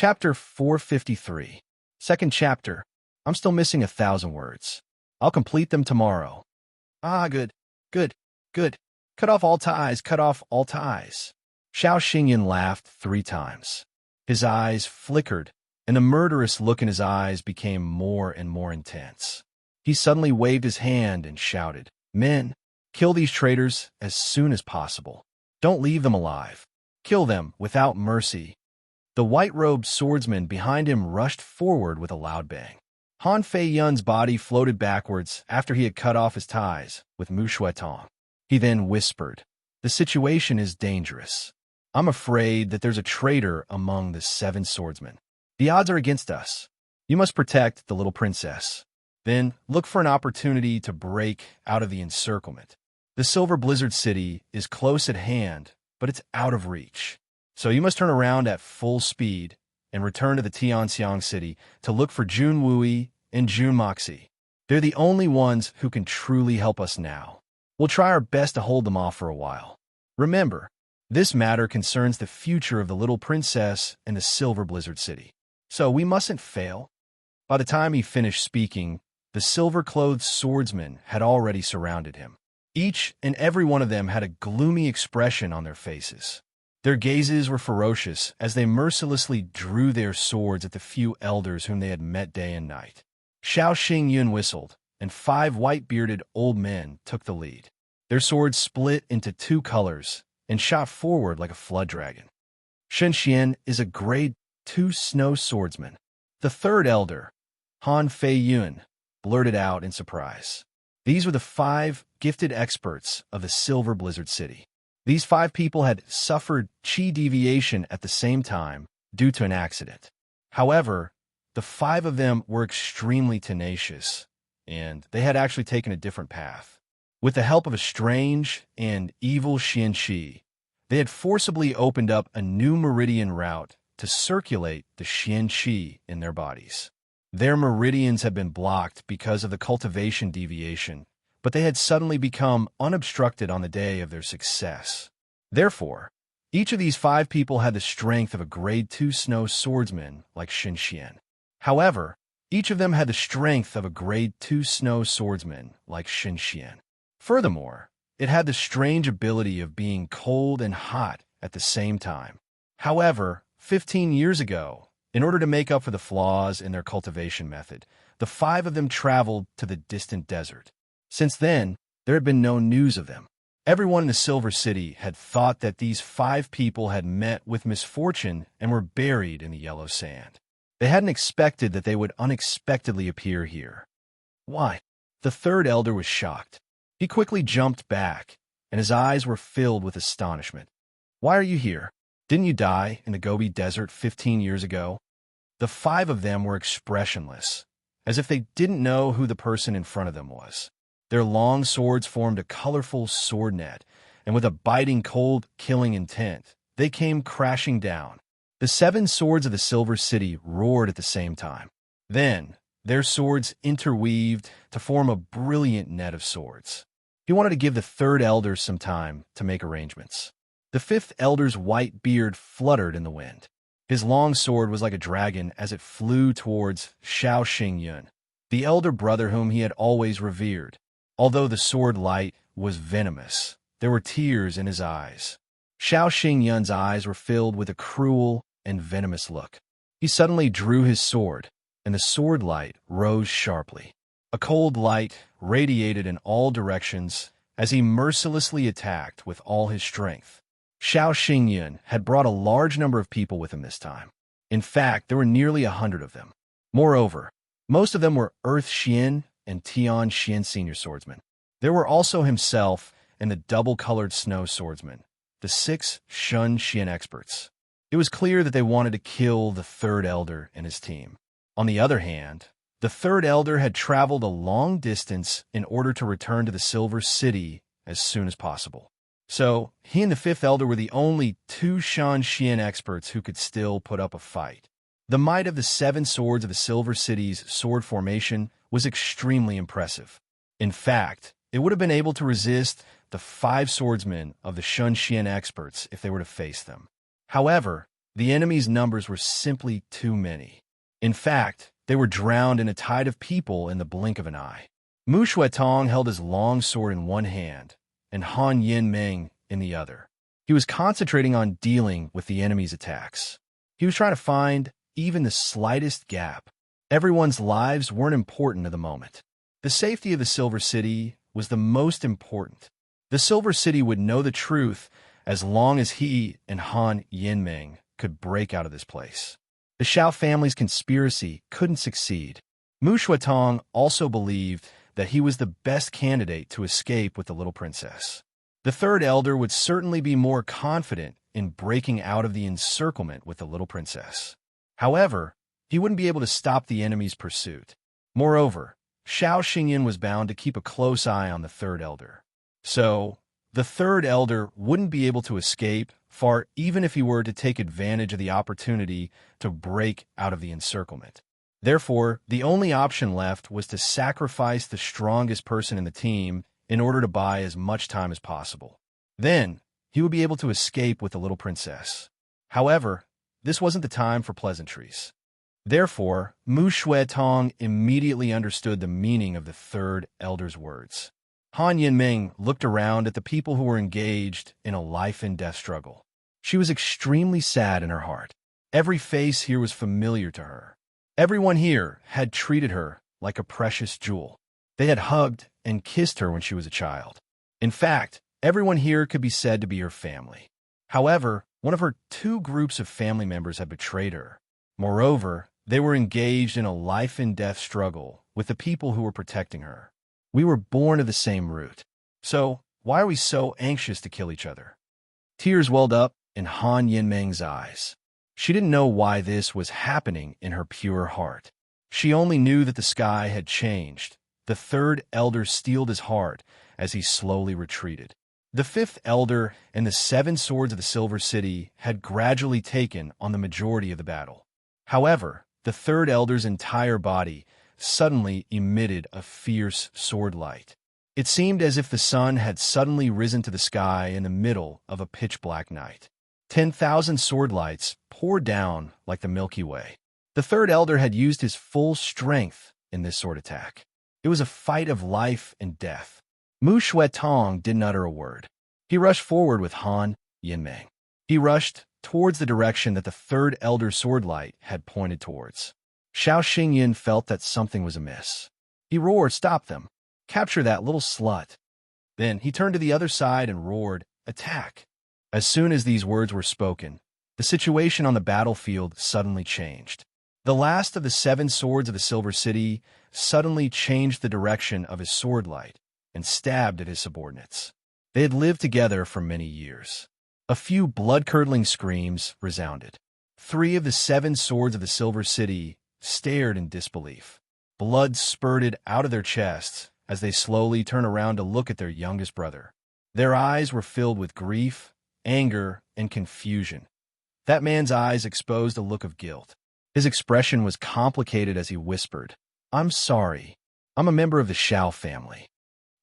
Chapter 453. Second chapter. I'm still missing 1,000 words. I'll complete them tomorrow. Ah, good, good, good. Cut off all ties, cut off all ties. Xiao Xingyan laughed 3 times. His eyes flickered, and the murderous look in his eyes became more and more intense. He suddenly waved his hand and shouted, "Men, kill these traitors as soon as possible. Don't leave them alive. Kill them without mercy." The white-robed swordsman behind him rushed forward with a loud bang. Han Fei Yun's body floated backwards after he had cut off his ties with Mu Shuetong. He then whispered, "The situation is dangerous. I'm afraid that there's a traitor among the 7 swordsmen. The odds are against us. You must protect the little princess. Then look for an opportunity to break out of the encirclement. The Silver Blizzard City is close at hand, but it's out of reach. So you must turn around at full speed and return to the Tianxiang City to look for Jun Wui and Jun Moxie. They're the only ones who can truly help us now. We'll try our best to hold them off for a while. Remember, this matter concerns the future of the little princess and the Silver Blizzard City. So we mustn't fail." By the time he finished speaking, the silver-clothed swordsmen had already surrounded him. Each and every one of them had a gloomy expression on their faces. Their gazes were ferocious as they mercilessly drew their swords at the few elders whom they had met day and night. Xiao Xingyun whistled, and 5 white-bearded old men took the lead. Their swords split into 2 colors and shot forward like a flood dragon. Shen Xian is a grade 2 snow swordsman. The 3rd elder, Han Fei Yun, blurted out in surprise. These were the 5 gifted experts of the Silver Blizzard City. These 5 people had suffered chi deviation at the same time due to an accident. However, the 5 of them were extremely tenacious, and they had actually taken a different path. With the help of a strange and evil Xian Qi, they had forcibly opened up a new meridian route to circulate the Xian Qi in their bodies. Their meridians had been blocked because of the cultivation deviation, but they had suddenly become unobstructed on the day of their success. Therefore, each of these 5 people had the strength of a grade 2 snow swordsman like Shen Xian. However, each of them had the strength of a grade 2 snow swordsman like Shen Xian. Furthermore, it had the strange ability of being cold and hot at the same time. However, 15 years ago, in order to make up for the flaws in their cultivation method, the 5 of them traveled to the distant desert. Since then, there had been no news of them. Everyone in the Silver City had thought that these 5 people had met with misfortune and were buried in the yellow sand. They hadn't expected that they would unexpectedly appear here. Why? The 3rd elder was shocked. He quickly jumped back, and his eyes were filled with astonishment. "Why are you here? Didn't you die in the Gobi Desert 15 years ago?" The 5 of them were expressionless, as if they didn't know who the person in front of them was. Their long swords formed a colorful sword net, and with a biting, cold, killing intent, they came crashing down. The 7 swords of the Silver City roared at the same time. Then, their swords interweaved to form a brilliant net of swords. He wanted to give the 3rd elder some time to make arrangements. The 5th elder's white beard fluttered in the wind. His long sword was like a dragon as it flew towards Xiao Xingyun, the elder brother whom he had always revered. Although the sword light was venomous, there were tears in his eyes. Xiao Xingyun's eyes were filled with a cruel and venomous look. He suddenly drew his sword, and the sword light rose sharply. A cold light radiated in all directions as he mercilessly attacked with all his strength. Xiao Xingyun had brought a large number of people with him this time. In fact, there were nearly 100 of them. Moreover, most of them were Earth Xian and Tian Xian senior swordsmen. There were also himself and the double-colored snow swordsman, the 6 Shun Xian experts. It was clear that they wanted to kill the 3rd elder and his team. On the other hand, the 3rd elder had traveled a long distance in order to return to the Silver City as soon as possible. So, he and the 5th elder were the only 2 Shan Xian experts who could still put up a fight. The might of the 7 swords of the Silver City's sword formation was extremely impressive. In fact, it would have been able to resist the 5 swordsmen of the Shun Xian experts if they were to face them. However, The enemy's numbers were simply too many. In fact, they were drowned in a tide of people in the blink of an eye. Mu Shuetong held his long sword in one hand, and Han Yinming in the other. He was concentrating on dealing with the enemy's attacks. He was trying to find even the slightest gap. Everyone's lives weren't important at the moment. The safety of the Silver City was the most important. The Silver City would know the truth as long as he and Han Yinming could break out of this place. The Xiao family's conspiracy couldn't succeed. Mu Shuetong also believed that he was the best candidate to escape with the little princess. The third elder would certainly be more confident in breaking out of the encirclement with the little princess. However, he wouldn't be able to stop the enemy's pursuit. Moreover, Xiao Xingyan was bound to keep a close eye on the third elder. So, the third elder wouldn't be able to escape far even if he were to take advantage of the opportunity to break out of the encirclement. Therefore, the only option left was to sacrifice the strongest person in the team in order to buy as much time as possible. Then, he would be able to escape with the little princess. However, this wasn't the time for pleasantries. Therefore, Mu Shuetong immediately understood the meaning of the third elder's words. Han Yinming looked around at the people who were engaged in a life-and-death struggle. She was extremely sad in her heart. Every face here was familiar to her. Everyone here had treated her like a precious jewel. They had hugged and kissed her when she was a child. In fact, everyone here could be said to be her family. However, one of her two groups of family members had betrayed her. Moreover, they were engaged in a life-and-death struggle with the people who were protecting her. We were born of the same root. So, why are we so anxious to kill each other? Tears welled up in Han Yinming's eyes. She didn't know why this was happening in her pure heart. She only knew that the sky had changed. The third elder steeled his heart as he slowly retreated. The fifth elder and the 7 swords of the Silver City had gradually taken on the majority of the battle. However, the third elder's entire body suddenly emitted a fierce sword light. It seemed as if the sun had suddenly risen to the sky in the middle of a pitch-black night. 10,000 sword lights poured down like the Milky Way. The third elder had used his full strength in this sword attack. It was a fight of life and death. Mu Shuetong didn't utter a word. He rushed forward with Han Yinming. He rushed towards the direction that the third elder's sword light had pointed towards. Xiao Xingyan felt that something was amiss. He roared, "Stop them! Capture that little slut!" Then he turned to the other side and roared, "Attack!" As soon as these words were spoken, the situation on the battlefield suddenly changed. The last of the 7 swords of the Silver City suddenly changed the direction of his sword light and stabbed at his subordinates. They had lived together for many years. A few blood-curdling screams resounded. 3 of the 7 swords of the Silver City stared in disbelief. Blood spurted out of their chests as they slowly turned around to look at their youngest brother. Their eyes were filled with grief, anger, and confusion. That man's eyes exposed a look of guilt. His expression was complicated as he whispered, "I'm sorry. I'm a member of the Xiao family."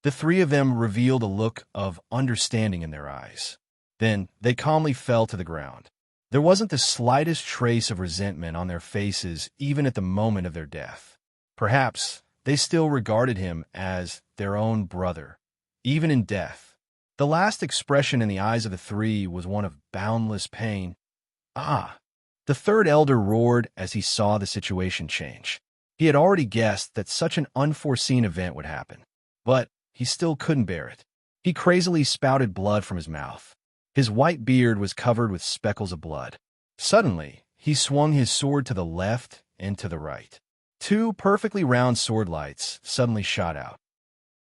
The 3 of them revealed a look of understanding in their eyes. Then they calmly fell to the ground. There wasn't the slightest trace of resentment on their faces even at the moment of their death. Perhaps they still regarded him as their own brother, even in death. The last expression in the eyes of the 3 was one of boundless pain. "Ah!" The third elder roared as he saw the situation change. He had already guessed that such an unforeseen event would happen, but he still couldn't bear it. He crazily spouted blood from his mouth. His white beard was covered with speckles of blood. Suddenly, he swung his sword to the left and to the right. 2 perfectly round sword lights suddenly shot out.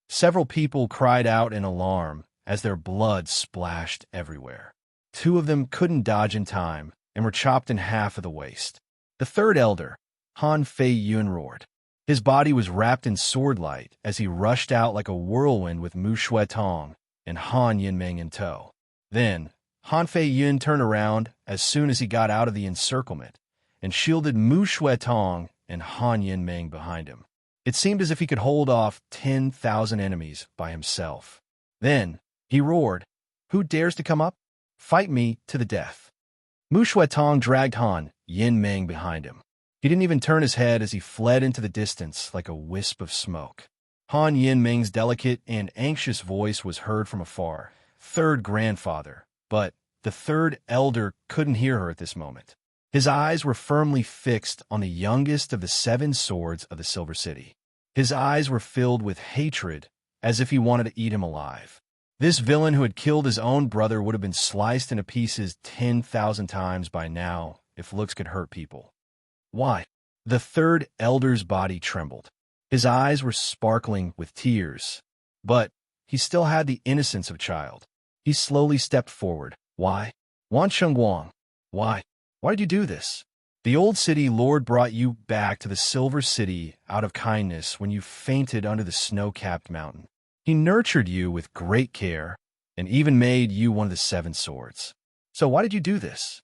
Several people cried out in alarm as their blood splashed everywhere. 2 of them couldn't dodge in time and were chopped in half at the waist. The third elder, Han Fei Yun, roared. His body was wrapped in sword light as he rushed out like a whirlwind with Mu Shuetong and Han Yinming in tow. Then, Han Fei Yun turned around as soon as he got out of the encirclement and shielded Mu Shuetong and Han Yinming behind him. It seemed as if he could hold off 10,000 enemies by himself. Then, he roared, "Who dares to come up? Fight me to the death." Mu Shuetong dragged Han Yin Meng behind him. He didn't even turn his head as he fled into the distance like a wisp of smoke. Han Yin Meng's delicate and anxious voice was heard from afar. Third grandfather. But the third elder couldn't hear her at this moment. His eyes were firmly fixed on the youngest of the 7 swords of the Silver City. His eyes were filled with hatred, as if he wanted to eat him alive. This villain who had killed his own brother would have been sliced into pieces 10,000 times by now if looks could hurt people. Why? The third elder's body trembled. His eyes were sparkling with tears, but he still had the innocence of a child. He slowly stepped forward. Why? Wan Chengguang. Why? Why did you do this? The old city lord brought you back to the Silver City out of kindness when you fainted under the snow-capped mountain. He nurtured you with great care and even made you one of the 7 swords. So why did you do this?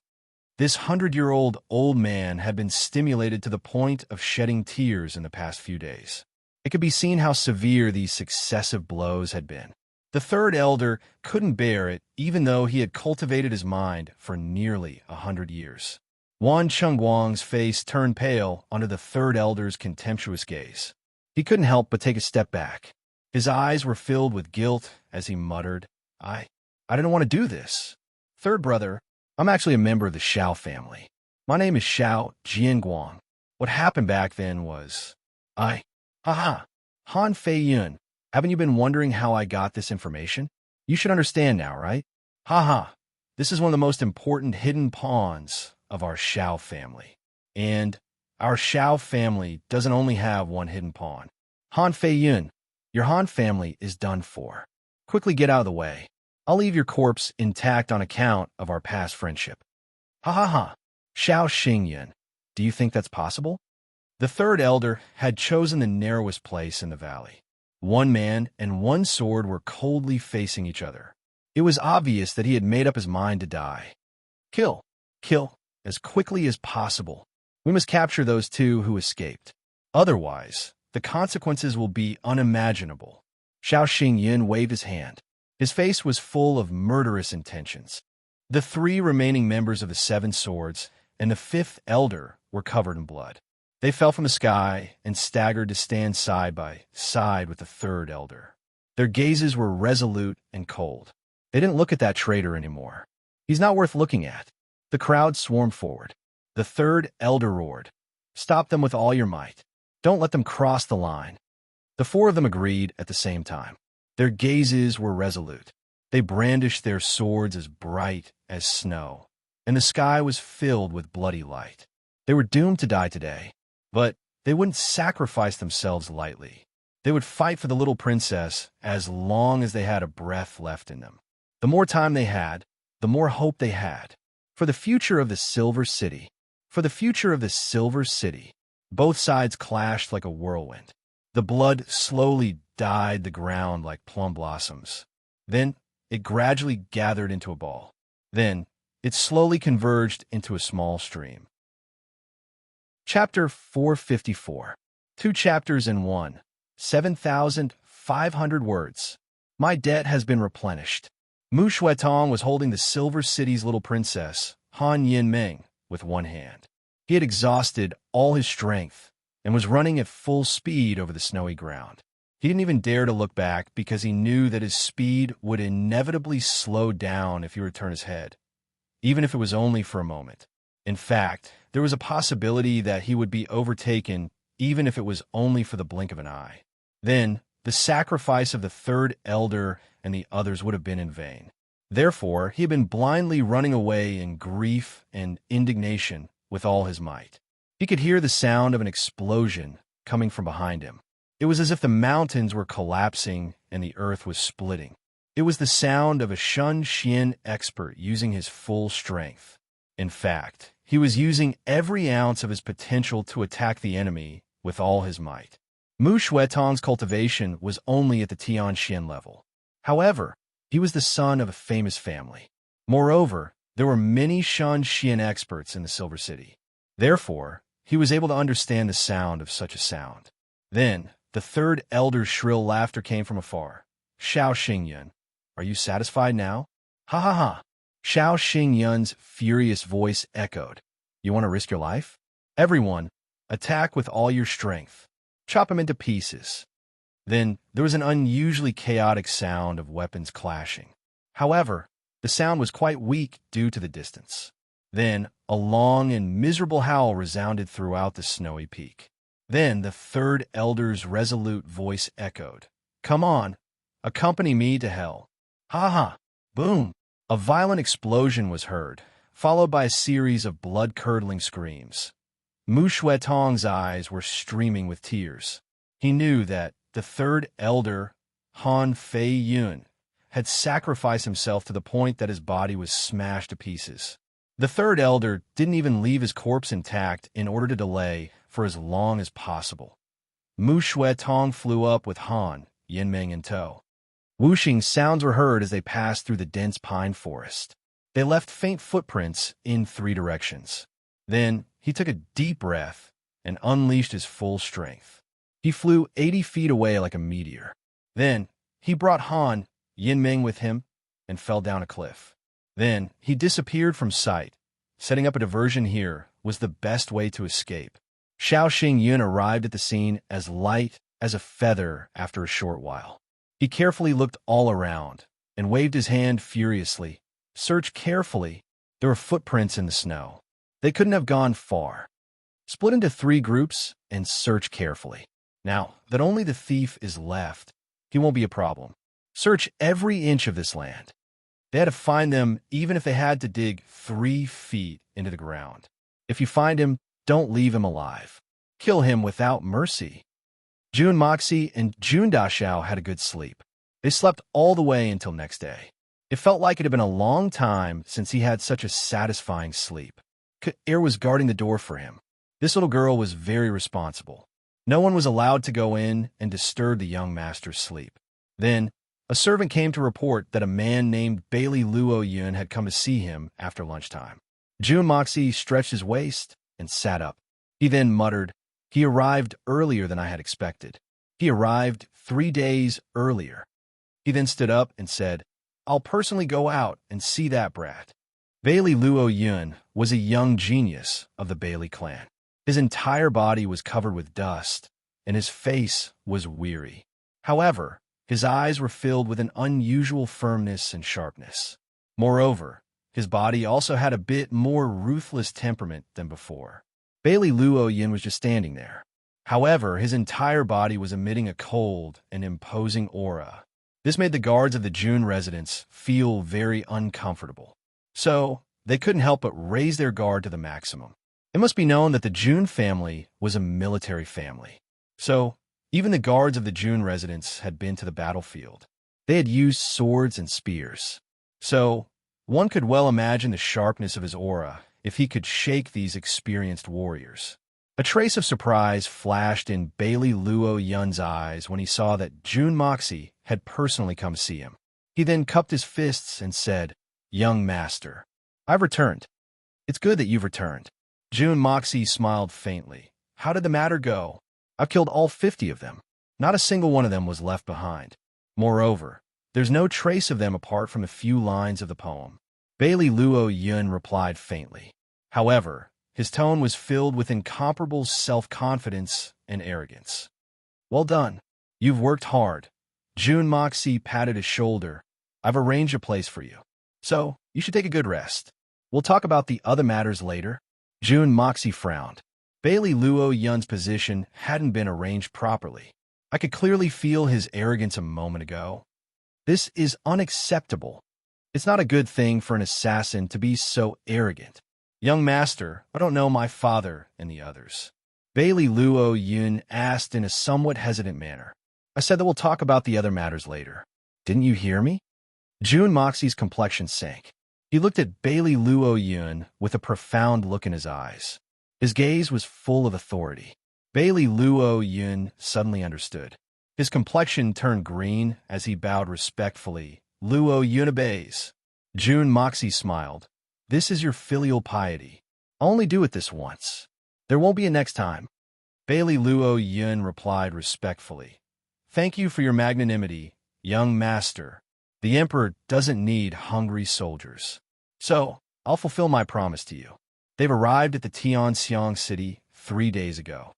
This 100-year-old old man had been stimulated to the point of shedding tears in the past few days. It could be seen how severe these successive blows had been. The third elder couldn't bear it, even though he had cultivated his mind for nearly 100 years. Wan Chengguang's face turned pale under the third elder's contemptuous gaze. He couldn't help but take a step back. His eyes were filled with guilt as he muttered, I didn't want to do this. Third brother, I'm actually a member of the Shao family. My name is Shao Jianguang. What happened back then was... Haha. Han Fei Yun, haven't you been wondering how I got this information? You should understand now, right? Haha. This is one of the most important hidden pawns of our Shao family. And our Shao family doesn't only have one hidden pawn. Han Fei Yun, your Han family is done for. Quickly get out of the way. I'll leave your corpse intact on account of our past friendship. Ha ha ha. Shao Xingyun, do you think that's possible? The third elder had chosen the narrowest place in the valley. 1 man and 1 sword were coldly facing each other. It was obvious that he had made up his mind to die. Kill, as quickly as possible. We must capture those 2 who escaped. Otherwise, the consequences will be unimaginable. Shao Xingyun waved his hand. His face was full of murderous intentions. The 3 remaining members of the 7 swords and the 5th elder were covered in blood. They fell from the sky and staggered to stand side by side with the third elder. Their gazes were resolute and cold. They didn't look at that traitor anymore. He's not worth looking at. The crowd swarmed forward. The third elder roared, Stop them with all your might. Don't let them cross the line. The 4 of them agreed at the same time. Their gazes were resolute. They brandished their swords as bright as snow, and the sky was filled with bloody light. They were doomed to die today. But they wouldn't sacrifice themselves lightly. They would fight for the little princess as long as they had a breath left in them. The more time they had, the more hope they had. For the future of the Silver City. For the future of the Silver City. Both sides clashed like a whirlwind. The blood slowly dyed the ground like plum blossoms. Then it gradually gathered into a ball. Then it slowly converged into a small stream. Chapter 454. 2 chapters in 1. 7,500 words. My debt has been replenished. Mu Shuetong was holding the Silver City's little princess, Han Yin Meng, with 1 hand. He had exhausted all his strength and was running at full speed over the snowy ground. He didn't even dare to look back because he knew that his speed would inevitably slow down if he were to turn his head, even if it was only for a moment. In fact, there was a possibility that he would be overtaken even if it was only for the blink of an eye. Then, the sacrifice of the third elder and the others would have been in vain. Therefore, he had been blindly running away in grief and indignation with all his might. He could hear the sound of an explosion coming from behind him. It was as if the mountains were collapsing and the earth was splitting. It was the sound of a Shun Xian expert using his full strength. In fact, he was using every ounce of his potential to attack the enemy with all his might. Mu Shuetong's cultivation was only at the Tianxian level. However, he was the son of a famous family. Moreover, there were many Shun Xian experts in the Silver City. Therefore, he was able to understand the sound of such a sound. Then, the third elder's shrill laughter came from afar. Shao Xingyun, are you satisfied now? Ha ha ha. Xiao Xingyun's furious voice echoed. You want to risk your life? Everyone, attack with all your strength. Chop him into pieces. Then there was an unusually chaotic sound of weapons clashing. However, the sound was quite weak due to the distance. Then a long and miserable howl resounded throughout the snowy peak. Then the third elder's resolute voice echoed. Come on, accompany me to hell. Ha ha! Boom! A violent explosion was heard, followed by a series of blood-curdling screams. Mu Shuetong's eyes were streaming with tears. He knew that the third elder, Han Fei Yun, had sacrificed himself to the point that his body was smashed to pieces. The third elder didn't even leave his corpse intact in order to delay for as long as possible. Mu Shuetong flew up with Han, Yinming in tow. Whooshing sounds were heard as they passed through the dense pine forest. They left faint footprints in 3 directions. Then he took a deep breath and unleashed his full strength. He flew 80 feet away like a meteor. Then he brought Han, Yinming with him, and fell down a cliff. Then he disappeared from sight. Setting up a diversion here was the best way to escape. Xiao Xingyun arrived at the scene as light as a feather after a short while. He carefully looked all around and waved his hand furiously. Search carefully. There were footprints in the snow. They couldn't have gone far. Split into 3 groups and search carefully. Now that only the thief is left, he won't be a problem. Search every inch of this land. They had to find them even if they had to dig 3 feet into the ground. If you find him, don't leave him alive. Kill him without mercy. Jun Moxie and Jun Daxiao had a good sleep. They slept all the way until next day. It felt like it had been a long time since he had such a satisfying sleep. Air was guarding the door for him. This little girl was very responsible. No one was allowed to go in and disturb the young master's sleep. Then, a servant came to report that a man named Bailey Luo Yun had come to see him after lunchtime. Jun Moxie stretched his waist and sat up. He then muttered, He arrived earlier than I had expected. He arrived 3 days earlier. He then stood up and said, I'll personally go out and see that brat. Bailey Luo Yun was a young genius of the Bailey clan. His entire body was covered with dust, and his face was weary. However, his eyes were filled with an unusual firmness and sharpness. Moreover, his body also had a bit more ruthless temperament than before. Bailey Luo Yin was just standing there. However, his entire body was emitting a cold and imposing aura. This made the guards of the Jun residence feel very uncomfortable. So, they couldn't help but raise their guard to the maximum. It must be known that the Jun family was a military family. So, even the guards of the Jun residence had been to the battlefield. They had used swords and spears. So, one could well imagine the sharpness of his aura if he could shake these experienced warriors. A trace of surprise flashed in Bailey Luo Yun's eyes when he saw that Jun Moxie had personally come see him. He then cupped his fists and said, Young master, I've returned. It's good that you've returned. Jun Moxie smiled faintly. How did the matter go? I've killed all 50 of them. Not a single one of them was left behind. Moreover, there's no trace of them apart from a few lines of the poem. Bailey Luo Yun replied faintly. However, his tone was filled with incomparable self-confidence and arrogance. Well done. You've worked hard. Jun Moxie patted his shoulder. I've arranged a place for you. So, you should take a good rest. We'll talk about the other matters later. Jun Moxie frowned. Bailey Luo Yun's position hadn't been arranged properly. I could clearly feel his arrogance a moment ago. This is unacceptable. It's not a good thing for an assassin to be so arrogant. Young master, I don't know my father and the others. Bailey Luo Yun asked in a somewhat hesitant manner. I said that we'll talk about the other matters later. Didn't you hear me? Jun Moxie's complexion sank. He looked at Bailey Luo Yun with a profound look in his eyes. His gaze was full of authority. Bailey Luo Yun suddenly understood. His complexion turned green as he bowed respectfully. Luo Yun obeys. Jun Moxie smiled. This is your filial piety. I'll only do it this once. There won't be a next time. Bailey Luo Yun replied respectfully. Thank you for your magnanimity, young master. The emperor doesn't need hungry soldiers. So, I'll fulfill my promise to you. They've arrived at the Tianxiang city 3 days ago.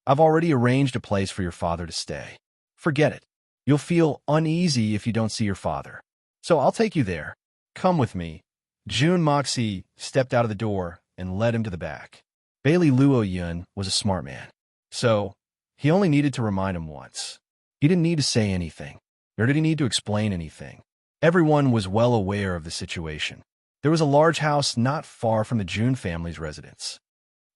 I've already arranged a place for your father to stay. Forget it. You'll feel uneasy if you don't see your father. So I'll take you there. Come with me. Jun Moxie stepped out of the door and led him to the back. Bailey Luo Yun was a smart man. So, he only needed to remind him once. He didn't need to say anything, nor did he need to explain anything. Everyone was well aware of the situation. There was a large house not far from the Jun family's residence.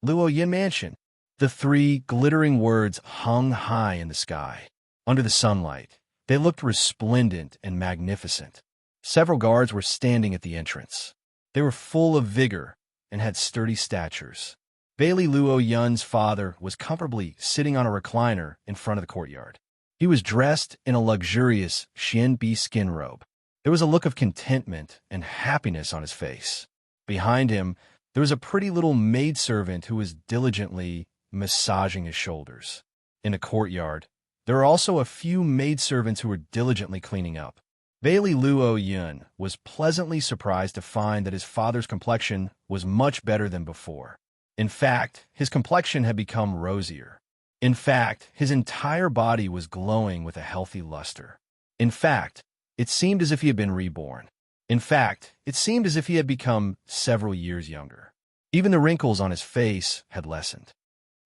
Luo Yin Mansion. The 3 glittering words hung high in the sky. Under the sunlight, they looked resplendent and magnificent. Several guards were standing at the entrance. They were full of vigor and had sturdy statures. Bailey Luo Yun's father was comfortably sitting on a recliner in front of the courtyard. He was dressed in a luxurious Xianbi skin robe. There was a look of contentment and happiness on his face. Behind him, there was a pretty little maidservant who was diligently massaging his shoulders. In the courtyard, there were also a few maidservants who were diligently cleaning up. Bailey Luo Yun was pleasantly surprised to find that his father's complexion was much better than before. In fact, his complexion had become rosier. In fact, his entire body was glowing with a healthy luster. In fact, it seemed as if he had been reborn. In fact, it seemed as if he had become several years younger. Even the wrinkles on his face had lessened.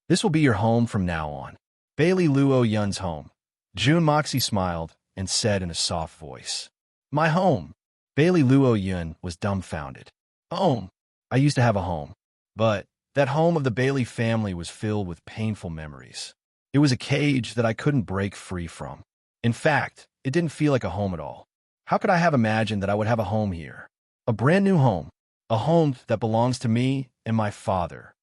This will be your home from now on. Bailey Luo Yun's home. Jun Moxie smiled and said in a soft voice, "My home." Bailey Luo Yun was dumbfounded. "Home? I used to have a home. But that home of the Bailey family was filled with painful memories. It was a cage that I couldn't break free from. In fact, it didn't feel like a home at all. How could I have imagined that I would have a home here? A brand new home. A home that belongs to me and my father."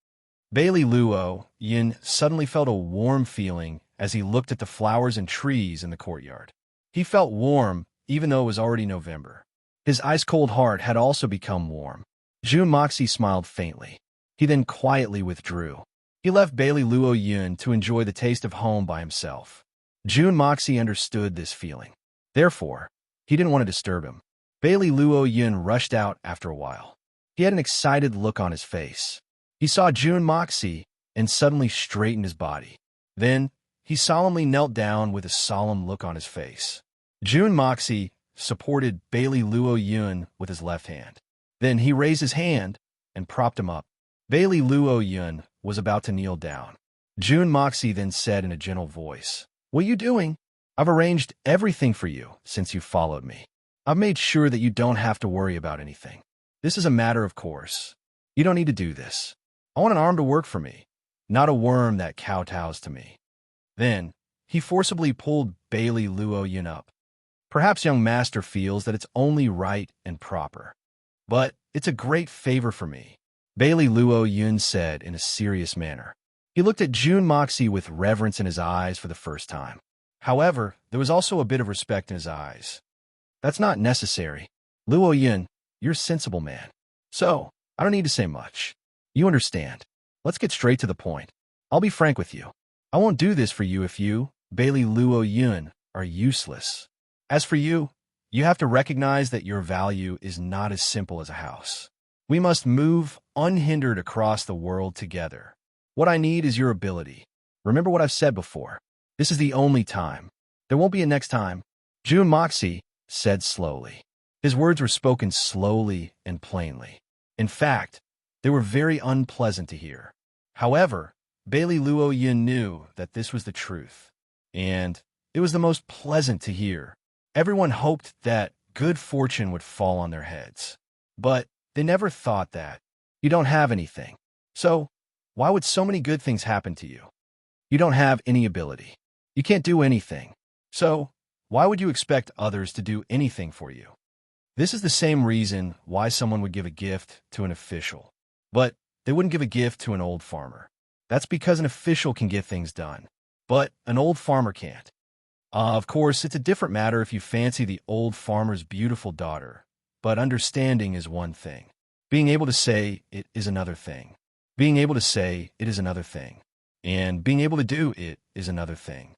Bailey Luo Yin suddenly felt a warm feeling as he looked at the flowers and trees in the courtyard. He felt warm even though it was already November. His ice-cold heart had also become warm. Jun Moxie smiled faintly. He then quietly withdrew. He left Bailey Luo Yun to enjoy the taste of home by himself. Jun Moxie understood this feeling. Therefore, he didn't want to disturb him. Bailey Luo Yun rushed out after a while. He had an excited look on his face. He saw Jun Moxie and suddenly straightened his body. Then, he solemnly knelt down with a solemn look on his face. Jun Moxie supported Bailey Luo Yun with his left hand. Then he raised his hand and propped him up. Bailey Luo Yun was about to kneel down. Jun Moxie then said in a gentle voice, "What are you doing? I've arranged everything for you since you followed me. I've made sure that you don't have to worry about anything. This is a matter of course. You don't need to do this. I want an arm to work for me, not a worm that kowtows to me." Then, he forcibly pulled Bailey Luo Yun up. Perhaps young master feels that it's only right and proper. But it's a great favor for me, Bailey Luo Yun said in a serious manner. He looked at Jun Moxie with reverence in his eyes for the first time. However, there was also a bit of respect in his eyes. "That's not necessary. Luo Yun, you're a sensible man. So, I don't need to say much. You understand. Let's get straight to the point. I'll be frank with you. I won't do this for you if you, Bailey Luo Yun, are useless. As for you, you have to recognize that your value is not as simple as a house. We must move unhindered across the world together. What I need is your ability. Remember what I've said before. This is the only time. There won't be a next time." Jun Moxie said slowly. His words were spoken slowly and plainly. In fact, they were very unpleasant to hear. However, Bailey Luo Yin knew that this was the truth, and it was the most pleasant to hear. Everyone hoped that good fortune would fall on their heads, but they never thought that. You don't have anything. So, why would so many good things happen to you? You don't have any ability. You can't do anything. So, why would you expect others to do anything for you? This is the same reason why someone would give a gift to an official, but they wouldn't give a gift to an old farmer. That's because an official can get things done, but an old farmer can't. Of course, it's a different matter if you fancy the old farmer's beautiful daughter, but understanding is one thing. Being able to say it is another thing. Being able to say it is another thing. And being able to do it is another thing.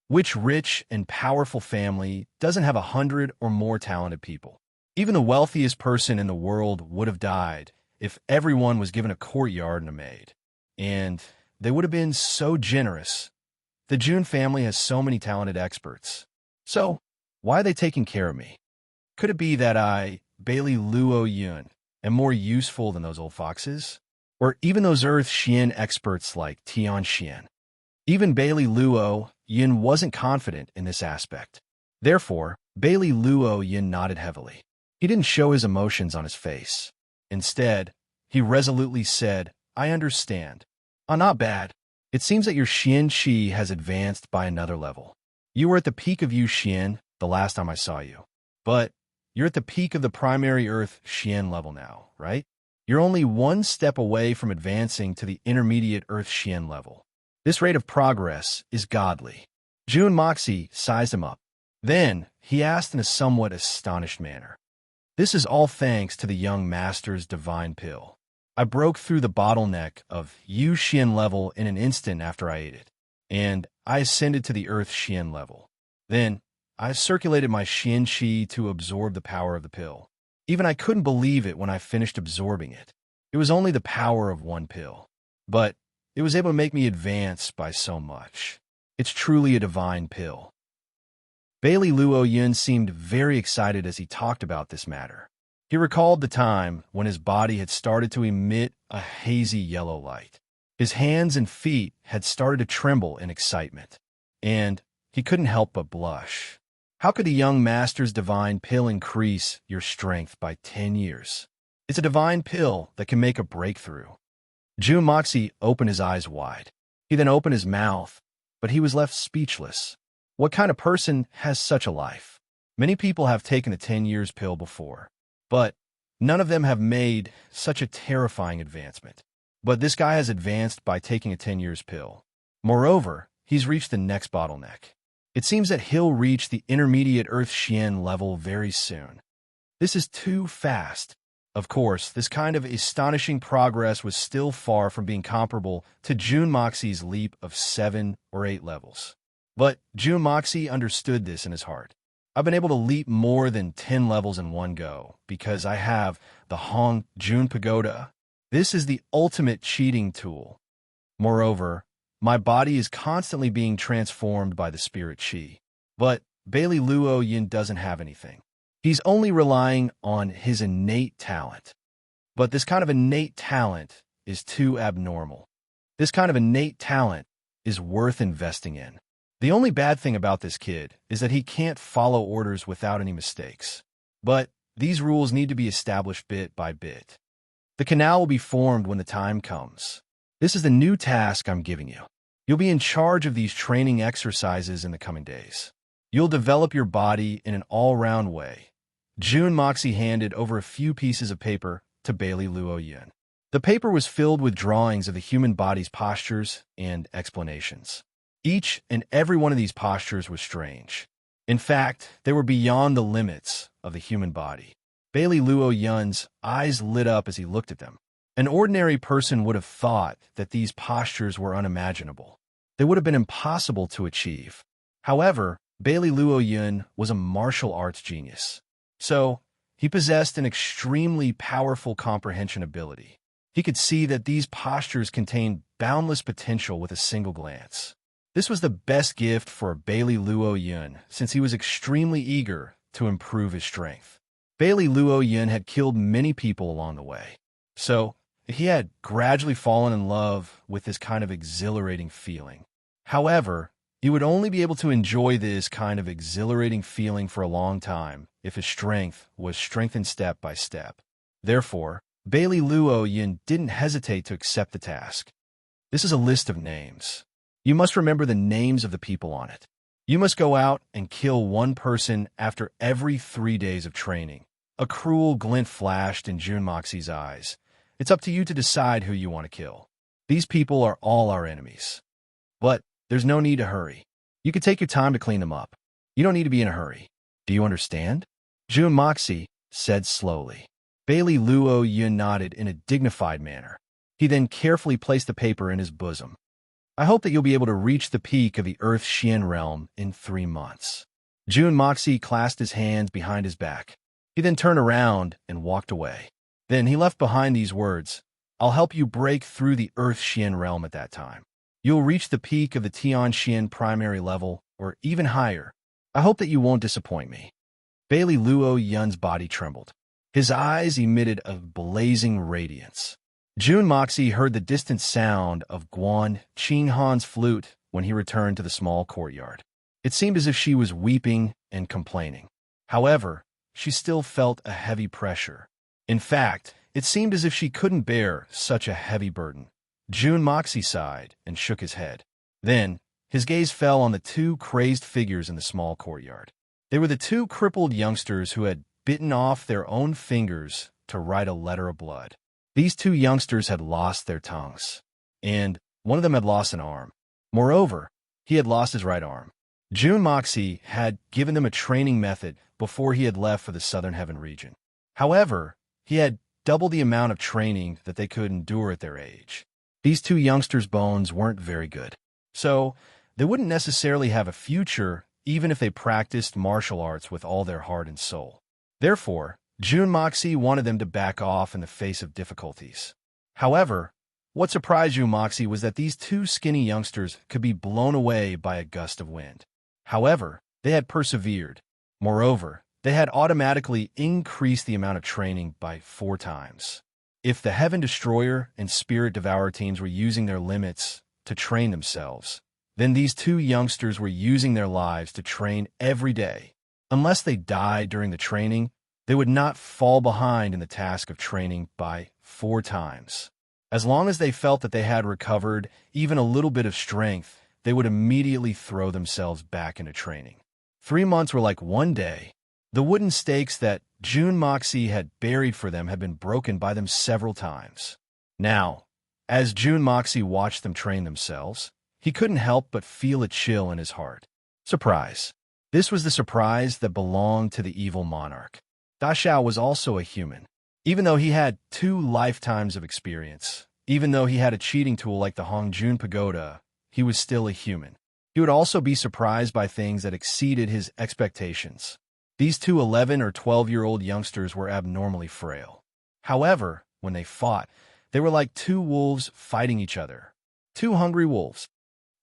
Which rich and powerful family doesn't have 100 or more talented people? Even the wealthiest person in the world would have died if everyone was given a courtyard and a maid. And they would have been so generous. The June family has so many talented experts. So, why are they taking care of me? Could it be that I, Bailey Luo Yun, am more useful than those old foxes? Or even those Earth Xian experts like Tian Xian? Even Bailey Luo Yun wasn't confident in this aspect. Therefore, Bailey Luo Yun nodded heavily. He didn't show his emotions on his face. Instead, he resolutely said, I understand. Not bad. It seems that your Xian Qi has advanced by another level. You were at the peak of Yu Xian the last time I saw you. But you're at the peak of the primary Earth Xian level now, right? You're only one step away from advancing to the intermediate Earth Xian level. This rate of progress is godly. Jun Moxie sized him up. Then, he asked in a somewhat astonished manner. This is all thanks to the young master's divine pill. I broke through the bottleneck of Yu Xian level in an instant after I ate it, and I ascended to the Earth Xian level. Then, I circulated my Xian Qi to absorb the power of the pill. Even I couldn't believe it when I finished absorbing it. It was only the power of one pill, but it was able to make me advance by so much. It's truly a divine pill. Bailey Luo Yun seemed very excited as he talked about this matter. He recalled the time when his body had started to emit a hazy yellow light. His hands and feet had started to tremble in excitement, and he couldn't help but blush. How could the young master's divine pill increase your strength by 10 years? It's a divine pill that can make a breakthrough. Jun Moxie opened his eyes wide. He then opened his mouth, but he was left speechless. What kind of person has such a life? Many people have taken the 10 years pill before, but none of them have made such a terrifying advancement. But this guy has advanced by taking a 10 years pill. Moreover, he's reached the next bottleneck. It seems that he'll reach the intermediate Earth Xian level very soon. This is too fast. Of course, this kind of astonishing progress was still far from being comparable to Jun Moxie's leap of 7 or 8 levels. But Jun Moxie understood this in his heart. I've been able to leap more than 10 levels in one go because I have the Hong Jun Pagoda. This is the ultimate cheating tool. Moreover, my body is constantly being transformed by the spirit Qi. But Bailey Luo Yin doesn't have anything. He's only relying on his innate talent. But this kind of innate talent is too abnormal. This kind of innate talent is worth investing in. The only bad thing about this kid is that he can't follow orders without any mistakes. But these rules need to be established bit by bit. The canal will be formed when the time comes. This is the new task I'm giving you. You'll be in charge of these training exercises in the coming days. You'll develop your body in an all-round way. Jun Moxie handed over a few pieces of paper to Bailey Luo Yun. The paper was filled with drawings of the human body's postures and explanations. Each and every one of these postures was strange. In fact, they were beyond the limits of the human body. Bailey Luo Yun's eyes lit up as he looked at them. An ordinary person would have thought that these postures were unimaginable. They would have been impossible to achieve. However, Bailey Luo Yun was a martial arts genius. So, he possessed an extremely powerful comprehension ability. He could see that these postures contained boundless potential with a single glance. This was the best gift for Bailey Luo Yun since he was extremely eager to improve his strength. Bailey Luo Yun had killed many people along the way. So, he had gradually fallen in love with this kind of exhilarating feeling. However, he would only be able to enjoy this kind of exhilarating feeling for a long time if his strength was strengthened step by step. Therefore, Bailey Luo Yun didn't hesitate to accept the task. This is a list of names. You must remember the names of the people on it. You must go out and kill one person after every 3 days of training. A cruel glint flashed in Jun Moxie's eyes. It's up to you to decide who you want to kill. These people are all our enemies. But there's no need to hurry. You can take your time to clean them up. You don't need to be in a hurry. Do you understand? Jun Moxie said slowly. Bailey Luo Yun nodded in a dignified manner. He then carefully placed the paper in his bosom. I hope that you'll be able to reach the peak of the Earth Xian realm in 3 months. Jun Moxie clasped his hands behind his back. He then turned around and walked away. Then he left behind these words, "I'll help you break through the Earth Xian realm at that time. You'll reach the peak of the Tian Xian primary level, or even higher. I hope that you won't disappoint me." Bailey Luo Yun's body trembled. His eyes emitted a blazing radiance. Jun Moxie heard the distant sound of Guan Qinghan's flute when he returned to the small courtyard. It seemed as if she was weeping and complaining. However, she still felt a heavy pressure. In fact, it seemed as if she couldn't bear such a heavy burden. Jun Moxie sighed and shook his head. Then, his gaze fell on the two crazed figures in the small courtyard. They were the two crippled youngsters who had bitten off their own fingers to write a letter of blood. These two youngsters had lost their tongues, and one of them had lost an arm. Moreover, he had lost his right arm. Jun Moxie had given them a training method before he had left for the Southern Heaven region. However, he had double the amount of training that they could endure at their age. These two youngsters' bones weren't very good, so they wouldn't necessarily have a future even if they practiced martial arts with all their heart and soul. Therefore, Jun Moxie wanted them to back off in the face of difficulties. However, what surprised Jun Moxie was that these two skinny youngsters could be blown away by a gust of wind. However, they had persevered. Moreover, they had automatically increased the amount of training by 4 times. If the Heaven Destroyer and Spirit Devourer teams were using their limits to train themselves, then these two youngsters were using their lives to train every day. Unless they died during the training, they would not fall behind in the task of training by 4 times. As long as they felt that they had recovered even a little bit of strength, they would immediately throw themselves back into training. 3 months were like one day. The wooden stakes that Jun Moxie had buried for them had been broken by them several times. Now, as Jun Moxie watched them train themselves, he couldn't help but feel a chill in his heart. Surprise. This was the surprise that belonged to the evil monarch. Da Xiao was also a human. Even though he had 2 lifetimes of experience, even though he had a cheating tool like the Hongjun Pagoda, he was still a human. He would also be surprised by things that exceeded his expectations. These two 11 or 12-year-old youngsters were abnormally frail. However, when they fought, they were like 2 wolves fighting each other. 2 hungry wolves.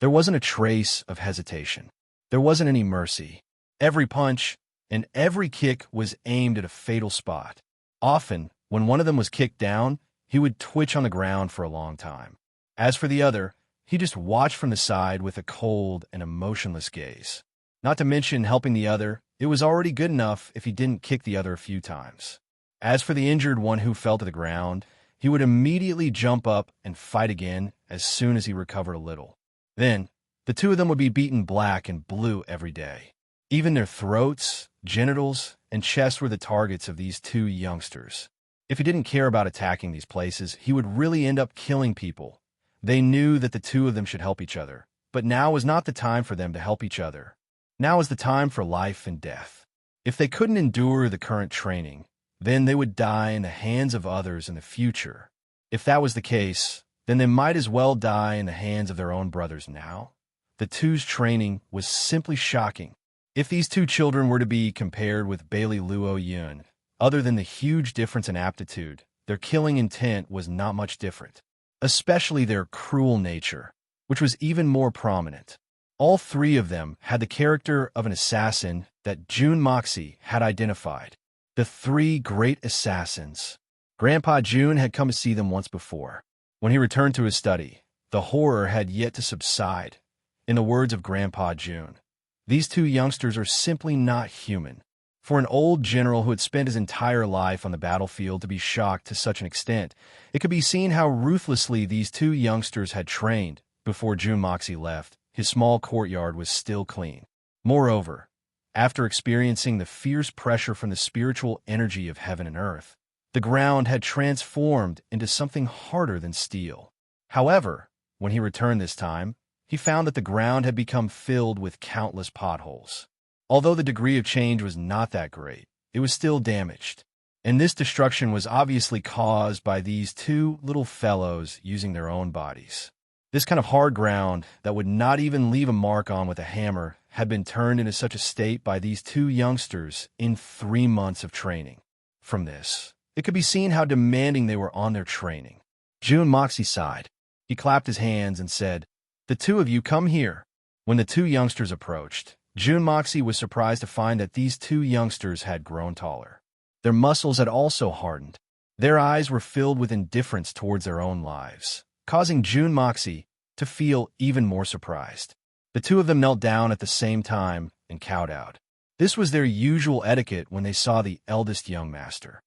There wasn't a trace of hesitation. There wasn't any mercy. Every punch and every kick was aimed at a fatal spot. Often, when one of them was kicked down, he would twitch on the ground for a long time. As for the other, he just watched from the side with a cold and emotionless gaze. Not to mention helping the other, it was already good enough if he didn't kick the other a few times. As for the injured one who fell to the ground, he would immediately jump up and fight again as soon as he recovered a little. Then, the 2 of them would be beaten black and blue every day. Even their throats, genitals, and chests were the targets of these 2 youngsters. If he didn't care about attacking these places, he would really end up killing people. They knew that the 2 of them should help each other, but now was not the time for them to help each other. Now is the time for life and death. If they couldn't endure the current training, then they would die in the hands of others in the future. If that was the case, then they might as well die in the hands of their own brothers now. The 2's training was simply shocking. If these 2 children were to be compared with Bailey Luo Yun, other than the huge difference in aptitude, their killing intent was not much different, especially their cruel nature, which was even more prominent. All 3 of them had the character of an assassin that Jun Moxie had identified. The 3 great assassins. Grandpa Jun had come to see them once before. When he returned to his study, the horror had yet to subside. In the words of Grandpa Jun, these 2 youngsters are simply not human. For an old general who had spent his entire life on the battlefield to be shocked to such an extent, it could be seen how ruthlessly these 2 youngsters had trained. Before Jun Moxie left, his small courtyard was still clean. Moreover, after experiencing the fierce pressure from the spiritual energy of heaven and earth, the ground had transformed into something harder than steel. However, when he returned this time, he found that the ground had become filled with countless potholes. Although the degree of change was not that great, it was still damaged. And this destruction was obviously caused by these 2 little fellows using their own bodies. This kind of hard ground that would not even leave a mark on with a hammer had been turned into such a state by these 2 youngsters in 3 months of training. From this, it could be seen how demanding they were on their training. Jun Moxie sighed. He clapped his hands and said, "The two of you come here." When the two youngsters approached, Jun Moxie was surprised to find that these two youngsters had grown taller. Their muscles had also hardened. Their eyes were filled with indifference towards their own lives, causing Jun Moxie to feel even more surprised. The two of them knelt down at the same time and kowtowed. This was their usual etiquette when they saw the eldest young master.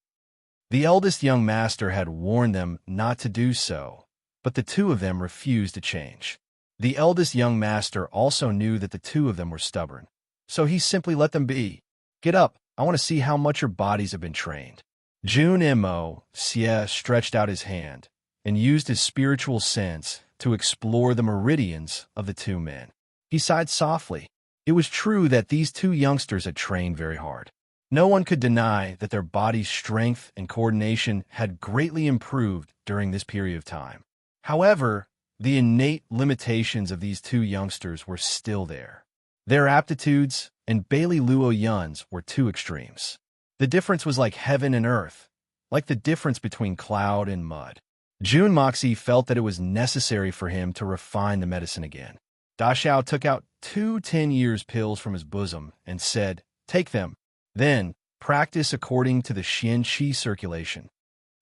The eldest young master had warned them not to do so, but the two of them refused to change. The eldest young master also knew that the two of them were stubborn, so he simply let them be. "Get up, I want to see how much your bodies have been trained." Jun Mo Xie stretched out his hand and used his spiritual sense to explore the meridians of the two men. He sighed softly. It was true that these two youngsters had trained very hard. No one could deny that their body's strength and coordination had greatly improved during this period of time. However, the innate limitations of these two youngsters were still there. Their aptitudes and Bailey Luo Yun's were two extremes. The difference was like heaven and earth, like the difference between cloud and mud. Jun Moxie felt that it was necessary for him to refine the medicine again. Da Xiao took out 2 10-years pills from his bosom and said, "Take them. Then, practice according to the Xian Qi circulation."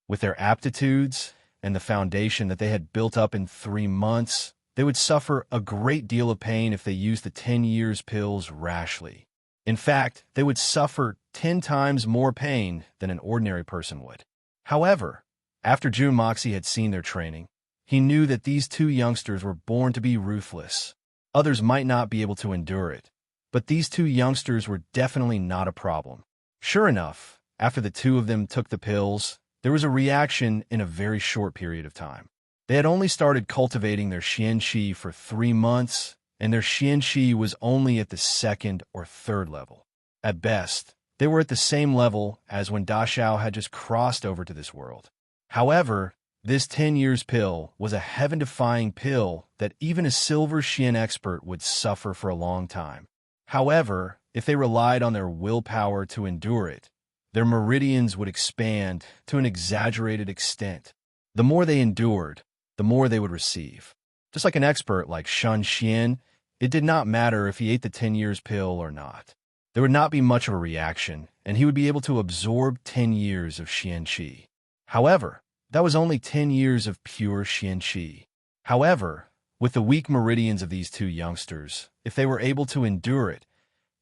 With their aptitudes and the foundation that they had built up in 3 months, they would suffer a great deal of pain if they used the 10-years pills rashly. In fact, they would suffer 10 times more pain than an ordinary person would. However, after Jun Moxie had seen their training, he knew that these two youngsters were born to be ruthless. Others might not be able to endure it, but these two youngsters were definitely not a problem. Sure enough, after the two of them took the pills, there was a reaction in a very short period of time. They had only started cultivating their Xian Qi for 3 months, and their Xian Qi was only at the 2nd or 3rd level. At best, they were at the same level as when Da Xiao had just crossed over to this world. However, this 10-years pill was a heaven-defying pill that even a silver Xian expert would suffer for a long time. However, if they relied on their willpower to endure it, their meridians would expand to an exaggerated extent. The more they endured, the more they would receive. Just like an expert like Shan Xian, it did not matter if he ate the 10-years pill or not. There would not be much of a reaction, and he would be able to absorb 10 years of Xian Qi. However, that was only 10 years of pure Xian Qi. However, with the weak meridians of these two youngsters, if they were able to endure it,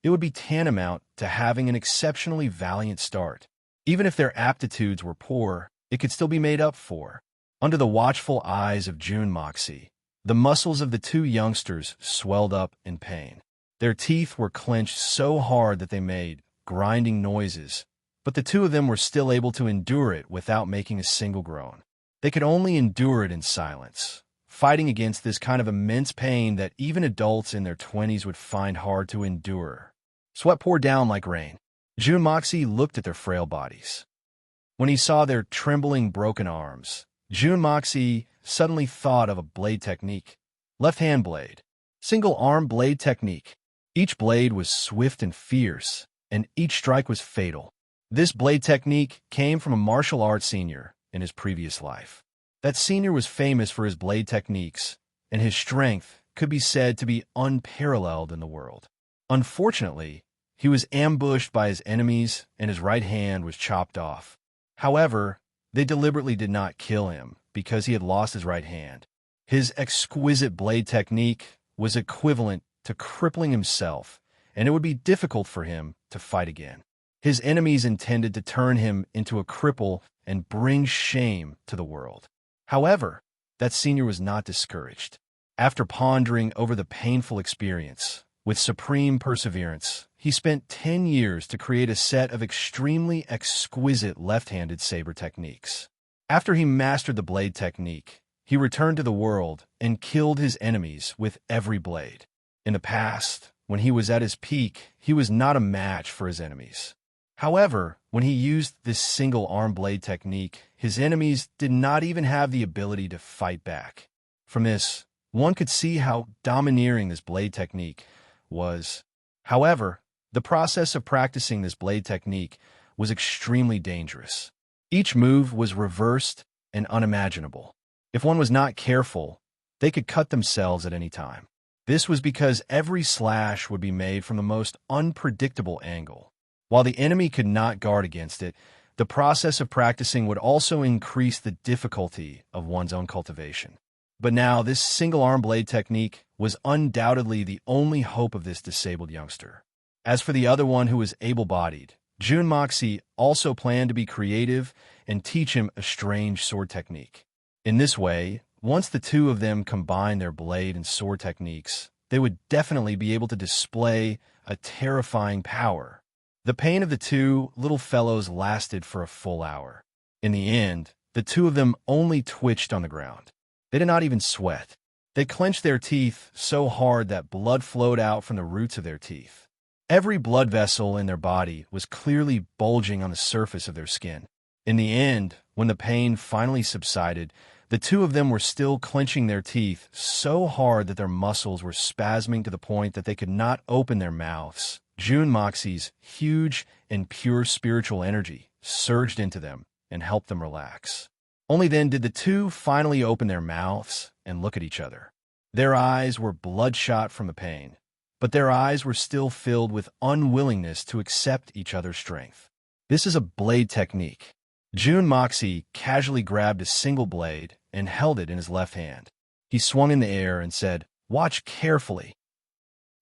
it would be tantamount to having an exceptionally valiant start. Even if their aptitudes were poor, it could still be made up for. Under the watchful eyes of Jun Moxie, the muscles of the two youngsters swelled up in pain. Their teeth were clenched so hard that they made grinding noises, but the two of them were still able to endure it without making a single groan. They could only endure it in silence, fighting against this kind of immense pain that even adults in their 20s would find hard to endure. Sweat poured down like rain. Jun Moxie looked at their frail bodies. When he saw their trembling, broken arms, Jun Moxie suddenly thought of a blade technique. Left-hand blade. Single-arm blade technique. Each blade was swift and fierce, and each strike was fatal. This blade technique came from a martial arts senior in his previous life. That senior was famous for his blade techniques, and his strength could be said to be unparalleled in the world. Unfortunately, he was ambushed by his enemies and his right hand was chopped off. However, they deliberately did not kill him because he had lost his right hand. His exquisite blade technique was equivalent to crippling himself, and it would be difficult for him to fight again. His enemies intended to turn him into a cripple and bring shame to the world. However, that senior was not discouraged. After pondering over the painful experience, with supreme perseverance, he spent 10 years to create a set of extremely exquisite left-handed saber techniques. After he mastered the blade technique, he returned to the world and killed his enemies with every blade. In the past, when he was at his peak, he was not a match for his enemies. However, when he used this single-arm blade technique, his enemies did not even have the ability to fight back. From this, one could see how domineering this blade technique was. However, the process of practicing this blade technique was extremely dangerous. Each move was reversed and unimaginable. If one was not careful, they could cut themselves at any time. This was because every slash would be made from the most unpredictable angle. While the enemy could not guard against it, the process of practicing would also increase the difficulty of one's own cultivation. But now, this single-arm blade technique was undoubtedly the only hope of this disabled youngster. As for the other one who was able-bodied, Jun Moxie also planned to be creative and teach him a strange sword technique. In this way, once the two of them combined their blade and sword techniques, they would definitely be able to display a terrifying power. The pain of the two little fellows lasted for a full hour. In the end, the two of them only twitched on the ground. They did not even sweat. They clenched their teeth so hard that blood flowed out from the roots of their teeth. Every blood vessel in their body was clearly bulging on the surface of their skin. In the end, when the pain finally subsided, the two of them were still clenching their teeth so hard that their muscles were spasming to the point that they could not open their mouths. Jun Moxie's huge and pure spiritual energy surged into them and helped them relax. Only then did the two finally open their mouths and look at each other. Their eyes were bloodshot from the pain, but their eyes were still filled with unwillingness to accept each other's strength. This is a blade technique. Jun Moxie casually grabbed a single blade and held it in his left hand. He swung in the air and said, "Watch carefully."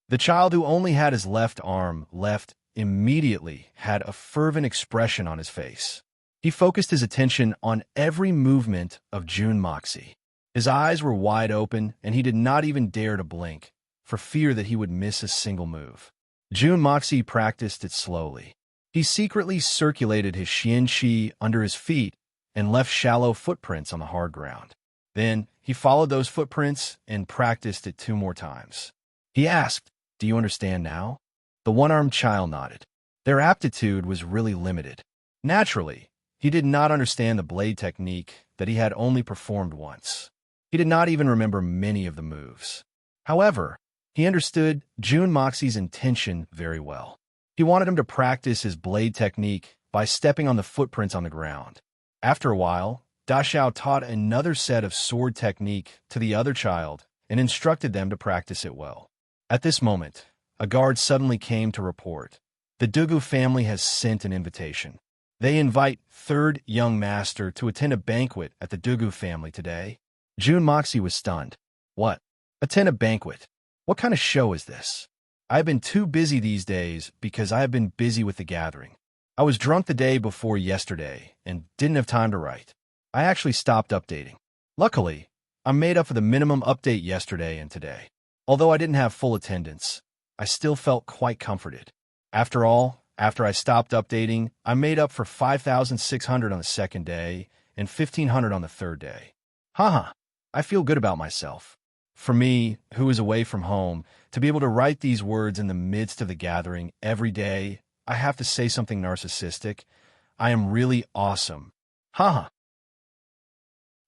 The child who only had his left arm left immediately had a fervent expression on his face. He focused his attention on every movement of Jun Moxie. His eyes were wide open, and he did not even dare to blink, for fear that he would miss a single move. Jun Moxie practiced it slowly. He secretly circulated his xian qi under his feet and left shallow footprints on the hard ground. Then he followed those footprints and practiced it 2 more times. He asked, "Do you understand now?" The one-armed child nodded. Their aptitude was really limited. Naturally, he did not understand the blade technique that he had only performed once. He did not even remember many of the moves. However, he understood Jun Moxie's intention very well. He wanted him to practice his blade technique by stepping on the footprints on the ground. After a while, Da Xiao taught another set of sword technique to the other child and instructed them to practice it well. At this moment, a guard suddenly came to report. The Dugu family has sent an invitation. They invite third young master to attend a banquet at the Dugu family today. Jun Moxie was stunned. What? Attend a banquet? What kind of show is this? I've been too busy these days because I have been busy with the gathering. I was drunk the day before yesterday and didn't have time to write. I actually stopped updating. Luckily, I made up for the minimum update yesterday and today. Although I didn't have full attendance, I still felt quite comforted. After all, after I stopped updating, I made up for 5,600 on the second day and 1,500 on the third day. Haha, I feel good about myself. For me, who is away from home, to be able to write these words in the midst of the gathering every day, I have to say something narcissistic. I am really awesome. Haha.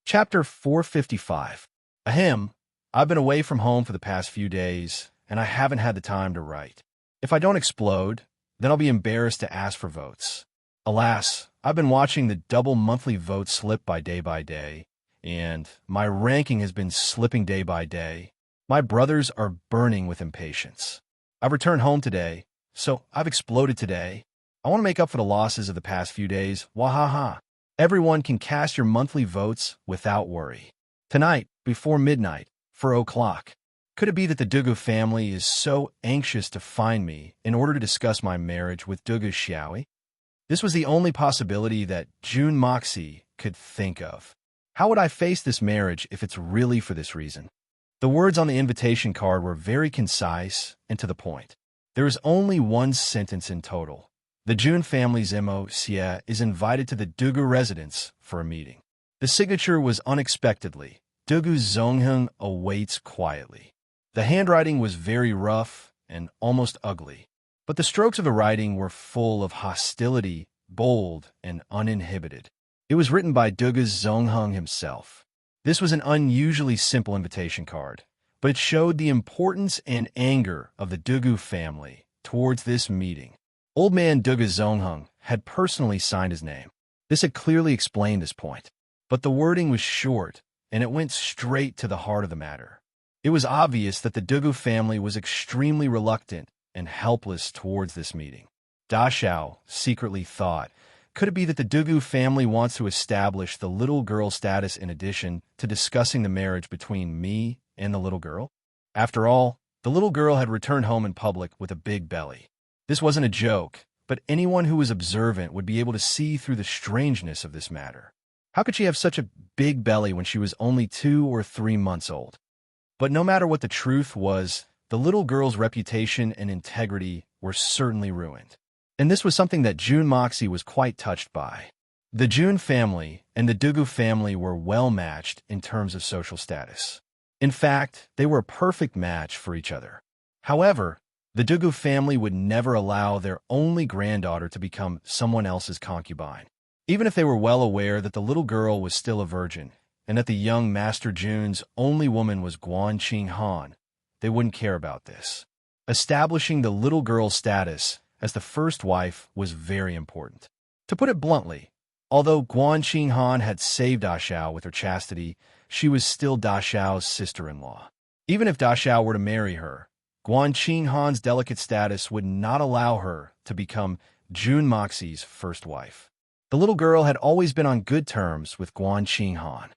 Chapter 455. Ahem. I've been away from home for the past few days, and I haven't had the time to write. If I don't explode, then I'll be embarrassed to ask for votes. Alas, I've been watching the double monthly votes slip by day, and my ranking has been slipping day by day. My brothers are burning with impatience. I've returned home today, so I've exploded today. I want to make up for the losses of the past few days. Wahaha. Everyone can cast your monthly votes without worry. Tonight, before midnight, 4 o'clock. Could it be that the Dugu family is so anxious to find me in order to discuss my marriage with Dugu Xiaoi? This was the only possibility that Jun Moxie could think of. How would I face this marriage if it's really for this reason? The words on the invitation card were very concise and to the point. There is only one sentence in total. The Jun family's Mo Xie is invited to the Dugu residence for a meeting. The signature was unexpectedly. Dugu Zongheng awaits quietly. The handwriting was very rough and almost ugly, but the strokes of the writing were full of hostility, bold and uninhibited. It was written by Dugu Zongheng himself. This was an unusually simple invitation card, but it showed the importance and anger of the Dugu family towards this meeting. Old man Duga Zonghung had personally signed his name. This had clearly explained this point. But the wording was short, and it went straight to the heart of the matter. It was obvious that the Dugu family was extremely reluctant and helpless towards this meeting. Da Xiao secretly thought, could it be that the Dugu family wants to establish the little girl status in addition to discussing the marriage between me and the little girl? After all, the little girl had returned home in public with a big belly. This wasn't a joke, but anyone who was observant would be able to see through the strangeness of this matter. How could she have such a big belly when she was only 2 or 3 months old? But no matter what the truth was, the little girl's reputation and integrity were certainly ruined. And this was something that Jun Moxie was quite touched by. The Jun family and the Dugu family were well matched in terms of social status. In fact, they were a perfect match for each other. However, the Dugu family would never allow their only granddaughter to become someone else's concubine. Even if they were well aware that the little girl was still a virgin and that the young Master Jun's only woman was Guan Qing Han, they wouldn't care about this. Establishing the little girl's status as the first wife was very important. To put it bluntly, although Guan Qing Han had saved Da Xiao with her chastity, she was still Da Xiao's sister-in-law. Even if Da Xiao were to marry her, Guan Qing Han's delicate status would not allow her to become Jun Moxie's first wife. The little girl had always been on good terms with Guan Qing Han.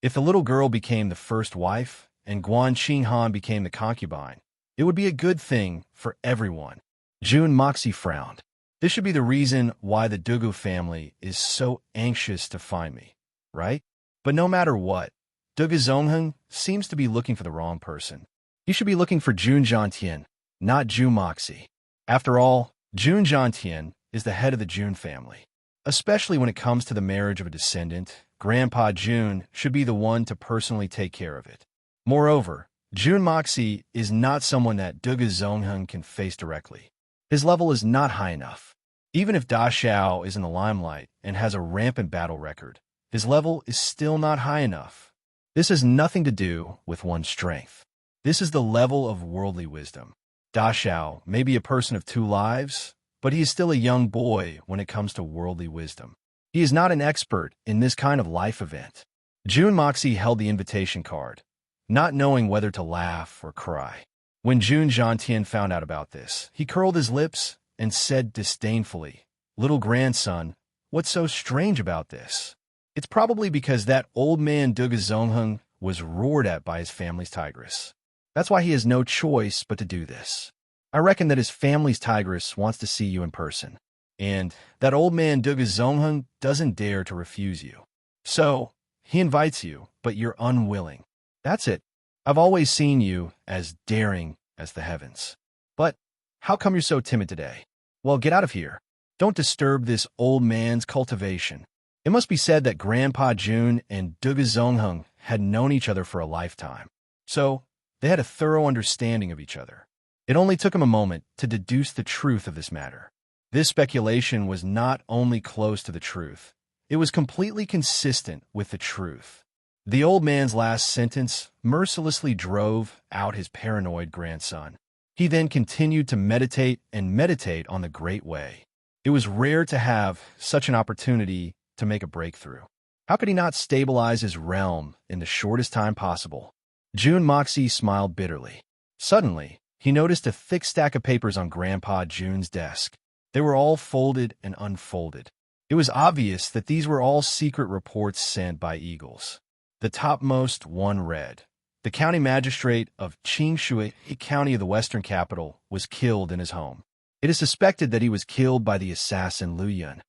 If the little girl became the first wife and Guan Qing Han became the concubine, it would be a good thing for everyone. Jun Moxie frowned. This should be the reason why the Dugu family is so anxious to find me, right? But no matter what, Dugu Zongheng seems to be looking for the wrong person. He should be looking for Jun Zhantian, not Jun Moxie. After all, Jun Zhantian is the head of the Jun family. Especially when it comes to the marriage of a descendant, Grandpa Jun should be the one to personally take care of it. Moreover, Jun Moxie is not someone that Dugu Zongheng can face directly. His level is not high enough. Even if Da Xiao is in the limelight and has a rampant battle record, his level is still not high enough. This has nothing to do with one's strength. This is the level of worldly wisdom. Da Xiao may be a person of 2 lives, but he is still a young boy when it comes to worldly wisdom. He is not an expert in this kind of life event. Jun Moxie held the invitation card, not knowing whether to laugh or cry. When Jun Zhantian found out about this, he curled his lips and said disdainfully, "Little grandson, what's so strange about this? It's probably because that old man Dugu Zongheng was roared at by his family's tigress. That's why he has no choice but to do this. I reckon that his family's tigress wants to see you in person, and that old man Dugu Zongheng doesn't dare to refuse you. So, he invites you, but you're unwilling. That's it. I've always seen you as daring as the heavens. But how come you're so timid today? Well, get out of here. Don't disturb this old man's cultivation." It must be said that Grandpa Jun and Dugu Zongheng had known each other for a lifetime, so they had a thorough understanding of each other. It only took him a moment to deduce the truth of this matter. This speculation was not only close to the truth, it was completely consistent with the truth. The old man's last sentence mercilessly drove out his paranoid grandson. He then continued to meditate and meditate on the Great Way. It was rare to have such an opportunity to make a breakthrough. How could he not stabilize his realm in the shortest time possible? Jun Moxie smiled bitterly. Suddenly, he noticed a thick stack of papers on Grandpa Jun's desk. They were all folded and unfolded. It was obvious that these were all secret reports sent by eagles. The topmost one read, "The county magistrate of Qingshui County of the Western Capital was killed in his home. It is suspected that he was killed by the assassin Lu Yun."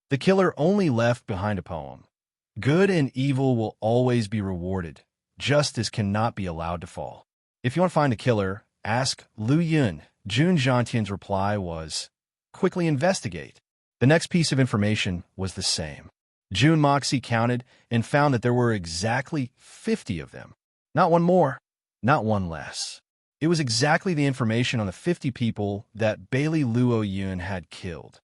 The killer only left behind a poem. "Good and evil will always be rewarded. Justice cannot be allowed to fall. If you want to find the killer, ask Lu Yun." Jun Zhantian's reply was, "Quickly investigate." The next piece of information was the same. Jun Moxie counted and found that there were exactly 50 of them. Not one more, not one less. It was exactly the information on the 50 people that Bailey Luo Yun had killed.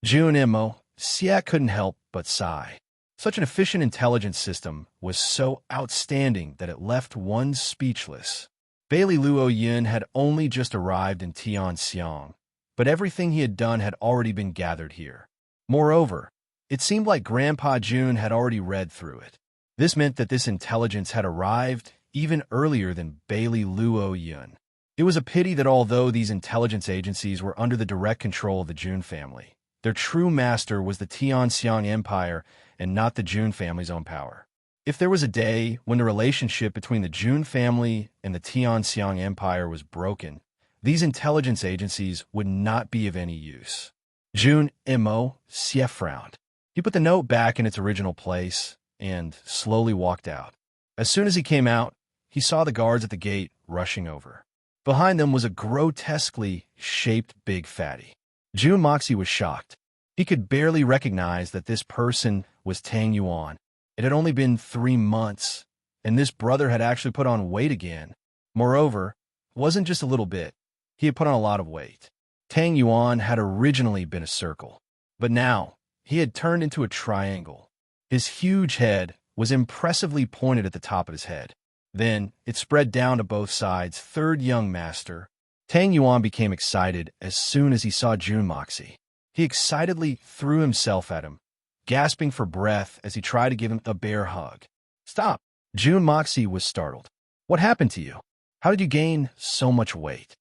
Jun Mo Xia couldn't help but sigh. Such an efficient intelligence system was so outstanding that it left one speechless. Bailey Luo Yun had only just arrived in Tianxiang, but everything he had done had already been gathered here. Moreover, it seemed like Grandpa June had already read through it. This meant that this intelligence had arrived even earlier than Bailey Luo Yun. It was a pity that although these intelligence agencies were under the direct control of the June family, their true master was the Tianxiang Empire and not the June family's own power. If there was a day when the relationship between the June family and the Tianxiang Empire was broken, these intelligence agencies would not be of any use. June Mo Xie frowned. He put the note back in its original place and slowly walked out. As soon as he came out, he saw the guards at the gate rushing over. Behind them was a grotesquely shaped big fatty. June Moxie was shocked. He could barely recognize that this person was Tang Yuan. It had only been 3 months, and this brother had actually put on weight again. Moreover, it wasn't just a little bit. He had put on a lot of weight. Tang Yuan had originally been a circle, but now he had turned into a triangle. His huge head was impressively pointed at the top of his head. Then it spread down to both sides. Third young master. Tang Yuan became excited as soon as he saw June Moxie. He excitedly threw himself at him, gasping for breath as he tried to give him a bear hug. Stop! June Moxie was startled. What happened to you? How did you gain so much weight?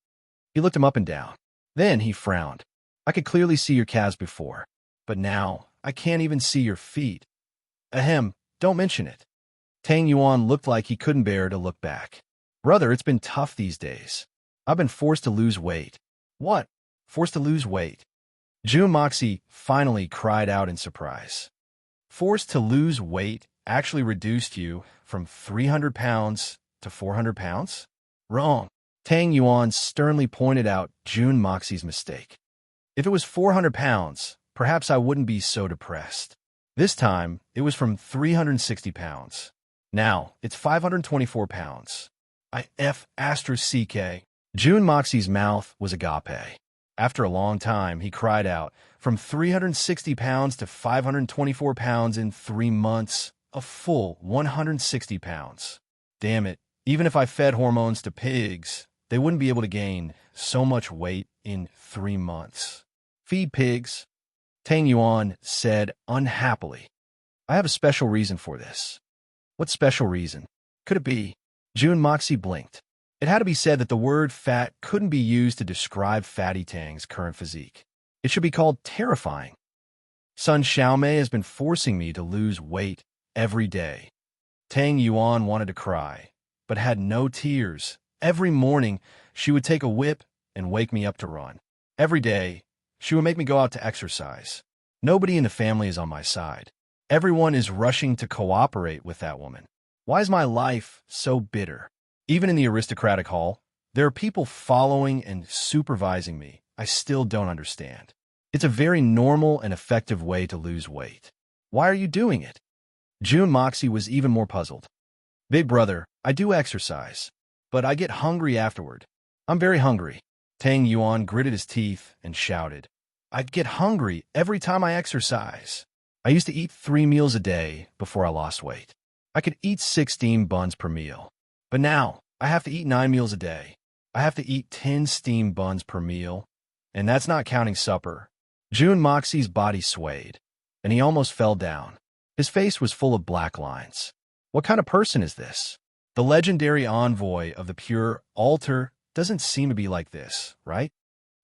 He looked him up and down. Then he frowned. I could clearly see your calves before, but now I can't even see your feet. Ahem, don't mention it. Tang Yuan looked like he couldn't bear to look back. Brother, it's been tough these days. I've been forced to lose weight. What? Forced to lose weight? June Moxie finally cried out in surprise. Forced to lose weight actually reduced you from 300 pounds to 400 pounds? Wrong. Tang Yuan sternly pointed out June Moxie's mistake. If it was 400 pounds, perhaps I wouldn't be so depressed. This time, it was from 360 pounds. Now, it's 524 pounds. CK. June Moxie's mouth was agape. After a long time, he cried out, from 360 pounds to 524 pounds in 3 months, a full 160 pounds. Damn it, even if I fed hormones to pigs, they wouldn't be able to gain so much weight in 3 months. Feed pigs, Tang Yuan said unhappily. I have a special reason for this. What special reason? Could it be? June Moxie blinked. It had to be said that the word fat couldn't be used to describe Fatty Tang's current physique. It should be called terrifying. Sun Xiaomei has been forcing me to lose weight every day. Tang Yuan wanted to cry, but had no tears. Every morning, she would take a whip and wake me up to run. Every day, she would make me go out to exercise. Nobody in the family is on my side. Everyone is rushing to cooperate with that woman. Why is my life so bitter? Even in the aristocratic hall, there are people following and supervising me. I still don't understand. It's a very normal and effective way to lose weight. Why are you doing it? June Moxie was even more puzzled. Big brother, I do exercise, but I get hungry afterward. I'm very hungry. Tang Yuan gritted his teeth and shouted. I get hungry every time I exercise. I used to eat 3 meals a day before I lost weight. I could eat 16 buns per meal. But now, I have to eat 9 meals a day. I have to eat 10 steamed buns per meal, and that's not counting supper. June Moxie's body swayed, and he almost fell down. His face was full of black lines. What kind of person is this? The legendary envoy of the pure altar doesn't seem to be like this, right?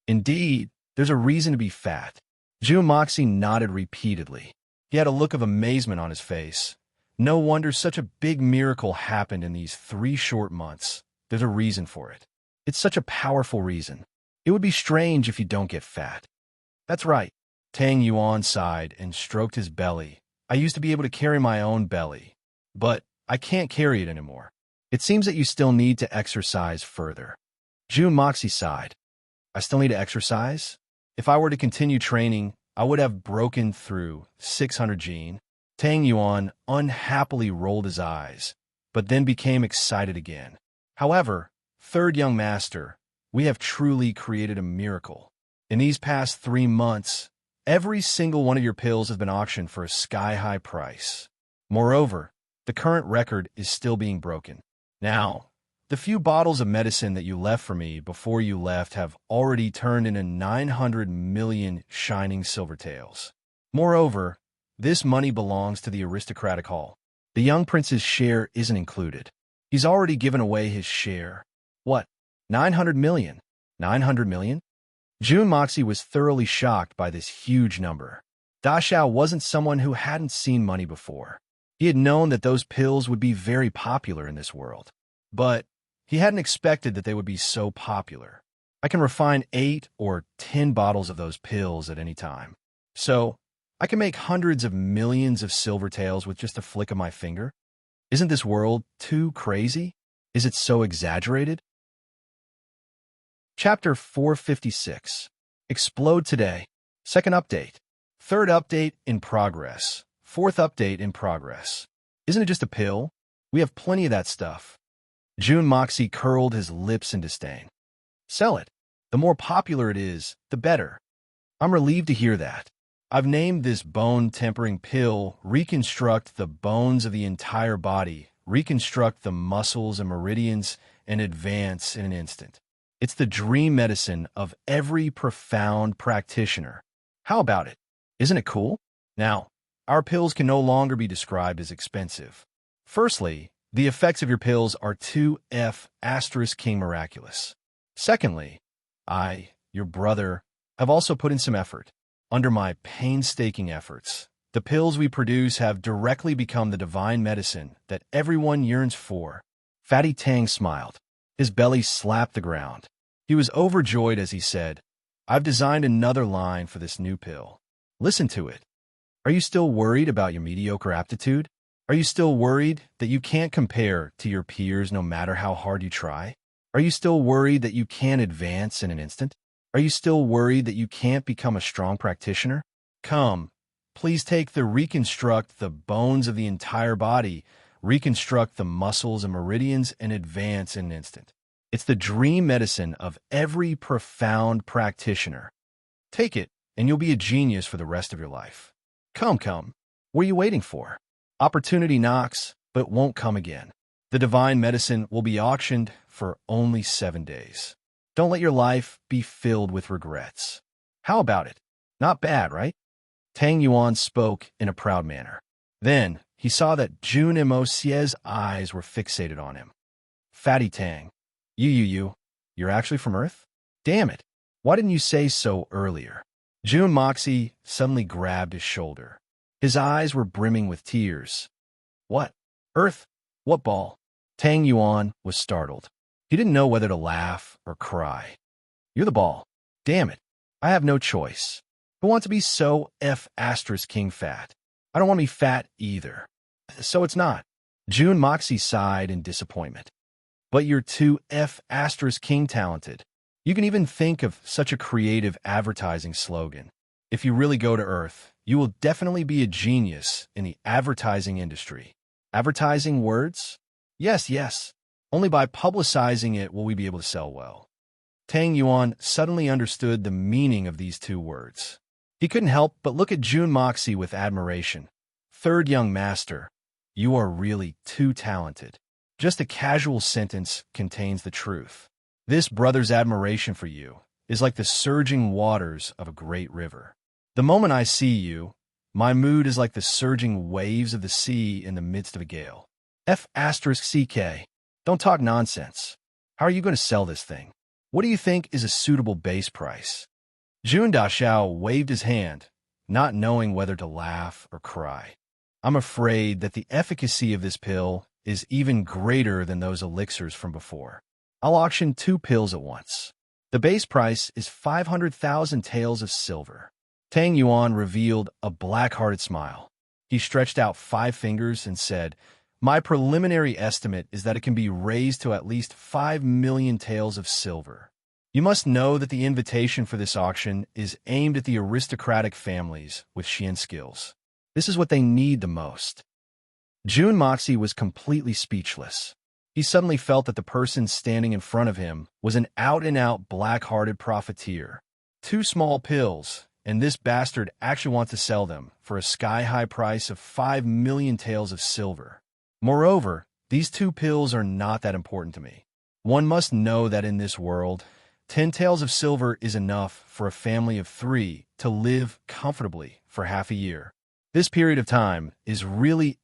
Indeed, there's a reason to be fat. June Moxie nodded repeatedly. He had a look of amazement on his face. No wonder such a big miracle happened in these 3 short months. There's a reason for it. It's such a powerful reason. It would be strange if you don't get fat. That's right. Tang Yuan sighed and stroked his belly. I used to be able to carry my own belly, but I can't carry it anymore. It seems that you still need to exercise further. June Moxie sighed. I still need to exercise? If I were to continue training, I would have broken through 600 gene. Tang Yuan unhappily rolled his eyes, but then became excited again. However, third young master, we have truly created a miracle. In these past 3 months, every single one of your pills has been auctioned for a sky-high price. Moreover, the current record is still being broken. Now, The few bottles of medicine that you left for me before you left have already turned into 900 million shining silver taels. Moreover, this money belongs to the aristocratic hall. The young prince's share isn't included. He's already given away his share. What? 900 million? 900 million? June Moxie was thoroughly shocked by this huge number. Da Xiao wasn't someone who hadn't seen money before. He had known that those pills would be very popular in this world. But he hadn't expected that they would be so popular. I can refine 8 or 10 bottles of those pills at any time. So, I can make hundreds of millions of silver taels with just a flick of my finger? Isn't this world too crazy? Is it so exaggerated? Chapter 456. Explode today. Second update. Third update in progress. Fourth update in progress. Isn't it just a pill? We have plenty of that stuff. June Moxie curled his lips in disdain. Sell it. The more popular it is, the better. I'm relieved to hear that. I've named this bone-tempering pill Reconstruct the Bones of the Entire Body, Reconstruct the Muscles and Meridians, and Advance in an Instant. It's the dream medicine of every profound practitioner. How about it? Isn't it cool? Now, our pills can no longer be described as expensive. Firstly, the effects of your pills are 2F asterisk king miraculous. Secondly, I, your brother, have also put in some effort. Under my painstaking efforts, the pills we produce have directly become the divine medicine that everyone yearns for. Fatty Tang smiled. His belly slapped the ground. He was overjoyed as he said, I've designed another line for this new pill. Listen to it. Are you still worried about your mediocre aptitude? Are you still worried that you can't compare to your peers no matter how hard you try? Are you still worried that you can't advance in an instant? Are you still worried that you can't become a strong practitioner? Come, please take the Reconstruct the Bones of the Entire Body, Reconstruct the Muscles and Meridians, and Advance in an Instant. It's the dream medicine of every profound practitioner. Take it, and you'll be a genius for the rest of your life. Come, what are you waiting for? Opportunity knocks, but won't come again. The divine medicine will be auctioned for only 7 days. Don't let your life be filled with regrets. How about it? Not bad, right? Tang Yuan spoke in a proud manner. Then, he saw that June Mocie's eyes were fixated on him. Fatty Tang. You're actually from Earth? Damn it. Why didn't you say so earlier? June Moxie suddenly grabbed his shoulder. His eyes were brimming with tears. What? Earth? What ball? Tang Yuan was startled. He didn't know whether to laugh or cry. You're the ball. Damn it. I have no choice. I want to be so F asterisk king fat. I don't want to be fat either. So it's not. June Moxie sighed in disappointment. But you're too F asterisk king talented. You can even think of such a creative advertising slogan. If you really go to Earth, you will definitely be a genius in the advertising industry. Advertising words? Yes. Only by publicizing it will we be able to sell well. Tang Yuan suddenly understood the meaning of these two words. He couldn't help but look at June Moxie with admiration. Third young master, you are really too talented. Just a casual sentence contains the truth. This brother's admiration for you is like the surging waters of a great river. The moment I see you, my mood is like the surging waves of the sea in the midst of a gale. F asterisk CK. Don't talk nonsense. How are you going to sell this thing? What do you think is a suitable base price? Jun Daxiao waved his hand, not knowing whether to laugh or cry. I'm afraid that the efficacy of this pill is even greater than those elixirs from before. I'll auction 2 pills at once. The base price is 500,000 taels of silver. Tang Yuan revealed a black-hearted smile. He stretched out 5 fingers and said, My preliminary estimate is that it can be raised to at least 5 million taels of silver. You must know that the invitation for this auction is aimed at the aristocratic families with Xian skills. This is what they need the most. June Moxie was completely speechless. He suddenly felt that the person standing in front of him was an out-and-out black-hearted profiteer. 2 small pills, and this bastard actually wants to sell them for a sky-high price of 5 million taels of silver. Moreover, these 2 pills are not that important to me. One must know that in this world, 10 taels of silver is enough for a family of 3 to live comfortably for half a year. This period of time is really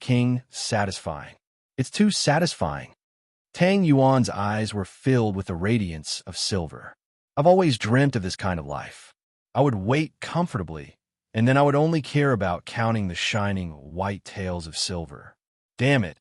*king satisfying. It's too satisfying. Tang Yuan's eyes were filled with the radiance of silver. I've always dreamt of this kind of life. I would wait comfortably, and then I would only care about counting the shining white tails of silver. Damn it,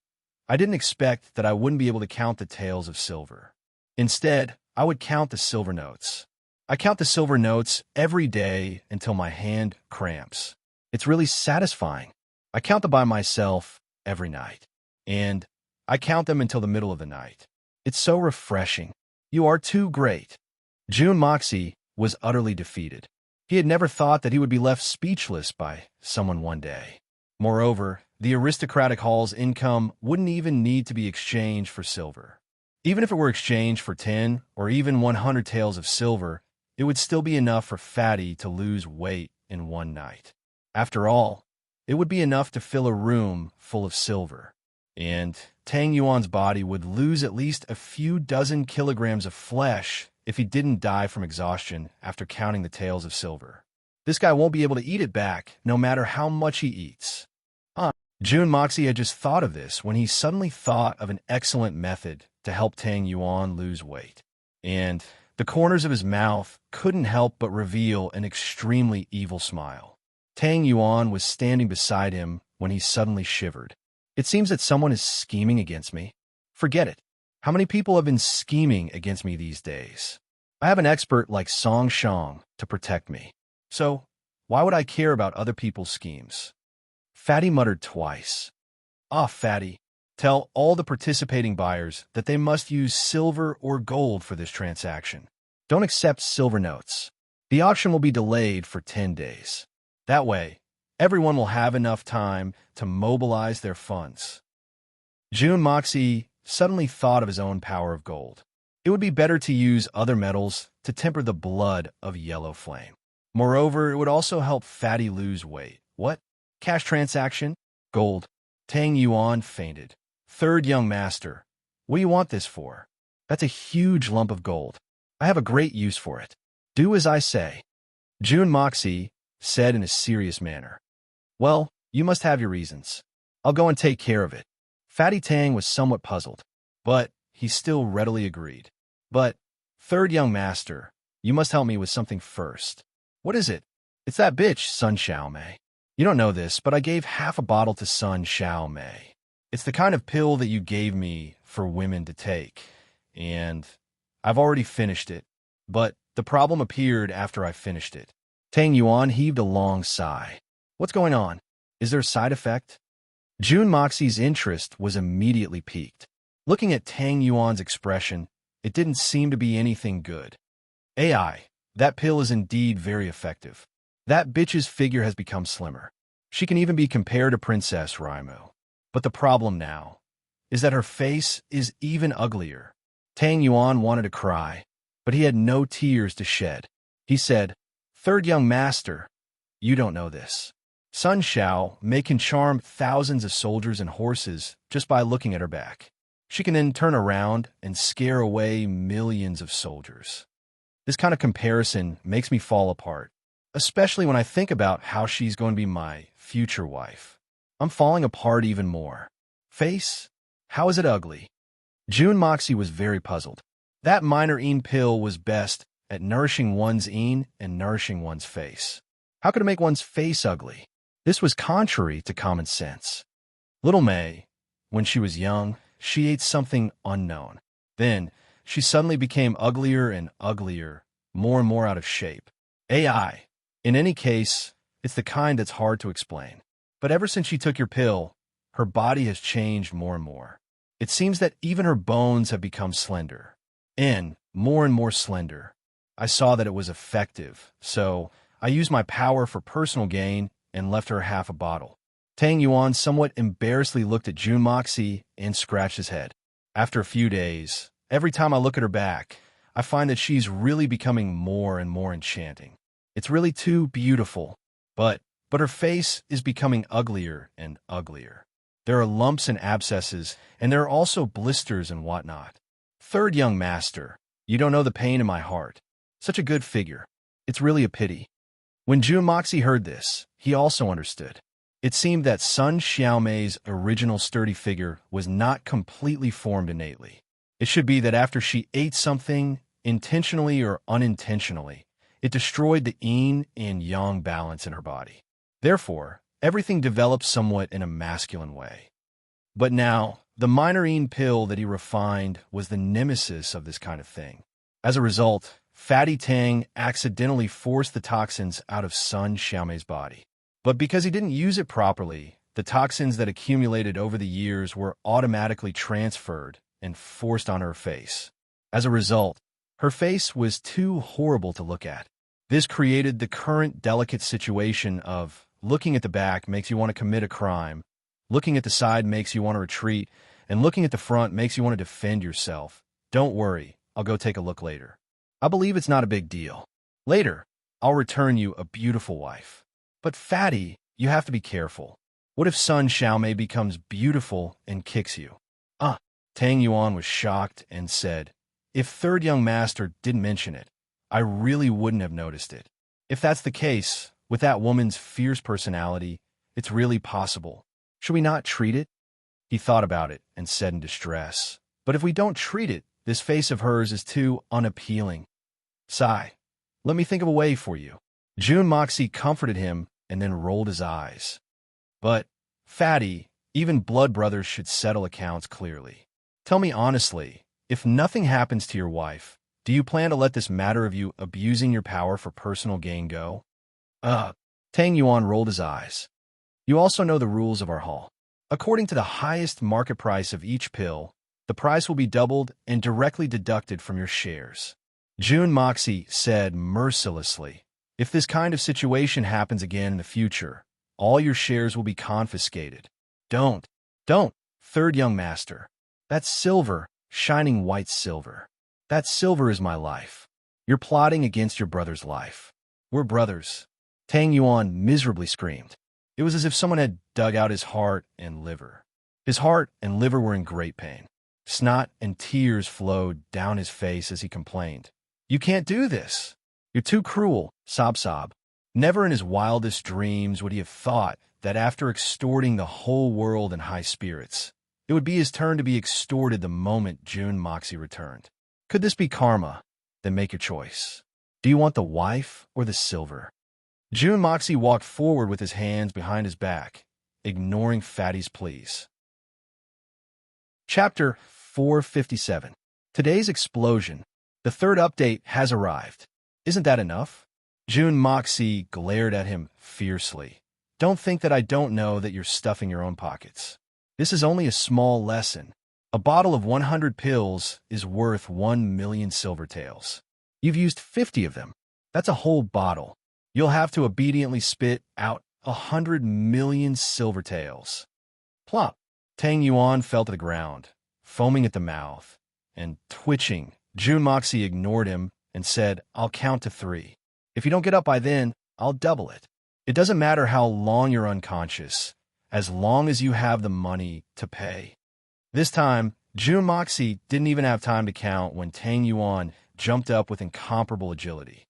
I didn't expect that I wouldn't be able to count the tails of silver. Instead, I would count the silver notes. I count the silver notes every day until my hand cramps. It's really satisfying. I count them by myself every night. And I count them until the middle of the night. It's so refreshing. You are too great. Jun Moxie was utterly defeated. He had never thought that he would be left speechless by someone one day. Moreover, the aristocratic hall's income wouldn't even need to be exchanged for silver. Even if it were exchanged for 10 or even 100 taels of silver, it would still be enough for Fatty to lose weight in one night. After all, it would be enough to fill a room full of silver. And Tang Yuan's body would lose at least a few dozen kilograms of flesh if he didn't die from exhaustion after counting the taels of silver. This guy won't be able to eat it back, no matter how much he eats. Jun Moxie had just thought of this when he suddenly thought of an excellent method to help Tang Yuan lose weight. And the corners of his mouth couldn't help but reveal an extremely evil smile. Tang Yuan was standing beside him when he suddenly shivered. It seems that someone is scheming against me. Forget it. How many people have been scheming against me these days? I have an expert like Song Shang to protect me. So, why would I care about other people's schemes? Fatty muttered twice. Fatty, tell all the participating buyers that they must use silver or gold for this transaction. Don't accept silver notes. The auction will be delayed for 10 days. That way, everyone will have enough time to mobilize their funds. Jun Moxie suddenly thought of his own power of gold. It would be better to use other metals to temper the blood of Yellow Flame. Moreover, it would also help Fatty lose weight. What? Cash transaction? Gold. Tang Yuan fainted. Third young master. What do you want this for? That's a huge lump of gold. I have a great use for it. Do as I say. Jun Moxie said in a serious manner. Well, you must have your reasons. I'll go and take care of it. Fatty Tang was somewhat puzzled, but he still readily agreed. But, third young master, you must help me with something first. What is it? It's that bitch, Sun Xiaomei. You don't know this, but I gave half a bottle to Sun Xiaomei. It's the kind of pill that you gave me for women to take, and I've already finished it, but the problem appeared after I finished it. Tang Yuan heaved a long sigh. What's going on? Is there a side effect? Jun Moxie's interest was immediately piqued. Looking at Tang Yuan's expression, it didn't seem to be anything good. AI, that pill is indeed very effective. That bitch's figure has become slimmer. She can even be compared to Princess Raimu. But the problem now is that her face is even uglier. Tang Yuan wanted to cry, but he had no tears to shed. He said, Third young master, you don't know this. Sun Xiaomei can charm thousands of soldiers and horses just by looking at her back. She can then turn around and scare away millions of soldiers. This kind of comparison makes me fall apart, especially when I think about how she's going to be my future wife. I'm falling apart even more. Face? How is it ugly? Jun Moxie was very puzzled. That minor pill was best at nourishing one's and nourishing one's face. How could it make one's face ugly? This was contrary to common sense. Little May, when she was young, she ate something unknown. Then, she suddenly became uglier and uglier, more and more out of shape. AI. In any case, it's the kind that's hard to explain. But ever since she took your pill, her body has changed more and more. It seems that even her bones have become slender. And more slender. I saw that it was effective, so I used my power for personal gain and left her half a bottle. Tang Yuan somewhat embarrassedly looked at Jun Moxie and scratched his head. After a few days, every time I look at her back, I find that she's really becoming more and more enchanting. It's really too beautiful, but her face is becoming uglier and uglier. There are lumps and abscesses, and there are also blisters and whatnot. Third young master, you don't know the pain in my heart. Such a good figure. It's really a pity. When Jun Moxie heard this, he also understood. It seemed that Sun Xiaomei's original sturdy figure was not completely formed innately. It should be that after she ate something, intentionally or unintentionally, it destroyed the yin and yang balance in her body. Therefore, everything developed somewhat in a masculine way. But now, the minor yin pill that he refined was the nemesis of this kind of thing. As a result, Fatty Tang accidentally forced the toxins out of Sun Xiaomei's body. But because he didn't use it properly, the toxins that accumulated over the years were automatically transferred and forced on her face. As a result, her face was too horrible to look at. This created the current delicate situation of looking at the back makes you want to commit a crime, looking at the side makes you want to retreat, and looking at the front makes you want to defend yourself. Don't worry, I'll go take a look later. I believe it's not a big deal. Later, I'll return you a beautiful wife. But Fatty, you have to be careful. What if Sun Xiaomei becomes beautiful and kicks you? Tang Yuan was shocked and said, if third young master didn't mention it, I really wouldn't have noticed it. If that's the case, with that woman's fierce personality, it's really possible. Should we not treat it? He thought about it and said in distress, but if we don't treat it, this face of hers is too unappealing. Sigh, let me think of a way for you. Jun Moxie comforted him and then rolled his eyes. But, Fatty, even blood brothers should settle accounts clearly. Tell me honestly, if nothing happens to your wife, do you plan to let this matter of you abusing your power for personal gain go? Tang Yuan rolled his eyes. You also know the rules of our hall. According to the highest market price of each pill, the price will be doubled and directly deducted from your shares. Jun Moxie said mercilessly, if this kind of situation happens again in the future, all your shares will be confiscated. Don't, third young master. That's silver, shining white silver. That silver is my life. You're plotting against your brother's life. We're brothers. Tang Yuan miserably screamed. It was as if someone had dug out his heart and liver. His heart and liver were in great pain. Snot and tears flowed down his face as he complained. You can't do this. You're too cruel, sob sob. Never in his wildest dreams would he have thought that after extorting the whole world in high spirits, it would be his turn to be extorted the moment Jun Moxie returned. Could this be karma? Then make your choice. Do you want the wife or the silver? Jun Moxie walked forward with his hands behind his back, ignoring Fatty's pleas. Chapter 457. Today's explosion. The third update has arrived. Isn't that enough? Jun Moxie glared at him fiercely. Don't think that I don't know that you're stuffing your own pockets. This is only a small lesson. A bottle of 100 pills is worth 1 million silver taels. You've used 50 of them. That's a whole bottle. You'll have to obediently spit out 100 million silver taels. Plop! Tang Yuan fell to the ground, foaming at the mouth, and twitching. Jun Moxie ignored him and said, I'll count to 3. If you don't get up by then, I'll double it. It doesn't matter how long you're unconscious, as long as you have the money to pay. This time, Jun Moxie didn't even have time to count when Tang Yuan jumped up with incomparable agility.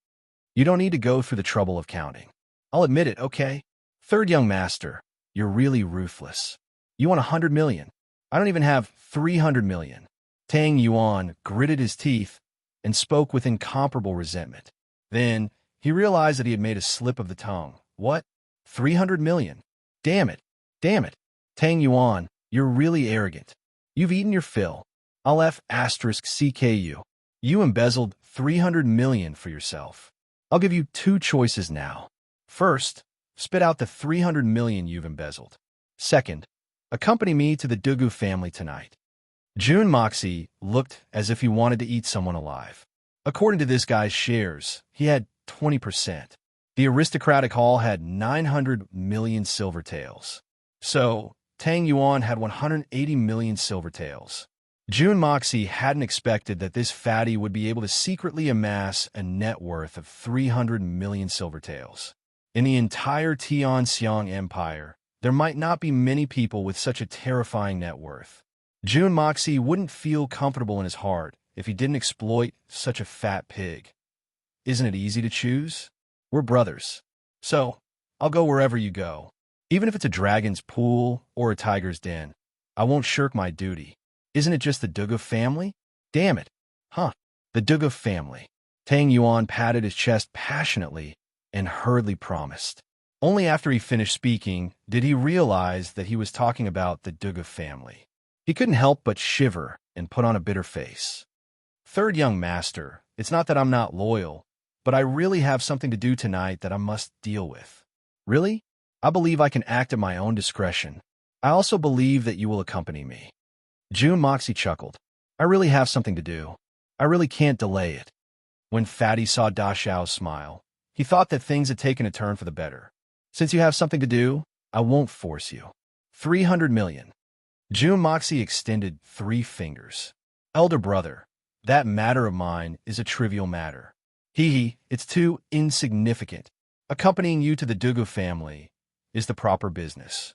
You don't need to go through the trouble of counting. I'll admit it, okay? Third young master, you're really ruthless. You want 100 million. I don't even have 300 million. Tang Yuan gritted his teeth and spoke with incomparable resentment. Then, he realized that he had made a slip of the tongue. What? 300 million? Damn it. Damn it. Tang Yuan, you're really arrogant. You've eaten your fill. I'll F***CKU. You embezzled 300 million for yourself. I'll give you 2 choices now. First, spit out the 300 million you've embezzled. Second, accompany me to the Dugu family tonight. Jun Moxie looked as if he wanted to eat someone alive. According to this guy's shares, he had 20%. The aristocratic hall had 900 million silver taels. So, Tang Yuan had 180 million silver taels. Jun Moxie hadn't expected that this fatty would be able to secretly amass a net worth of 300 million silver taels. In the entire Tianxiang Empire, There might not be many people with such a terrifying net worth. Jun Moxie wouldn't feel comfortable in his heart if he didn't exploit such a fat pig. Isn't it easy to choose? We're brothers. So, I'll go wherever you go. Even if it's a dragon's pool or a tiger's den, I won't shirk my duty. Isn't it just the Dugu family? Damn it. Huh. The Dugu family. Tang Yuan patted his chest passionately and hurriedly promised. Only after he finished speaking did he realize that he was talking about the Dugu family. He couldn't help but shiver and put on a bitter face. Third young master, it's not that I'm not loyal, but I really have something to do tonight that I must deal with. Really? I believe I can act at my own discretion. I also believe that you will accompany me. Jun Moxie chuckled. I really have something to do. I really can't delay it. When Fatty saw Da Xiao's smile, he thought that things had taken a turn for the better. Since you have something to do, I won't force you. 300 million. Jun Moxie extended 3 fingers. Elder brother, that matter of mine is a trivial matter. It's too insignificant. Accompanying you to the Dugu family is the proper business.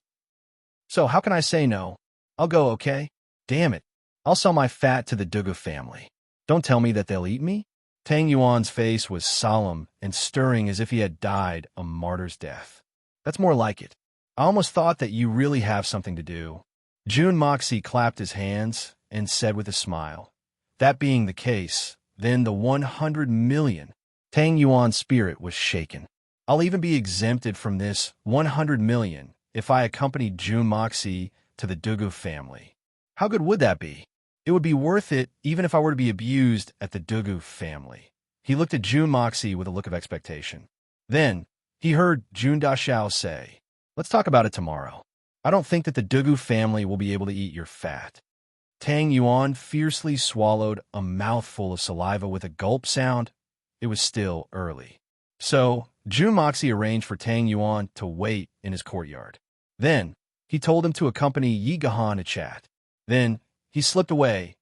So how can I say no? I'll go, okay? Damn it. I'll sell my fat to the Dugu family. Don't tell me that they'll eat me? Tang Yuan's face was solemn and stirring as if he had died a martyr's death. That's more like it. I almost thought that you really have something to do. Jun Moxie clapped his hands and said with a smile, that being the case, then the 100 million. Tang Yuan's spirit was shaken. I'll even be exempted from this 100 million if I accompany Jun Moxie to the Dugu family. How good would that be? It would be worth it even if I were to be abused at the Dugu family. He looked at Jun Moxie with a look of expectation. Then, he heard Jun Da Xiao say, let's talk about it tomorrow. I don't think that the Dugu family will be able to eat your fat. Tang Yuan fiercely swallowed a mouthful of saliva with a gulp sound. It was still early. So, Jun Moxie arranged for Tang Yuan to wait in his courtyard. Then, he told him to accompany Yi Gahan to chat. Then, he slipped away.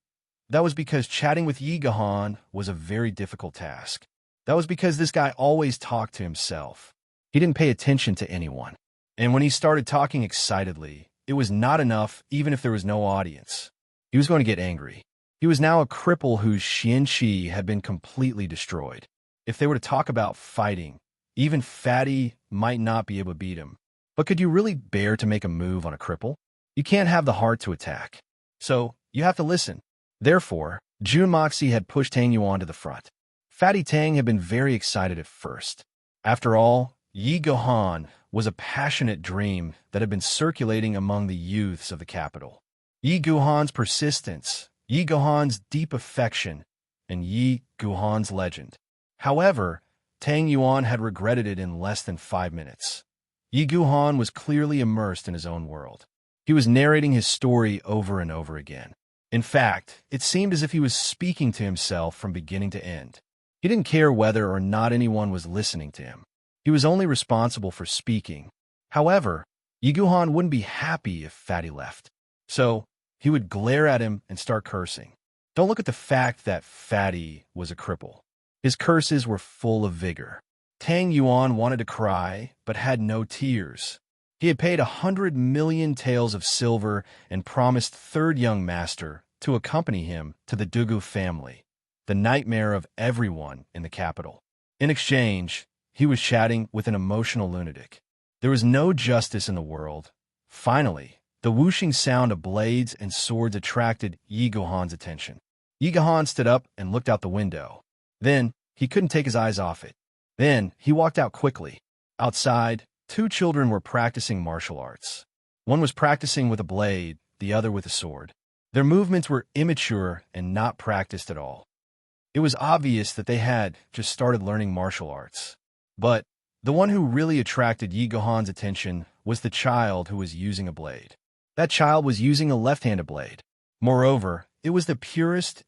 That was because chatting with Yi Gahan was a very difficult task. That was because this guy always talked to himself. He didn't pay attention to anyone. And when he started talking excitedly, it was not enough even if there was no audience. He was going to get angry. He was now a cripple whose xianqi had been completely destroyed. If they were to talk about fighting, even Fatty might not be able to beat him. But could you really bear to make a move on a cripple? You can't have the heart to attack. So, you have to listen. Therefore, Jun Moxie had pushed Tang Yuan to the front. Fatty Tang had been very excited at first. After all, Yi Gahan was a passionate dream that had been circulating among the youths of the capital. Yi Gahan's persistence, Yi Gahan's deep affection, and Yi Gahan's legend. However, Tang Yuan had regretted it in less than 5 minutes. Yi Gahan was clearly immersed in his own world. He was narrating his story over and over again. In fact, it seemed as if he was speaking to himself from beginning to end. He didn't care whether or not anyone was listening to him. He was only responsible for speaking. However, Yi Gahan wouldn't be happy if Fatty left. So, he would glare at him and start cursing. Don't look at the fact that Fatty was a cripple. His curses were full of vigor. Tang Yuan wanted to cry, but had no tears. He had paid 100 million taels of silver and promised third young master to accompany him to the Dugu family, the nightmare of everyone in the capital. In exchange, he was chatting with an emotional lunatic. There was no justice in the world. Finally, the whooshing sound of blades and swords attracted Yi Gahan's attention. Yi Gahan stood up and looked out the window. Then, he couldn't take his eyes off it. Then, he walked out quickly. Outside, 2 children were practicing martial arts. One was practicing with a blade, the other with a sword. Their movements were immature and not practiced at all. It was obvious that they had just started learning martial arts. But the one who really attracted Yi Gahan's attention was the child who was using a blade. That child was using a left-handed blade. Moreover, it was the purest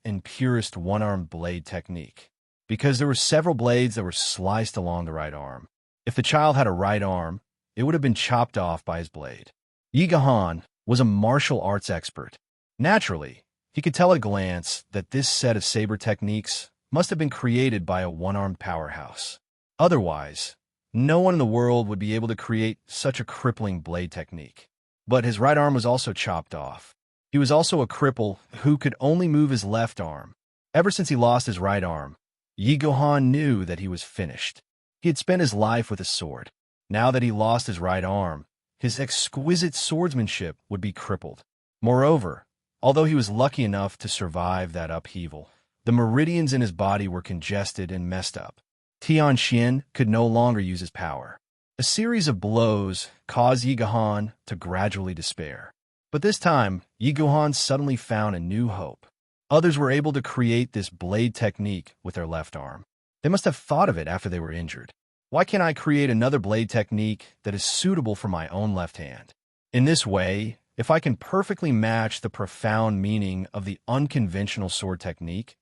one-armed blade technique, because there were several blades that were sliced along the right arm. If the child had a right arm, it would have been chopped off by his blade. Yi Gahan was a martial arts expert. Naturally, he could tell at a glance that this set of saber techniques must have been created by a one-armed powerhouse. Otherwise, No one in the world would be able to create such a crippling blade technique. But his right arm was also chopped off. He was also a cripple who could only move his left arm. Ever since he lost his right arm, Yi Gohan knew that he was finished. He had spent his life with a sword. Now that he lost his right arm, his exquisite swordsmanship would be crippled. Moreover, although he was lucky enough to survive that upheaval, the meridians in his body were congested and messed up. Tian Xin could no longer use his power. A series of blows caused Yi Gohan to gradually despair. But this time, Yi Gohan suddenly found a new hope. Others were able to create this blade technique with their left arm. They must have thought of it after they were injured. Why can't I create another blade technique that is suitable for my own left hand? In this way, if I can perfectly match the profound meaning of the unconventional sword technique,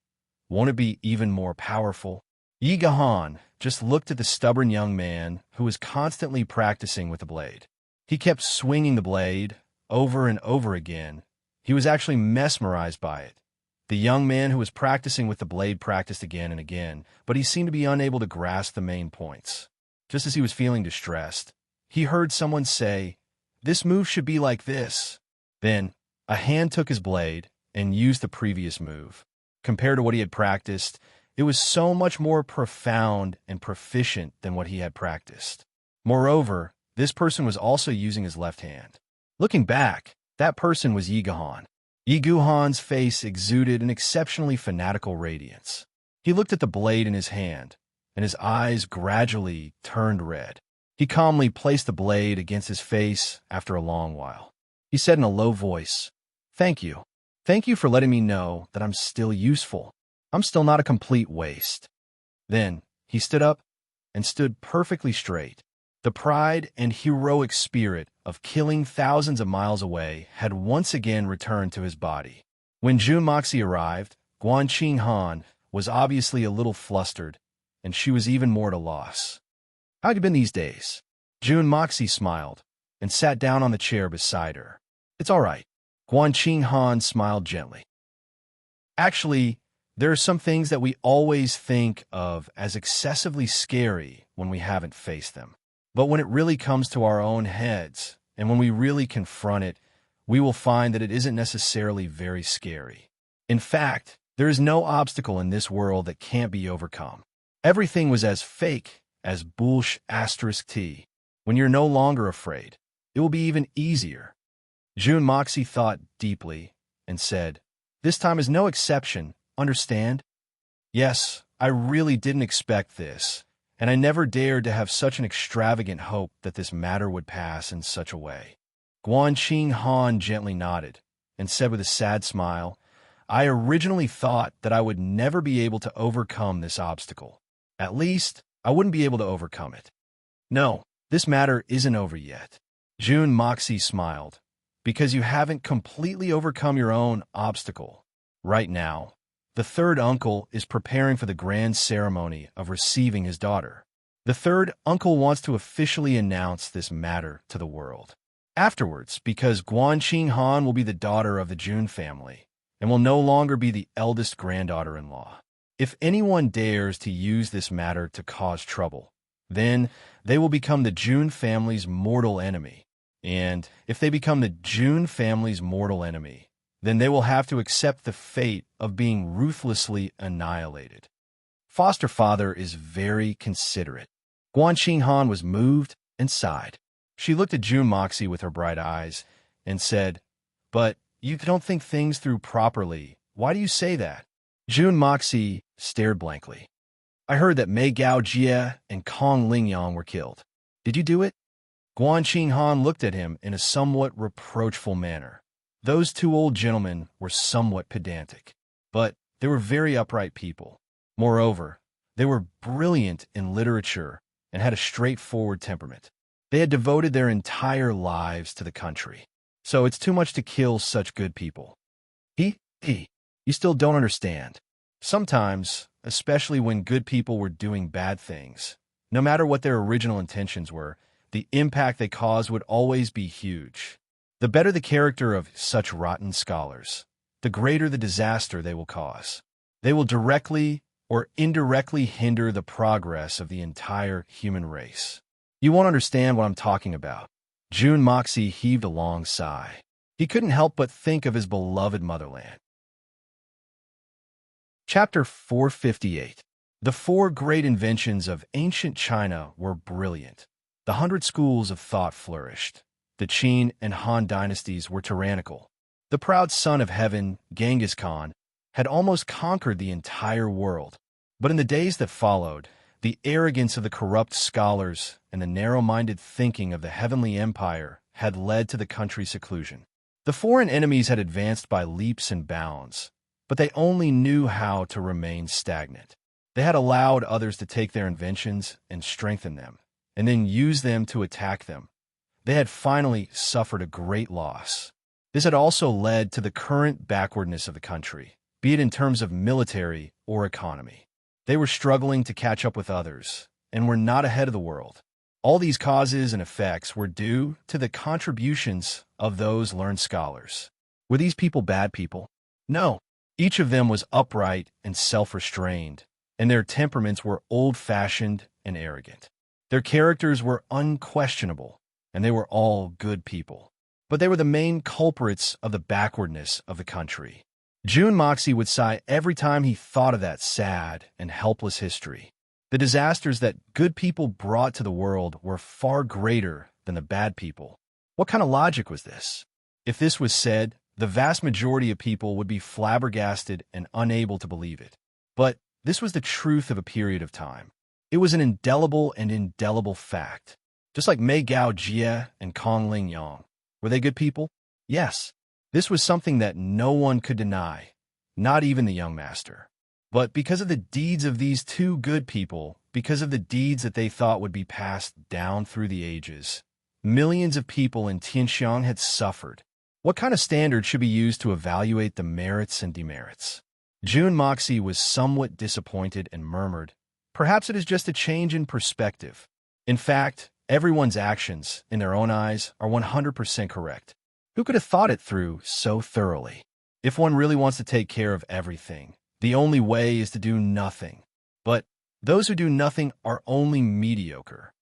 won't it be even more powerful? Yi Gohan just looked at the stubborn young man who was constantly practicing with the blade. He kept swinging the blade over and over again. He was actually mesmerized by it. The young man who was practicing with the blade practiced again and again, but he seemed to be unable to grasp the main points. Just as he was feeling distressed, he heard someone say, "This move should be like this." Then, a hand took his blade and used the previous move. Compared to what he had practiced, it was so much more profound and proficient than what he had practiced. Moreover, this person was also using his left hand. Looking back, that person was Yi Gohan. Yi Gohan's face exuded an exceptionally fanatical radiance. He looked at the blade in his hand, and his eyes gradually turned red. He calmly placed the blade against his face after a long while. He said in a low voice, "Thank you. Thank you for letting me know that I'm still useful. I'm still not a complete waste." Then he stood up and stood perfectly straight. The pride and heroic spirit of killing thousands of miles away had once again returned to his body. When Jun Moxie arrived, Guan Qing Han was obviously a little flustered, and she was even more at a loss. "How have you been these days?" Jun Moxie smiled and sat down on the chair beside her. "It's all right." Guan Qing Han smiled gently. "Actually, there are some things that we always think of as excessively scary when we haven't faced them. But when it really comes to our own heads, and when we really confront it, we will find that it isn't necessarily very scary. In fact, there is no obstacle in this world that can't be overcome. Everything was as fake as bullsh *t. When you're no longer afraid, it will be even easier." Jun Moxie thought deeply and said, "This time is no exception, understand?" "Yes, I really didn't expect this, and I never dared to have such an extravagant hope that this matter would pass in such a way." Guan Qing Han gently nodded and said with a sad smile, "I originally thought that I would never be able to overcome this obstacle. At least, I wouldn't be able to overcome it." "No, this matter isn't over yet." Jun Moxie smiled, "because you haven't completely overcome your own obstacle. Right now, the third uncle is preparing for the grand ceremony of receiving his daughter. The third uncle wants to officially announce this matter to the world. Afterwards, because Guan Qing Han will be the daughter of the Jun family and will no longer be the eldest granddaughter-in-law. If anyone dares to use this matter to cause trouble, then they will become the Jun family's mortal enemy. And if they become the Jun family's mortal enemy, then they will have to accept the fate of being ruthlessly annihilated. Foster father is very considerate." Guan Qing Han was moved and sighed. She looked at Jun Moxie with her bright eyes and said, "But you don't think things through properly. Why do you say that?" Jun Moxie stared blankly. "I heard that Mei Gao Jie and Kong Lingyang were killed. Did you do it?" Guan Qing Han looked at him in a somewhat reproachful manner. Those two old gentlemen were somewhat pedantic, but they were very upright people. Moreover, they were brilliant in literature and had a straightforward temperament. They had devoted their entire lives to the country, so it's too much to kill such good people. You still don't understand. Sometimes, especially when good people were doing bad things, no matter what their original intentions were, the impact they caused would always be huge. The better the character of such rotten scholars, the greater the disaster they will cause. They will directly or indirectly hinder the progress of the entire human race. You won't understand what I'm talking about. Jun Moxie heaved a long sigh. He couldn't help but think of his beloved motherland. Chapter 458. The four great inventions of ancient China were brilliant. The 100 schools of thought flourished. The Qin and Han dynasties were tyrannical. The proud son of heaven, Genghis Khan, had almost conquered the entire world. But in the days that followed, the arrogance of the corrupt scholars and the narrow-minded thinking of the heavenly empire had led to the country's seclusion. The foreign enemies had advanced by leaps and bounds, but they only knew how to remain stagnant. They had allowed others to take their inventions and strengthen them, and then use them to attack them. They had finally suffered a great loss. This had also led to the current backwardness of the country, be it in terms of military or economy. They were struggling to catch up with others, and were not ahead of the world. All these causes and effects were due to the contributions of those learned scholars. Were these people bad people? No. Each of them was upright and self-restrained, and their temperaments were old-fashioned and arrogant. Their characters were unquestionable, and they were all good people. But they were the main culprits of the backwardness of the country. Jun Moxie would sigh every time he thought of that sad and helpless history. The disasters that good people brought to the world were far greater than the bad people. What kind of logic was this? If this was said, the vast majority of people would be flabbergasted and unable to believe it. But this was the truth of a period of time. It was an indelible fact. Just like Mei Gao Jie and Kong Ling Yang. Were they good people? Yes. This was something that no one could deny, not even the young master. But because of the deeds of these two good people, because of the deeds that they thought would be passed down through the ages, millions of people in Tianxiang had suffered. What kind of standard should be used to evaluate the merits and demerits? Jun Moxie was somewhat disappointed and murmured, "Perhaps it is just a change in perspective. In fact, everyone's actions, in their own eyes, are 100% correct. Who could have thought it through so thoroughly? If one really wants to take care of everything, the only way is to do nothing. But those who do nothing are only mediocre.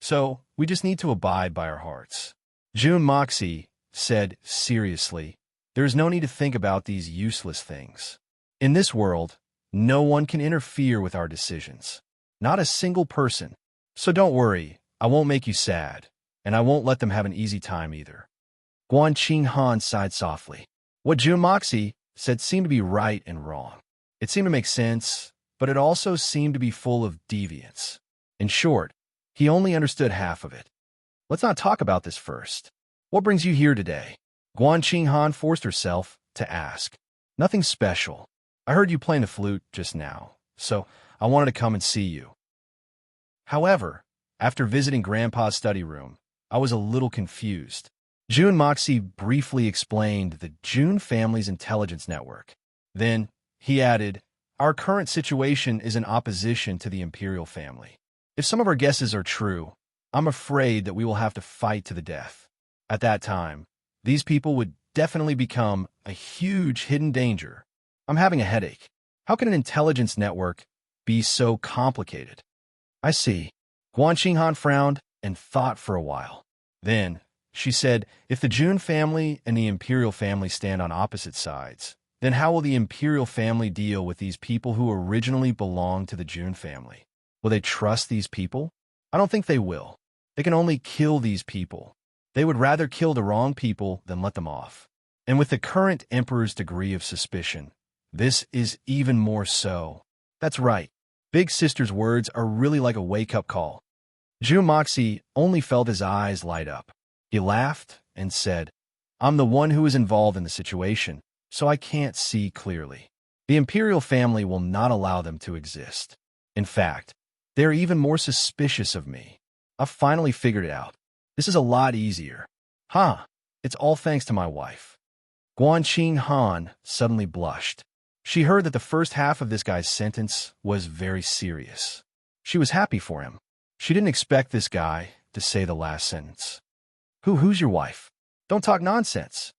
So we just need to abide by our hearts." Jun Moxie said seriously, "There is no need to think about these useless things. In this world, no one can interfere with our decisions. Not a single person. So don't worry, I won't make you sad, and I won't let them have an easy time either." Guan Qinghan sighed softly. What Jun Moxie said seemed to be right and wrong. It seemed to make sense, but it also seemed to be full of deviance. In short, he only understood half of it. "Let's not talk about this first. What brings you here today?" Guan Qinghan forced herself to ask. "Nothing special. I heard you playing the flute just now, so I wanted to come and see you." However, after visiting Grandpa's study room, I was a little confused. Jun Moxie briefly explained the Jun family's intelligence network. Then, he added, "Our current situation is in opposition to the imperial family. If some of our guesses are true, I'm afraid that we will have to fight to the death. At that time, these people would definitely become a huge hidden danger. I'm having a headache. How can an intelligence network be so complicated?" "I see." Guan Qinghan frowned and thought for a while. Then, she said, "If the Jun family and the imperial family stand on opposite sides, then how will the imperial family deal with these people who originally belonged to the Jun family? Will they trust these people? I don't think they will. They can only kill these people. They would rather kill the wrong people than let them off. And with the current emperor's degree of suspicion, this is even more so." That's right. Big Sister's words are really like a wake-up call. Jun Moxie only felt his eyes light up. He laughed and said, "I'm the one who is involved in the situation, so I can't see clearly. The imperial family will not allow them to exist. In fact, they're even more suspicious of me. I've finally figured it out. This is a lot easier. Huh, it's all thanks to my wife." Guan Qinghan suddenly blushed. She heard that the first half of this guy's sentence was very serious. She was happy for him. She didn't expect this guy to say the last sentence. Who's your wife? Don't talk nonsense."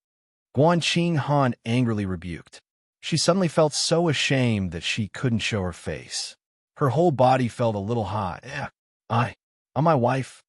Guan Qinghan angrily rebuked. She suddenly felt so ashamed that she couldn't show her face. Her whole body felt a little hot. Yeah, I'm my wife.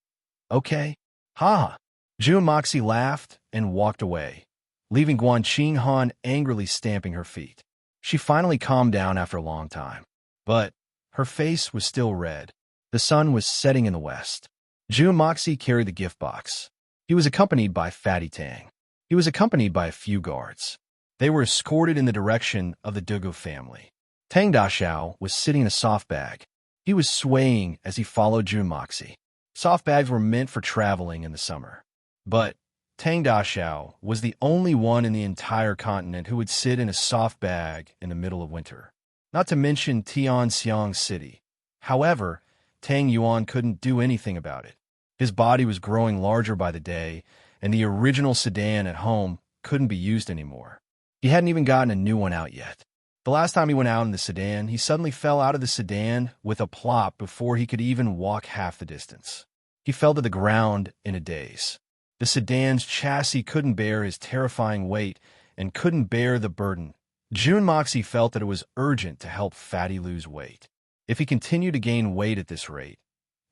Okay. Ha ha. June Moxie laughed and walked away, leaving Guan Qinghan angrily stamping her feet. She finally calmed down after a long time, but her face was still red. The sun was setting in the west. June Moxie carried the gift box. He was accompanied by Fatty Tang. He was accompanied by a few guards. They were escorted in the direction of the Dugu family. Tang Daxiao was sitting in a soft bag. He was swaying as he followed June Moxie. Soft bags were meant for traveling in the summer. But Tang Daxiao was the only one in the entire continent who would sit in a soft bag in the middle of winter. Not to mention Tianxiang City. However, Tang Yuan couldn't do anything about it. His body was growing larger by the day, and the original sedan at home couldn't be used anymore. He hadn't even gotten a new one out yet. The last time he went out in the sedan, he suddenly fell out of the sedan with a plop before he could even walk half the distance. He fell to the ground in a daze. The sedan's chassis couldn't bear his terrifying weight and couldn't bear the burden. June Moxie felt that it was urgent to help Fatty lose weight. If he continued to gain weight at this rate,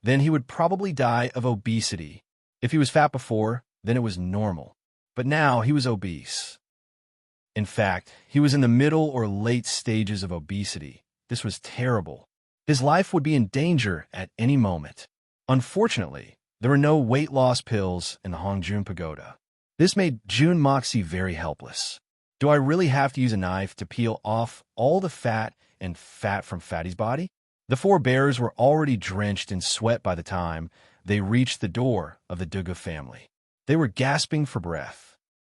then he would probably die of obesity. If he was fat before, then it was normal. But now he was obese. In fact, he was in the middle or late stages of obesity. This was terrible. His life would be in danger at any moment. Unfortunately, there were no weight loss pills in the Hongjun Pagoda. This made June Moxie very helpless. Do I really have to use a knife to peel off all the fat and fat from Fatty's body? The four bears were already drenched in sweat by the time they reached the door of the Dugu family. They were gasping for breath.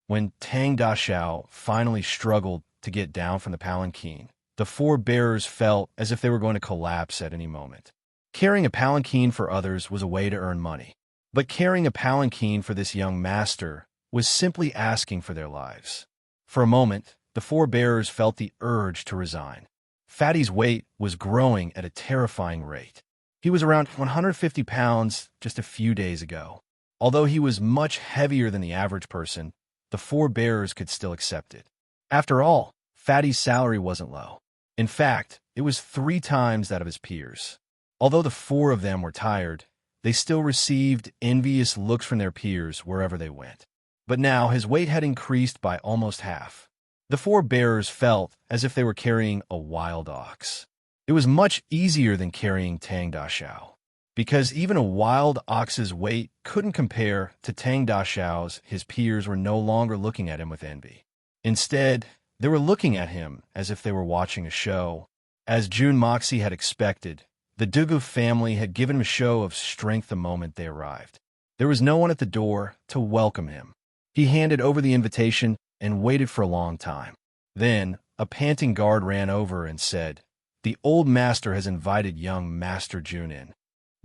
When Tang Daxiao finally struggled to get down from the palanquin, the four bearers felt as if they were going to collapse at any moment. Carrying a palanquin for others was a way to earn money. But carrying a palanquin for this young master was simply asking for their lives. For a moment, the four bearers felt the urge to resign. Fatty's weight was growing at a terrifying rate. He was around 150 pounds just a few days ago. Although he was much heavier than the average person, the four bearers could still accept it. After all, Fatty's salary wasn't low. In fact, it was 3 times that of his peers. Although the 4 of them were tired, they still received envious looks from their peers wherever they went. But now his weight had increased by almost half. The 4 bearers felt as if they were carrying a wild ox. It was much easier than carrying Tang Daxiao, because even a wild ox's weight couldn't compare to Tang Daxiao's. His peers were no longer looking at him with envy. Instead, they were looking at him as if they were watching a show. As June Moxie had expected, the Dugu family had given him a show of strength the moment they arrived. There was no one at the door to welcome him. He handed over the invitation and waited for a long time. Then, a panting guard ran over and said, "The old master has invited young Master June in."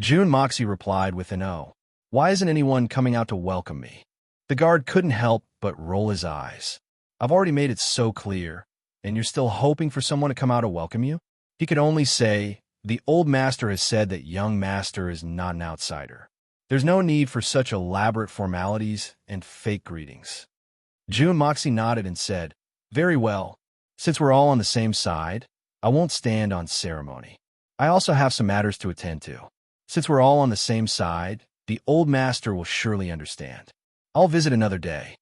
June Moxie replied with an "Oh, why isn't anyone coming out to welcome me?" The guard couldn't help but roll his eyes. "I've already made it so clear, and you're still hoping for someone to come out to welcome you?" He could only say, "The old master has said that young master is not an outsider. There's no need for such elaborate formalities and fake greetings." June Moxie nodded and said, "Very well. Since we're all on the same side, I won't stand on ceremony. I also have some matters to attend to. Since we're all on the same side, the old master will surely understand. I'll visit another day."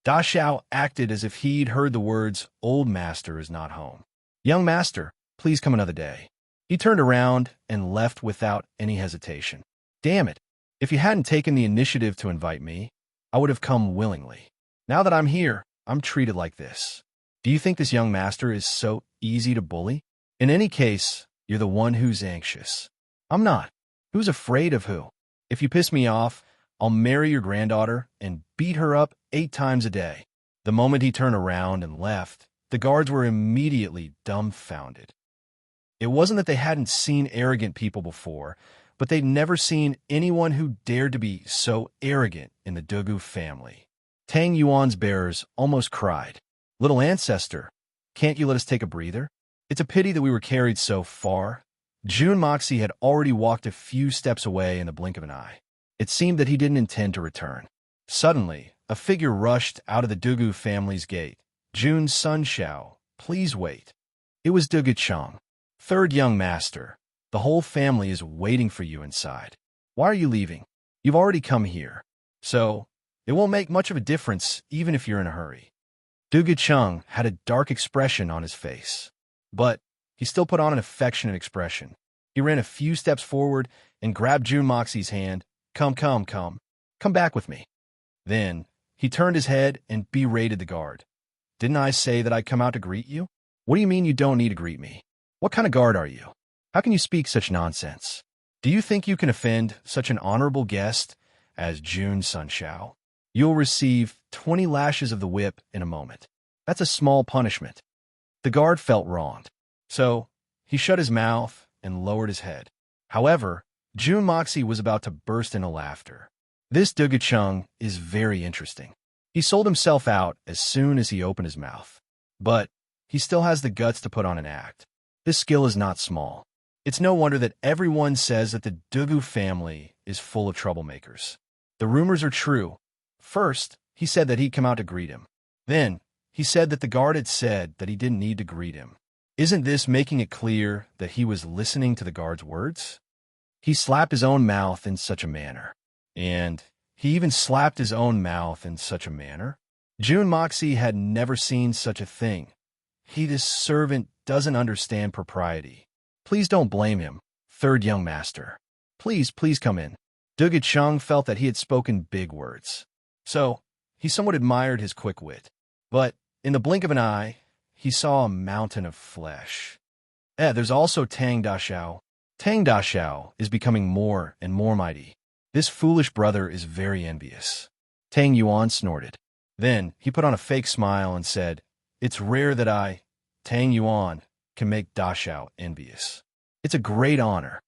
Da Xiao acted as if he'd heard the words, "Old master is not home." "Young master, please come another day." He turned around and left without any hesitation. "Damn it. If you hadn't taken the initiative to invite me, I would have come willingly. Now that I'm here, I'm treated like this. Do you think this young master is so easy to bully? In any case, you're the one who's anxious. I'm not. Who's afraid of who? If you piss me off, I'll marry your granddaughter and beat her up 8 times a day." The moment he turned around and left, the guards were immediately dumbfounded. It wasn't that they hadn't seen arrogant people before, but they'd never seen anyone who dared to be so arrogant in the Dugu family. Tang Yuan's bearers almost cried. "Little ancestor, can't you let us take a breather? It's a pity that we were carried so far." June Moxie had already walked a few steps away in the blink of an eye. It seemed that he didn't intend to return. Suddenly, a figure rushed out of the Dugu family's gate. June's son Xiao Please wait. It was Dugu Chang. Third young master. The whole family is waiting for you inside. Why are you leaving? You've already come here. So, it won't make much of a difference even if you're in a hurry. Dugu Chang had a dark expression on his face. But he still put on an affectionate expression. He ran a few steps forward and grabbed Jun Moxie's hand. Come, come, come. Come back with me. Then, he turned his head and berated the guard. Didn't I say that I'd come out to greet you? What do you mean you don't need to greet me? What kind of guard are you? How can you speak such nonsense? Do you think you can offend such an honorable guest as Jun Sunshao? You'll receive 20 lashes of the whip in a moment. That's a small punishment. The guard felt wronged. So, he shut his mouth and lowered his head. However, Jun Moxie was about to burst into laughter. This Dugu Chang is very interesting. He sold himself out as soon as he opened his mouth. But he still has the guts to put on an act. This skill is not small. It's no wonder that everyone says that the Dugu family is full of troublemakers. The rumors are true. First, he said that he'd come out to greet him. Then, he said that the guard had said that he didn't need to greet him. Isn't this making it clear that he was listening to the guard's words? He slapped his own mouth in such a manner. And he even slapped his own mouth in such a manner. Jun Moxie had never seen such a thing. This servant doesn't understand propriety. Please don't blame him, third young master. Please come in. Dugu Chang felt that he had spoken big words. So, he somewhat admired his quick wit. But, in the blink of an eye, he saw a mountain of flesh. There's also Tang Dashao. Tang Dashao is becoming more and more mighty. This foolish brother is very envious. Tang Yuan snorted. Then, he put on a fake smile and said, It's rare that I, Tang Yuan, can make Dashao envious. It's a great honor.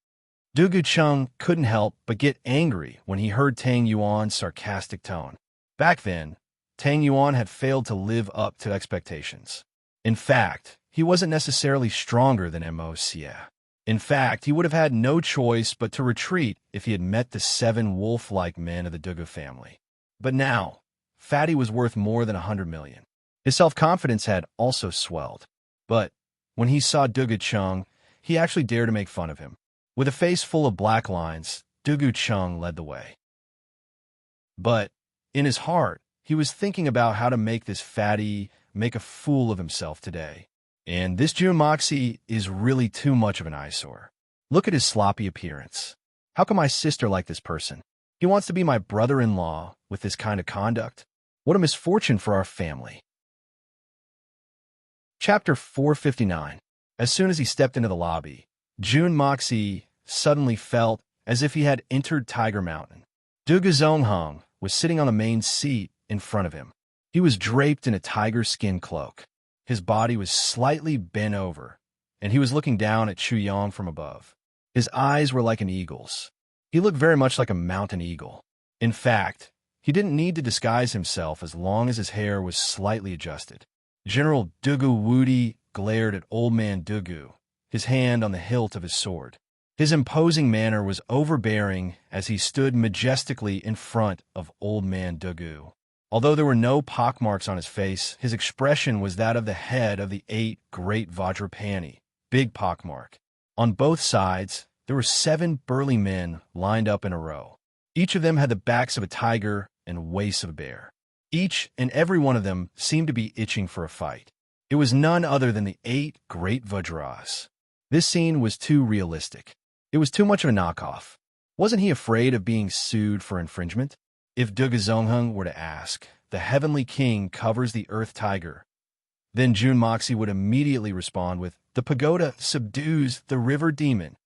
Dugu Chang couldn't help but get angry when he heard Tang Yuan's sarcastic tone. Back then, Tang Yuan had failed to live up to expectations. In fact, he wasn't necessarily stronger than Mo Xie. In fact, he would have had no choice but to retreat if he had met the 7 wolf-like men of the Dugu family. But now, Fatty was worth more than 100 million. His self-confidence had also swelled. But when he saw Dugu Chang, he actually dared to make fun of him. With a face full of black lines, Dugu Chang led the way. But in his heart, he was thinking about how to make this Fatty make a fool of himself today. And this Jun Moxie is really too much of an eyesore. Look at his sloppy appearance. How can my sister like this person? He wants to be my brother-in-law with this kind of conduct. What a misfortune for our family. Chapter 459. As soon as he stepped into the lobby, Jun Moxie suddenly felt as if he had entered Tiger Mountain. Dugu Zongheng was sitting on the main seat in front of him. He was draped in a tiger skin cloak. His body was slightly bent over, and he was looking down at Chu Yang from above. His eyes were like an eagle's. He looked very much like a mountain eagle. In fact, he didn't need to disguise himself as long as his hair was slightly adjusted. General Dugu Wudi glared at Old Man Dugu, his hand on the hilt of his sword. His imposing manner was overbearing as he stood majestically in front of Old Man Dugu. Although there were no pockmarks on his face, his expression was that of the head of the 8 great Vajrapani, big pockmark. On both sides, there were 7 burly men lined up in a row. Each of them had the backs of a tiger and waists of a bear. Each and every one of them seemed to be itching for a fight. It was none other than the 8 great Vajras. This scene was too realistic. It was too much of a knockoff. Wasn't he afraid of being sued for infringement? If Dugu Zongheng were to ask, the Heavenly King covers the Earth Tiger, then Jun Moxie would immediately respond with, the pagoda subdues the river demon.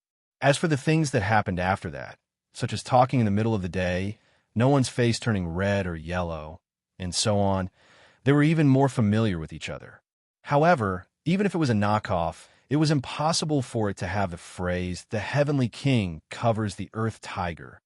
As for the things that happened after that, such as talking in the middle of the day, no one's face turning red or yellow, and so on, they were even more familiar with each other. However, even if it was a knockoff, it was impossible for it to have the phrase, the Heavenly King covers the Earth Tiger.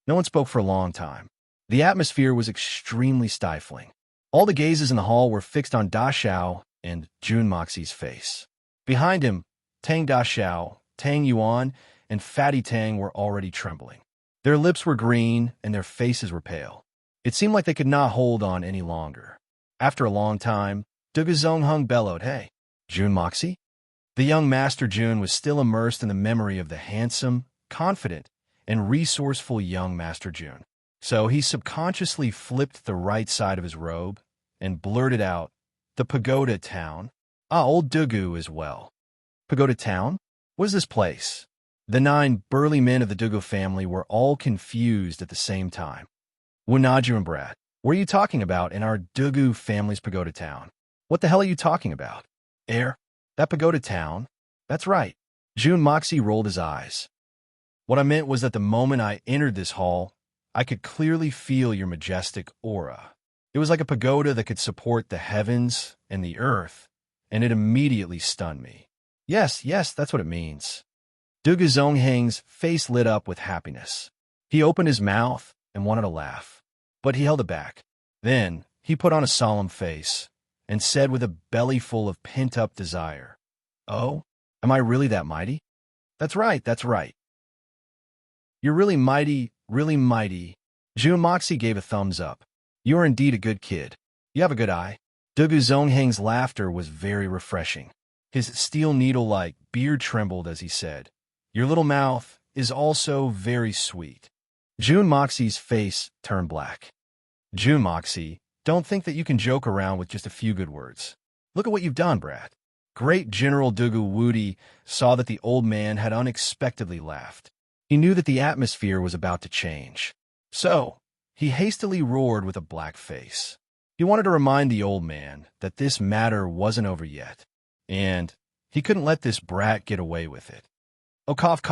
No one spoke for a long time. The atmosphere was extremely stifling. All the gazes in the hall were fixed on Da Xiao and Jun Moxie's face. Behind him, Tang Da Xiao, Tang Yuan, and Fatty Tang were already trembling. Their lips were green and their faces were pale. It seemed like they could not hold on any longer. After a long time, Dugu Zongheng bellowed, Hey, June Moxie? The young Master June was still immersed in the memory of the handsome, confident, and resourceful young Master June. So he subconsciously flipped the right side of his robe and blurted out, "The Pagoda Town? Ah, old Dugu as well." Pagoda Town? What is this place? The 9 burly men of the Dugu family were all confused at the same time. Wunaju and Brad, what are you talking about in our Dugu family's Pagoda Town? What the hell are you talking about? That Pagoda Town? That's right. June Moxie rolled his eyes. What I meant was that the moment I entered this hall, I could clearly feel your majestic aura. It was like a pagoda that could support the heavens and the earth, and it immediately stunned me. Yes, that's what it means. Dugu Zongheng's face lit up with happiness. He opened his mouth and wanted to laugh, but he held it back. Then he put on a solemn face and said with a belly full of pent-up desire, "Oh, am I really that mighty?" That's right. You're really mighty, really mighty." June Moxie gave a thumbs up. "You are indeed a good kid. You have a good eye." Dugu Zongheng's laughter was very refreshing. His steel needle-like beard trembled as he said, "Your little mouth is also very sweet." June Moxie's face turned black. "June Moxie, don't think that you can joke around with just a few good words. Look at what you've done, Brad." Great General Dugu Woody saw that the old man had unexpectedly laughed. He knew that the atmosphere was about to change. So, he hastily roared with a black face. He wanted to remind the old man that this matter wasn't over yet, and he couldn't let this brat get away with it. "Oh, cough.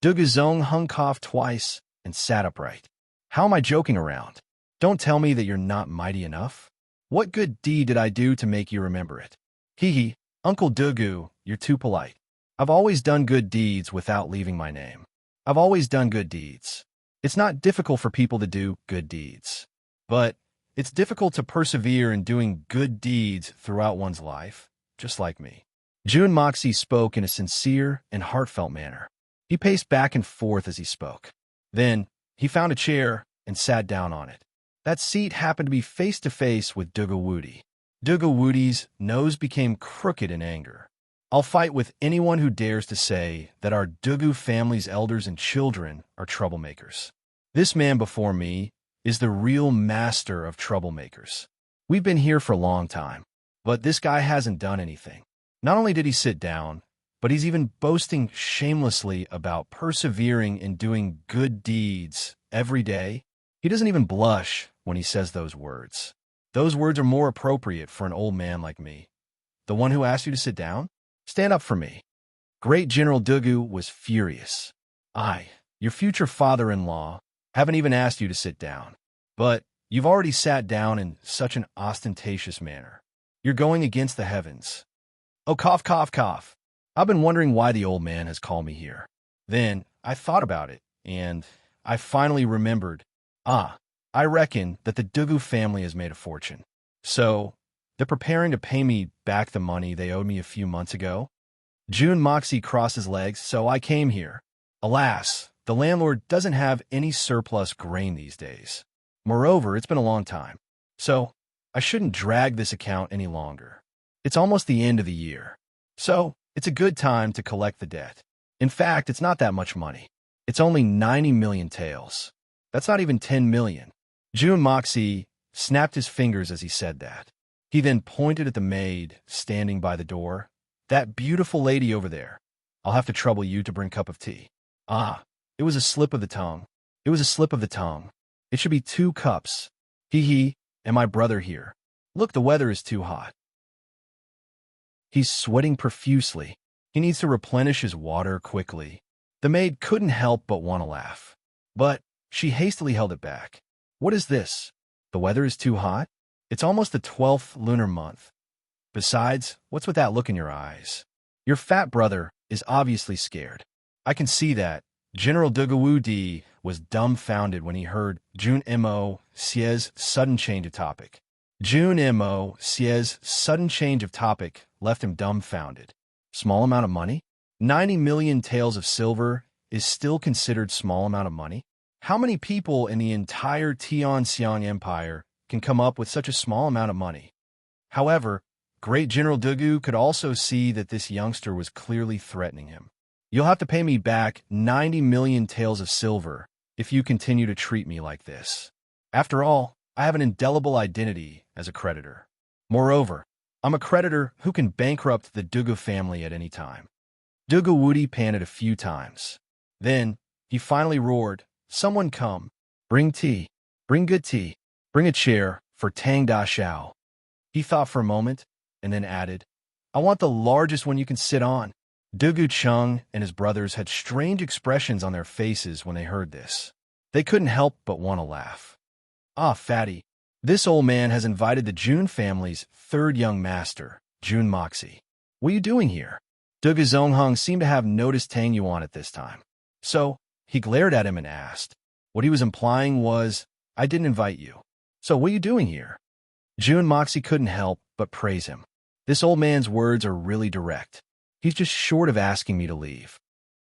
Dugu Zongheng coughed twice and sat upright. "How am I joking around? Don't tell me that you're not mighty enough. What good deed did I do to make you remember it? Hee, Uncle Dugu, you're too polite. I've always done good deeds without leaving my name. I've always done good deeds. It's not difficult for people to do good deeds. But it's difficult to persevere in doing good deeds throughout one's life, just like me." June Moxie spoke in a sincere and heartfelt manner. He paced back and forth as he spoke. Then he found a chair and sat down on it. That seat happened to be face-to-face with Dugu Woody. Dugu Woody's nose became crooked in anger. "I'll fight with anyone who dares to say that our Dugu family's elders and children are troublemakers. This man before me is the real master of troublemakers. We've been here for a long time, but this guy hasn't done anything. Not only did he sit down, but he's even boasting shamelessly about persevering in doing good deeds every day. He doesn't even blush when he says those words. Those words are more appropriate for an old man like me. The one who asked you to sit down? Stand up for me." Great General Dugu was furious. "I, your future father-in-law, haven't even asked you to sit down. But you've already sat down in such an ostentatious manner. You're going against the heavens." "Oh, cough. I've been wondering why the old man has called me here. Then I thought about it, and I finally remembered. I reckon that the Dugu family has made a fortune. So, they're preparing to pay me back the money they owed me a few months ago." June Moxie crossed his legs, "So I came here. Alas, the landlord doesn't have any surplus grain these days. Moreover, it's been a long time. So, I shouldn't drag this account any longer. It's almost the end of the year. So, it's a good time to collect the debt. In fact, it's not that much money. It's only 90 million taels. That's not even 10 million. June Moxie snapped his fingers as he said that. He then pointed at the maid standing by the door. "That beautiful lady over there. I'll have to trouble you to bring a cup of tea." It was a slip of the tongue. It should be 2 cups. And my brother here. Look, the weather is too hot. He's sweating profusely. He needs to replenish his water quickly." The maid couldn't help but want to laugh. But she hastily held it back. "What is this? The weather is too hot? It's almost the 12th lunar month. Besides, what's with that look in your eyes? Your fat brother is obviously scared. I can see that." General Duguwudi was dumbfounded when he heard June Mo Xie's sudden change of topic. June Mo Xie's sudden change of topic left him dumbfounded. Small amount of money? 90 million taels of silver is still considered small amount of money? How many people in the entire Tianxiang Empire can come up with such a small amount of money? However, Great General Dugu could also see that this youngster was clearly threatening him. You'll have to pay me back 90 million taels of silver if you continue to treat me like this. After all, I have an indelible identity as a creditor. Moreover, I'm a creditor who can bankrupt the Dugu family at any time. Dugu Wudi panted a few times. Then, he finally roared, "Someone come. Bring tea. Bring good tea. Bring a chair for Tang Da Xiao." He thought for a moment, and then added, "I want the largest one you can sit on." Dugu Chung and his brothers had strange expressions on their faces when they heard this. They couldn't help but want to laugh. "Ah, fatty, this old man has invited the Jun family's third young master, Jun Moxie. What are you doing here?" Dugu Zongheng seemed to have noticed Tang Yuan at this time. So, he glared at him and asked. What he was implying was, "I didn't invite you. So what are you doing here?" Jun Moxie couldn't help but praise him. This old man's words are really direct. He's just short of asking me to leave.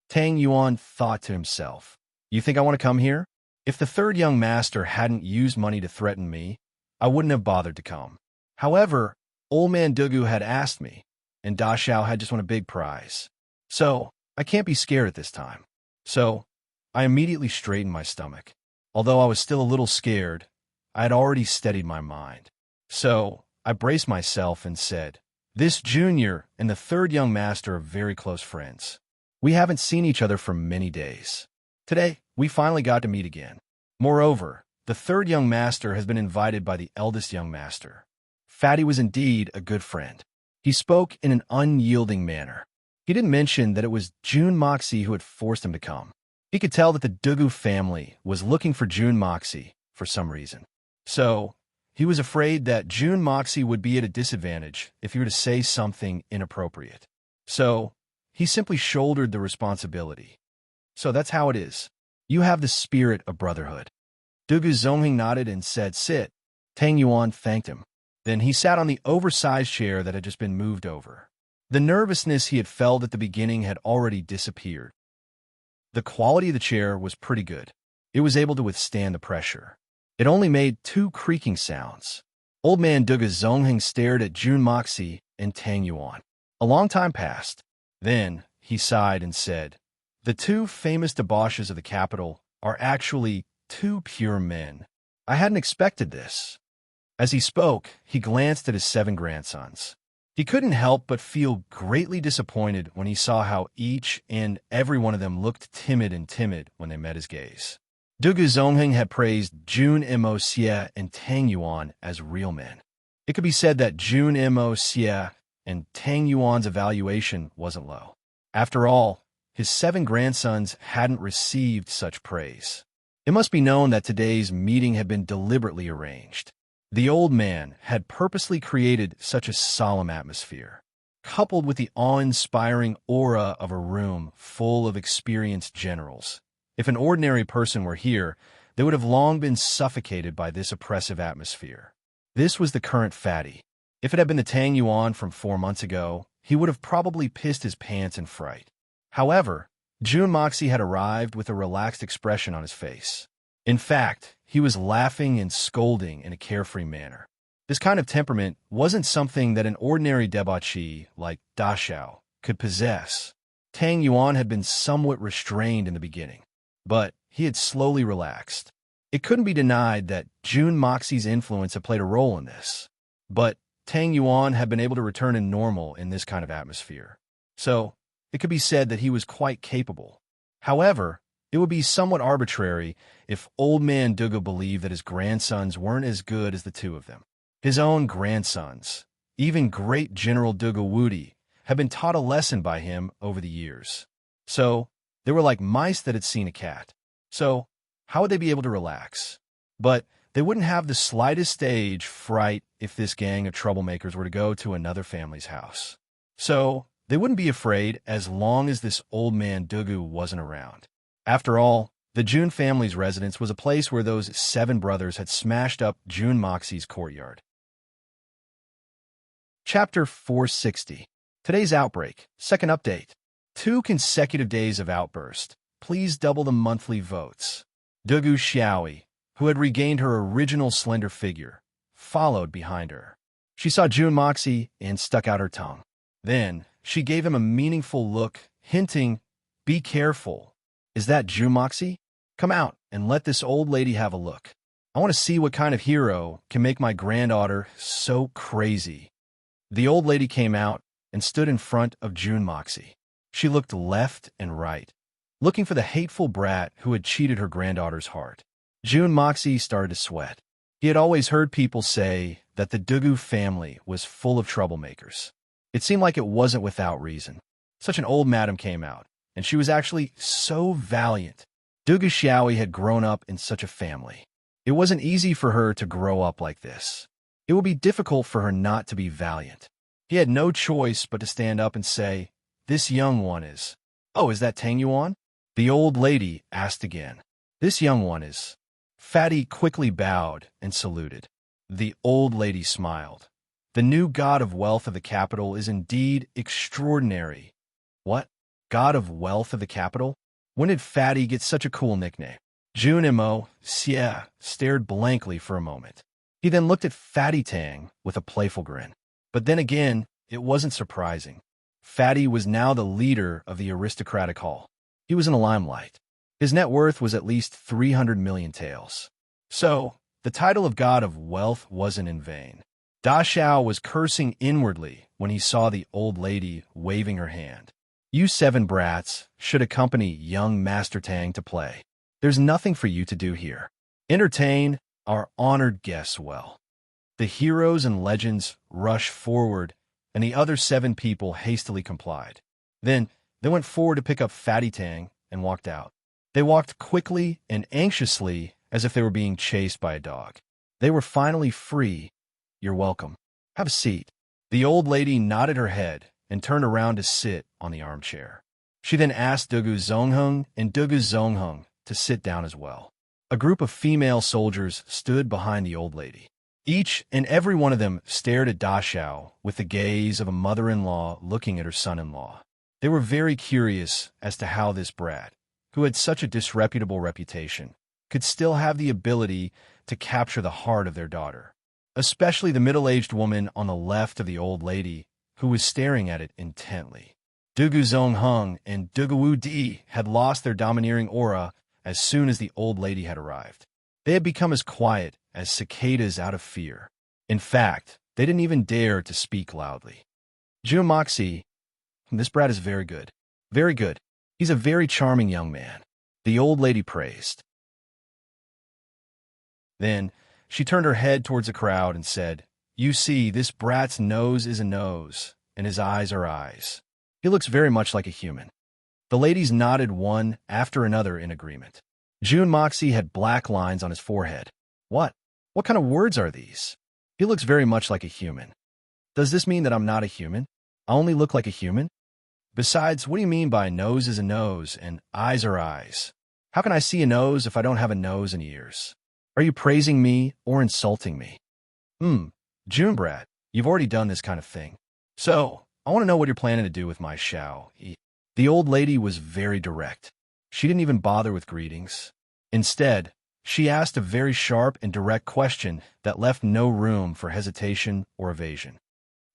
Tang Yuan thought to himself, "You think I want to come here? If the third young master hadn't used money to threaten me, I wouldn't have bothered to come. However, old man Dugu had asked me, and Da Xiao had just won a big prize. So, I can't be scared at this time." So, I immediately straightened my stomach. Although I was still a little scared, I had already steadied my mind. So, I braced myself and said, "This junior and the third young master are very close friends. We haven't seen each other for many days. Today, we finally got to meet again. Moreover, the third young master has been invited by the eldest young master." Fatty was indeed a good friend. He spoke in an unyielding manner. He didn't mention that it was Jun Moxie who had forced him to come. He could tell that the Dugu family was looking for Jun Moxie for some reason. So, he was afraid that Jun Moxie would be at a disadvantage if he were to say something inappropriate. So, he simply shouldered the responsibility. "So that's how it is. You have the spirit of brotherhood." Dugu Zongheng nodded and said, "Sit." Tang Yuan thanked him. Then he sat on the oversized chair that had just been moved over. The nervousness he had felt at the beginning had already disappeared. The quality of the chair was pretty good. It was able to withstand the pressure. It only made 2 creaking sounds. Old man Dugu Zongheng stared at Jun Moxie and Tang Yuan. A long time passed. Then he sighed and said, "The 2 famous debauches of the capital are actually 2 pure men. I hadn't expected this." As he spoke, he glanced at his 7 grandsons. He couldn't help but feel greatly disappointed when he saw how each and every one of them looked timid when they met his gaze. Dugu Zongheng had praised Jun Mo Xie and Tang Yuan as real men. It could be said that Jun Mo Xie and Tang Yuan's evaluation wasn't low. After all, his 7 grandsons hadn't received such praise. It must be known that today's meeting had been deliberately arranged. The old man had purposely created such a solemn atmosphere, coupled with the awe-inspiring aura of a room full of experienced generals. If an ordinary person were here, they would have long been suffocated by this oppressive atmosphere. This was the current fatty. If it had been the Tang Yuan from 4 months ago, he would have probably pissed his pants in fright. However, Jun Moxie had arrived with a relaxed expression on his face. In fact, he was laughing and scolding in a carefree manner. This kind of temperament wasn't something that an ordinary debauchee like Da Xiao could possess. Tang Yuan had been somewhat restrained in the beginning, but he had slowly relaxed. It couldn't be denied that Jun Moxie's influence had played a role in this. But Tang Yuan had been able to return to normal in this kind of atmosphere. So, it could be said that he was quite capable. However, it would be somewhat arbitrary if old man Dugu believed that his grandsons weren't as good as the 2 of them. His own grandsons, even great General Dugu Wudi, had been taught a lesson by him over the years. So, they were like mice that had seen a cat. So, how would they be able to relax? But they wouldn't have the slightest stage fright if this gang of troublemakers were to go to another family's house. So, they wouldn't be afraid as long as this old man Dugu wasn't around. After all, the Jun family's residence was a place where those 7 brothers had smashed up Jun Moxie's courtyard. Chapter 460. Today's outbreak. Second update. 2 consecutive days of outburst. Please double the monthly votes. Dugu Xiaoi, who had regained her original slender figure, followed behind her. She saw June Moxie and stuck out her tongue. Then she gave him a meaningful look, hinting, "Be careful. Is that June Moxie? Come out and let this old lady have a look. I want to see what kind of hero can make my granddaughter so crazy." The old lady came out and stood in front of June Moxie. She looked left and right, looking for the hateful brat who had cheated her granddaughter's heart. June Moxie started to sweat. He had always heard people say that the Dugu family was full of troublemakers. It seemed like it wasn't without reason. Such an old madam came out, and she was actually so valiant. Dugu Xiaoyi had grown up in such a family. It wasn't easy for her to grow up like this. It would be difficult for her not to be valiant. He had no choice but to stand up and say, "This young one is—" "Oh, is that Tang Yuan?" The old lady asked again. "This young one is—" Fatty quickly bowed and saluted. The old lady smiled. "The new god of wealth of the capital is indeed extraordinary." "What? God of wealth of the capital? When did Fatty get such a cool nickname?" Jun Mo Xie stared blankly for a moment. He then looked at Fatty Tang with a playful grin. But then again, it wasn't surprising. Fatty was now the leader of the aristocratic hall. He was in the limelight. His net worth was at least 300 million taels. So, the title of God of Wealth wasn't in vain. Da Xiao was cursing inwardly when he saw the old lady waving her hand. "You 7 brats should accompany young Master Tang to play. There's nothing for you to do here. Entertain our honored guests well." The heroes and legends rushed forward, and the other 7 people hastily complied. Then, they went forward to pick up Fatty Tang and walked out. They walked quickly and anxiously as if they were being chased by a dog. They were finally free. "You're welcome. Have a seat." The old lady nodded her head and turned around to sit on the armchair. She then asked Dugu Zongheng and Dugu Zongheng to sit down as well. A group of female soldiers stood behind the old lady. Each and every one of them stared at Da Xiao with the gaze of a mother-in-law looking at her son-in-law. They were very curious as to how this brat, who had such a disreputable reputation, could still have the ability to capture the heart of their daughter, especially the middle-aged woman on the left of the old lady, who was staring at it intently. Dugu Zongheng and Dugu Wu Di had lost their domineering aura as soon as the old lady had arrived. They had become as quiet as cicadas out of fear. In fact, they didn't even dare to speak loudly. "Jun Moxie, this brat is very good. Very good. He's a very charming young man," the old lady praised. Then she turned her head towards the crowd and said, "You see, this brat's nose is a nose, and his eyes are eyes. He looks very much like a human." The ladies nodded one after another in agreement. Jun Moxie had black lines on his forehead. What? What kind of words are these? He looks very much like a human. Does this mean that I'm not a human? I only look like a human? Besides, what do you mean by nose is a nose and eyes are eyes? How can I see a nose if I don't have a nose and ears? Are you praising me or insulting me? Jun brat, you've already done this kind of thing. So, I want to know what you're planning to do with my Xiao. The old lady was very direct. She didn't even bother with greetings. Instead, she asked a very sharp and direct question that left no room for hesitation or evasion.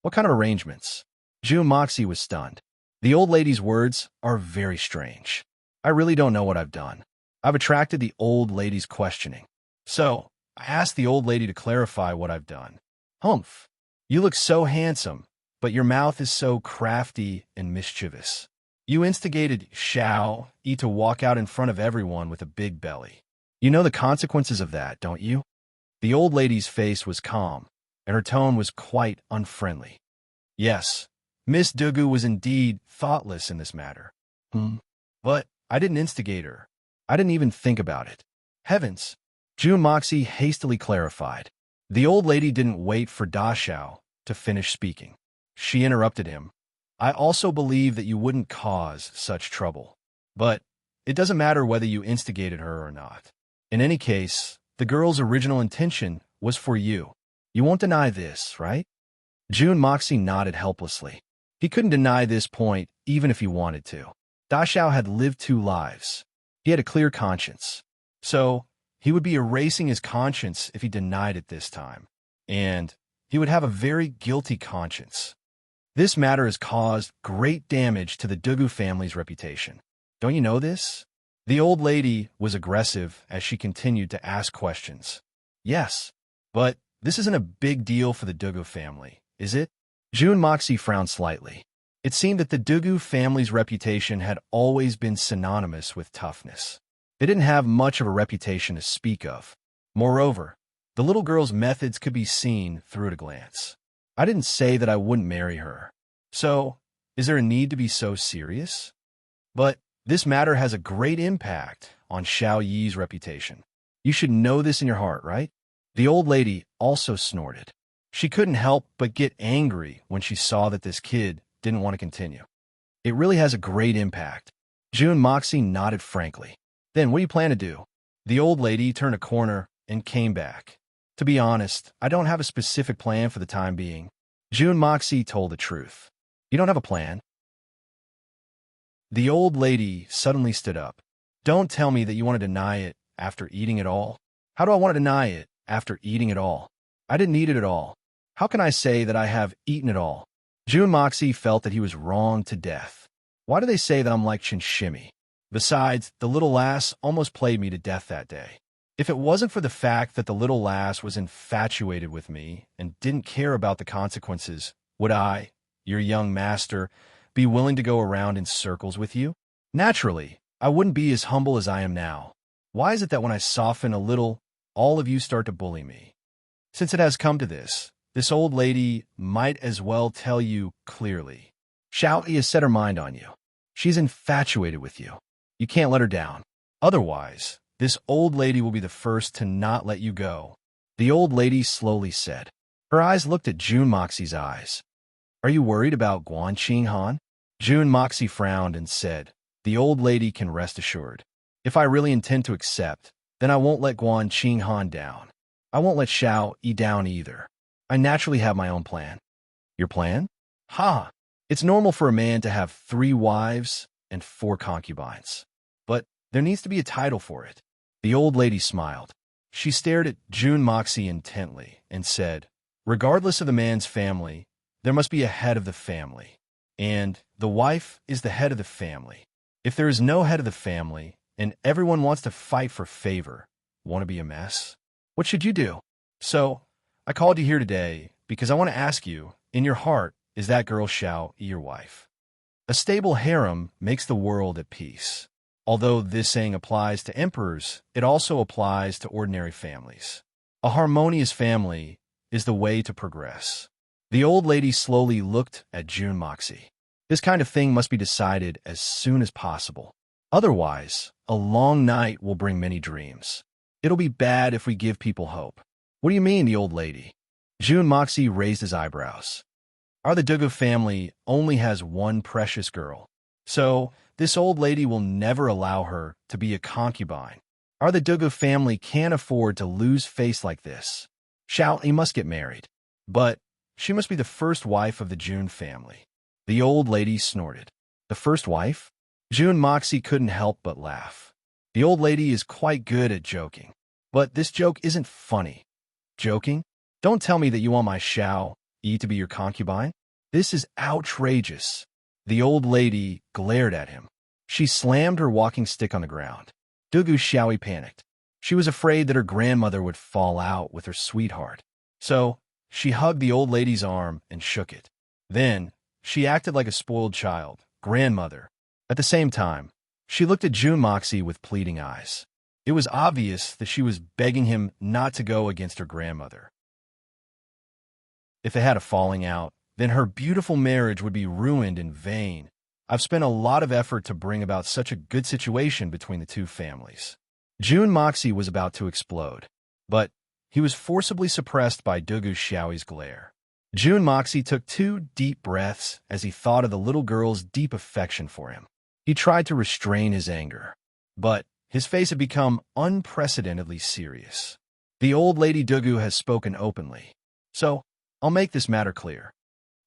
"What kind of arrangements?" Jun Moxie was stunned. The old lady's words are very strange. I really don't know what I've done. I've attracted the old lady's questioning. So, I asked the old lady to clarify what I've done. "Humph, you look so handsome, but your mouth is so crafty and mischievous. You instigated Xiao Yi to walk out in front of everyone with a big belly. You know the consequences of that, don't you?" The old lady's face was calm, and her tone was quite unfriendly. Yes, Miss Dugu was indeed thoughtless in this matter. But I didn't instigate her. I didn't even think about it. Heavens! Jun Moxie hastily clarified. The old lady didn't wait for Da Xiao to finish speaking. She interrupted him. "I also believe that you wouldn't cause such trouble. But it doesn't matter whether you instigated her or not. In any case, the girl's original intention was for you. You won't deny this, right?" Jun Moxie nodded helplessly. He couldn't deny this point even if he wanted to. Da Xiao had lived 2 lives. He had a clear conscience. So, he would be erasing his conscience if he denied it this time. And he would have a very guilty conscience. This matter has caused great damage to the Dugu family's reputation. Don't you know this? The old lady was aggressive as she continued to ask questions. Yes, but this isn't a big deal for the Dugu family, is it? June Moxie frowned slightly. It seemed that the Dugu family's reputation had always been synonymous with toughness. They didn't have much of a reputation to speak of. Moreover, the little girl's methods could be seen through at a glance. I didn't say that I wouldn't marry her. So, is there a need to be so serious? But this matter has a great impact on Xiao Yi's reputation. You should know this in your heart, right? The old lady also snorted. She couldn't help but get angry when she saw that this kid didn't want to continue. It really has a great impact. June Moxie nodded frankly. Then what do you plan to do? The old lady turned a corner and came back. To be honest, I don't have a specific plan for the time being. June Moxie told the truth. You don't have a plan? The old lady suddenly stood up. Don't tell me that you want to deny it after eating it all. How do I want to deny it after eating it all? I didn't eat it at all. How can I say that I have eaten it all? June Moxie felt that he was wrong to death. Why do they say that I'm like Chinshimi? Besides, the little lass almost played me to death that day. If it wasn't for the fact that the little lass was infatuated with me and didn't care about the consequences, would I, your young master, be willing to go around in circles with you? Naturally, I wouldn't be as humble as I am now. Why is it that when I soften a little, all of you start to bully me? Since it has come to this old lady might as well tell you clearly. Xiao Yi has set her mind on you. She's infatuated with you. You can't let her down. Otherwise, this old lady will be the first to not let you go. The old lady slowly said. Her eyes looked at June Moxie's eyes. Are you worried about Guan Qinghan? June Moxie frowned and said, the old lady can rest assured. If I really intend to accept, then I won't let Guan Qinghan down. I won't let Xiao Yi down either. I naturally have my own plan. Your plan? Ha! It's normal for a man to have 3 wives and 4 concubines. But there needs to be a title for it. The old lady smiled. She stared at June Moxie intently and said, regardless of the man's family, there must be a head of the family. And the wife is the head of the family. If there is no head of the family, and everyone wants to fight for favor, want to be a mess? What should you do? So, I called you here today because I want to ask you, in your heart, is that girl Xiao your wife? A stable harem makes the world at peace. Although this saying applies to emperors, it also applies to ordinary families. A harmonious family is the way to progress. The old lady slowly looked at June Moxie. This kind of thing must be decided as soon as possible. Otherwise, a long night will bring many dreams. It'll be bad if we give people hope. What do you mean, the old lady? June Moxie raised his eyebrows. Our the Dugu family only has one precious girl. So, this old lady will never allow her to be a concubine. Our the Dugu family can't afford to lose face like this. Xiao Yi must get married. But she must be the first wife of the June family. The old lady snorted. The first wife? June Moxie couldn't help but laugh. The old lady is quite good at joking. But this joke isn't funny. Joking? Don't tell me that you want my Xiao Yi to be your concubine. This is outrageous. The old lady glared at him. She slammed her walking stick on the ground. Dugu Xiao Yi panicked. She was afraid that her grandmother would fall out with her sweetheart. So, she hugged the old lady's arm and shook it. Then, she acted like a spoiled child, grandmother. At the same time, she looked at June Moxie with pleading eyes. It was obvious that she was begging him not to go against her grandmother. If they had a falling out, then her beautiful marriage would be ruined in vain. I've spent a lot of effort to bring about such a good situation between the two families. June Moxie was about to explode, but he was forcibly suppressed by Dugu Xiaoyi's glare. June Moxie took 2 deep breaths as he thought of the little girl's deep affection for him. He tried to restrain his anger, but his face had become unprecedentedly serious. The old lady Dugu has spoken openly, so I'll make this matter clear.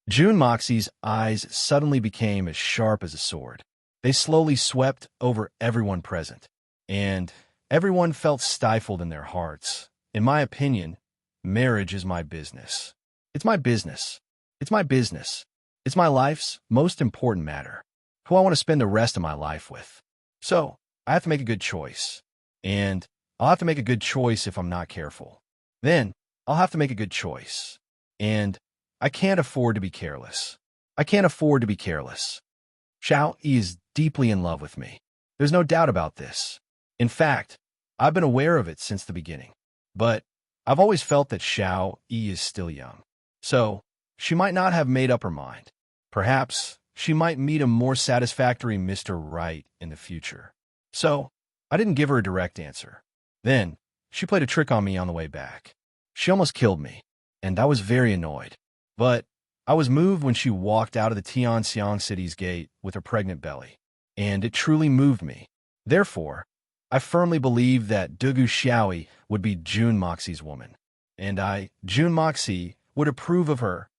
June Moxie's eyes suddenly became as sharp as a sword. They slowly swept over everyone present, and everyone felt stifled in their hearts. In my opinion, marriage is my business. It's my business. It's my business. It's my life's most important matter. Who I want to spend the rest of my life with. So, I have to make a good choice. And I'll have to make a good choice if I'm not careful. Then, I'll have to make a good choice. And I can't afford to be careless. I can't afford to be careless. Xiao Yi is deeply in love with me. There's no doubt about this. In fact, I've been aware of it since the beginning. But I've always felt that Xiao Yi is still young. So, she might not have made up her mind. Perhaps she might meet a more satisfactory Mr. Right in the future. So, I didn't give her a direct answer. Then, she played a trick on me on the way back. She almost killed me, and I was very annoyed. But I was moved when she walked out of the Tianxiang city's gate with her pregnant belly, and it truly moved me. Therefore, I firmly believed that Dugu Xiaoyi would be Jun Moxie's woman, and Jun Moxie, would approve of her.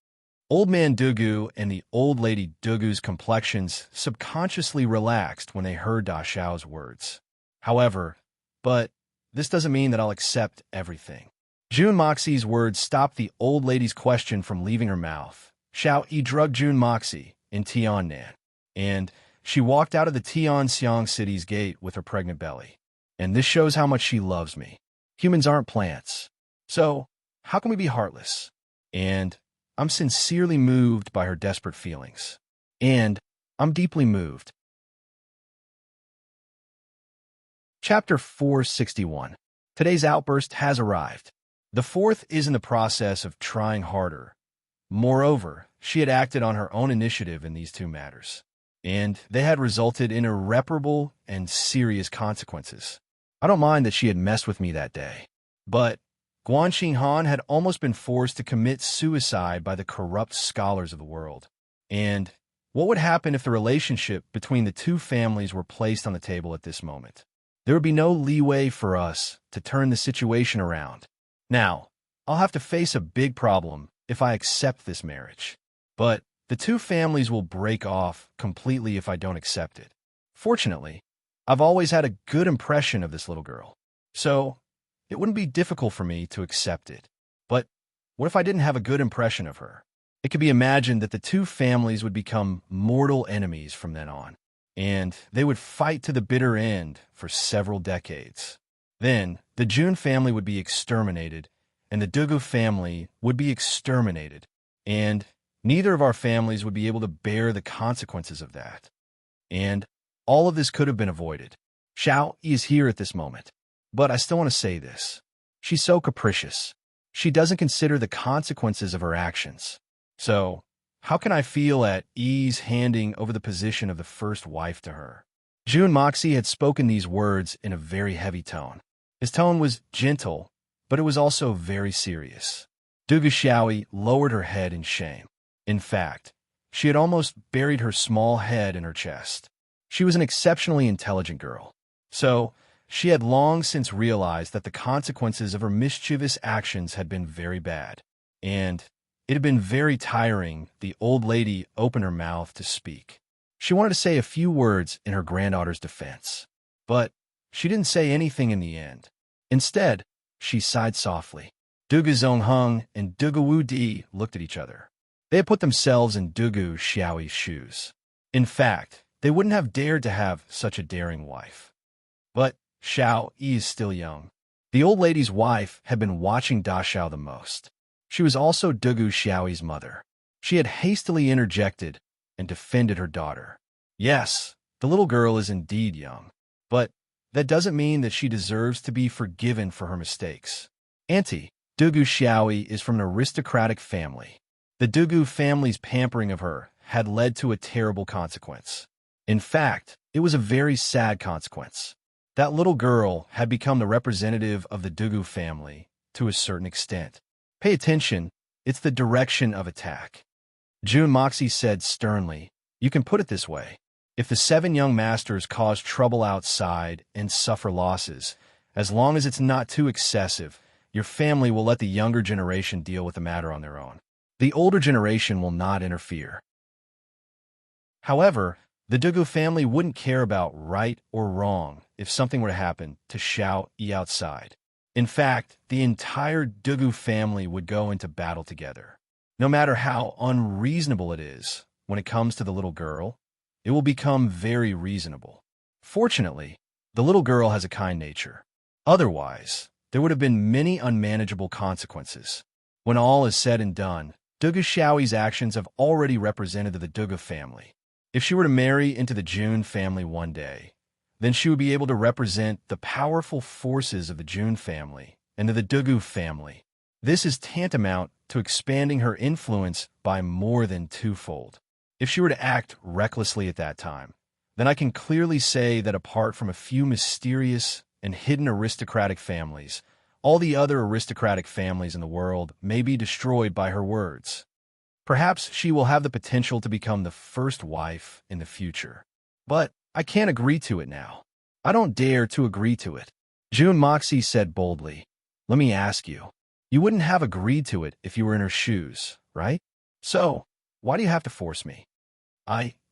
Old man Dugu and the old lady Dugu's complexions subconsciously relaxed when they heard Da Xiao's words. However, but this doesn't mean that I'll accept everything. Jun Moxie's words stopped the old lady's question from leaving her mouth. Xiao Yi drugged Jun Moxie in Tiannan, and she walked out of the Tianxiang city's gate with her pregnant belly. And this shows how much she loves me. Humans aren't plants. So, how can we be heartless? And I'm sincerely moved by her desperate feelings. And I'm deeply moved. Chapter 461. Today's outburst has arrived. The fourth is in the process of trying harder. Moreover, she had acted on her own initiative in these two matters, and they had resulted in irreparable and serious consequences. I don't mind that she had messed with me that day, but Guan Xinghan had almost been forced to commit suicide by the corrupt scholars of the world. And what would happen if the relationship between the two families were placed on the table at this moment? There would be no leeway for us to turn the situation around. Now, I'll have to face a big problem if I accept this marriage. But the two families will break off completely if I don't accept it. Fortunately, I've always had a good impression of this little girl. So, it wouldn't be difficult for me to accept it. But what if I didn't have a good impression of her? It could be imagined that the two families would become mortal enemies from then on, and they would fight to the bitter end for several decades. Then, the Jun family would be exterminated, and the Dugu family would be exterminated, and neither of our families would be able to bear the consequences of that. And all of this could have been avoided. Xiao Yi is here at this moment. But I still want to say this. She's so capricious. She doesn't consider the consequences of her actions. So, how can I feel at ease handing over the position of the first wife to her? Jun Moxie had spoken these words in a very heavy tone. His tone was gentle, but it was also very serious. Dugu Xiaoyi lowered her head in shame. In fact, she had almost buried her small head in her chest. She was an exceptionally intelligent girl. So, she had long since realized that the consequences of her mischievous actions had been very bad, and it had been very tiring. The old lady opened her mouth to speak. She wanted to say a few words in her granddaughter's defense, but she didn't say anything in the end. Instead, she sighed softly. Dugu Zongheng and Dugu Wudi looked at each other. They had put themselves in Dugu Xiaoyi's shoes. In fact, they wouldn't have dared to have such a daring wife. But Xiao Yi is still young. The old lady's wife had been watching Da Xiao the most. She was also Dugu Xiaoyi's mother. She had hastily interjected and defended her daughter. Yes, the little girl is indeed young, but that doesn't mean that she deserves to be forgiven for her mistakes. Auntie, Dugu Xiaoyi is from an aristocratic family. The Dugu family's pampering of her had led to a terrible consequence. In fact, it was a very sad consequence. That little girl had become the representative of the Dugu family to a certain extent. Pay attention, it's the direction of attack. Jun Moxie said sternly, "You can put it this way. If the 7 young masters cause trouble outside and suffer losses, as long as it's not too excessive, your family will let the younger generation deal with the matter on their own. The older generation will not interfere." However, the Dugu family wouldn't care about right or wrong if something were to happen to Xiao Yi outside. In fact, the entire Dugu family would go into battle together. No matter how unreasonable it is, when it comes to the little girl, it will become very reasonable. Fortunately, the little girl has a kind nature. Otherwise, there would have been many unmanageable consequences. When all is said and done, Dugu Xiaoyi's actions have already represented the Dugu family. If she were to marry into the Jun family one day, then she would be able to represent the powerful forces of the Jun family and of the Dugu family. This is tantamount to expanding her influence by more than twofold. If she were to act recklessly at that time, then I can clearly say that apart from a few mysterious and hidden aristocratic families, all the other aristocratic families in the world may be destroyed by her words. Perhaps she will have the potential to become the first wife in the future. But I can't agree to it now. I don't dare to agree to it. Jun Moxie said boldly. Let me ask you. You wouldn't have agreed to it if you were in her shoes, right? So, why do you have to force me?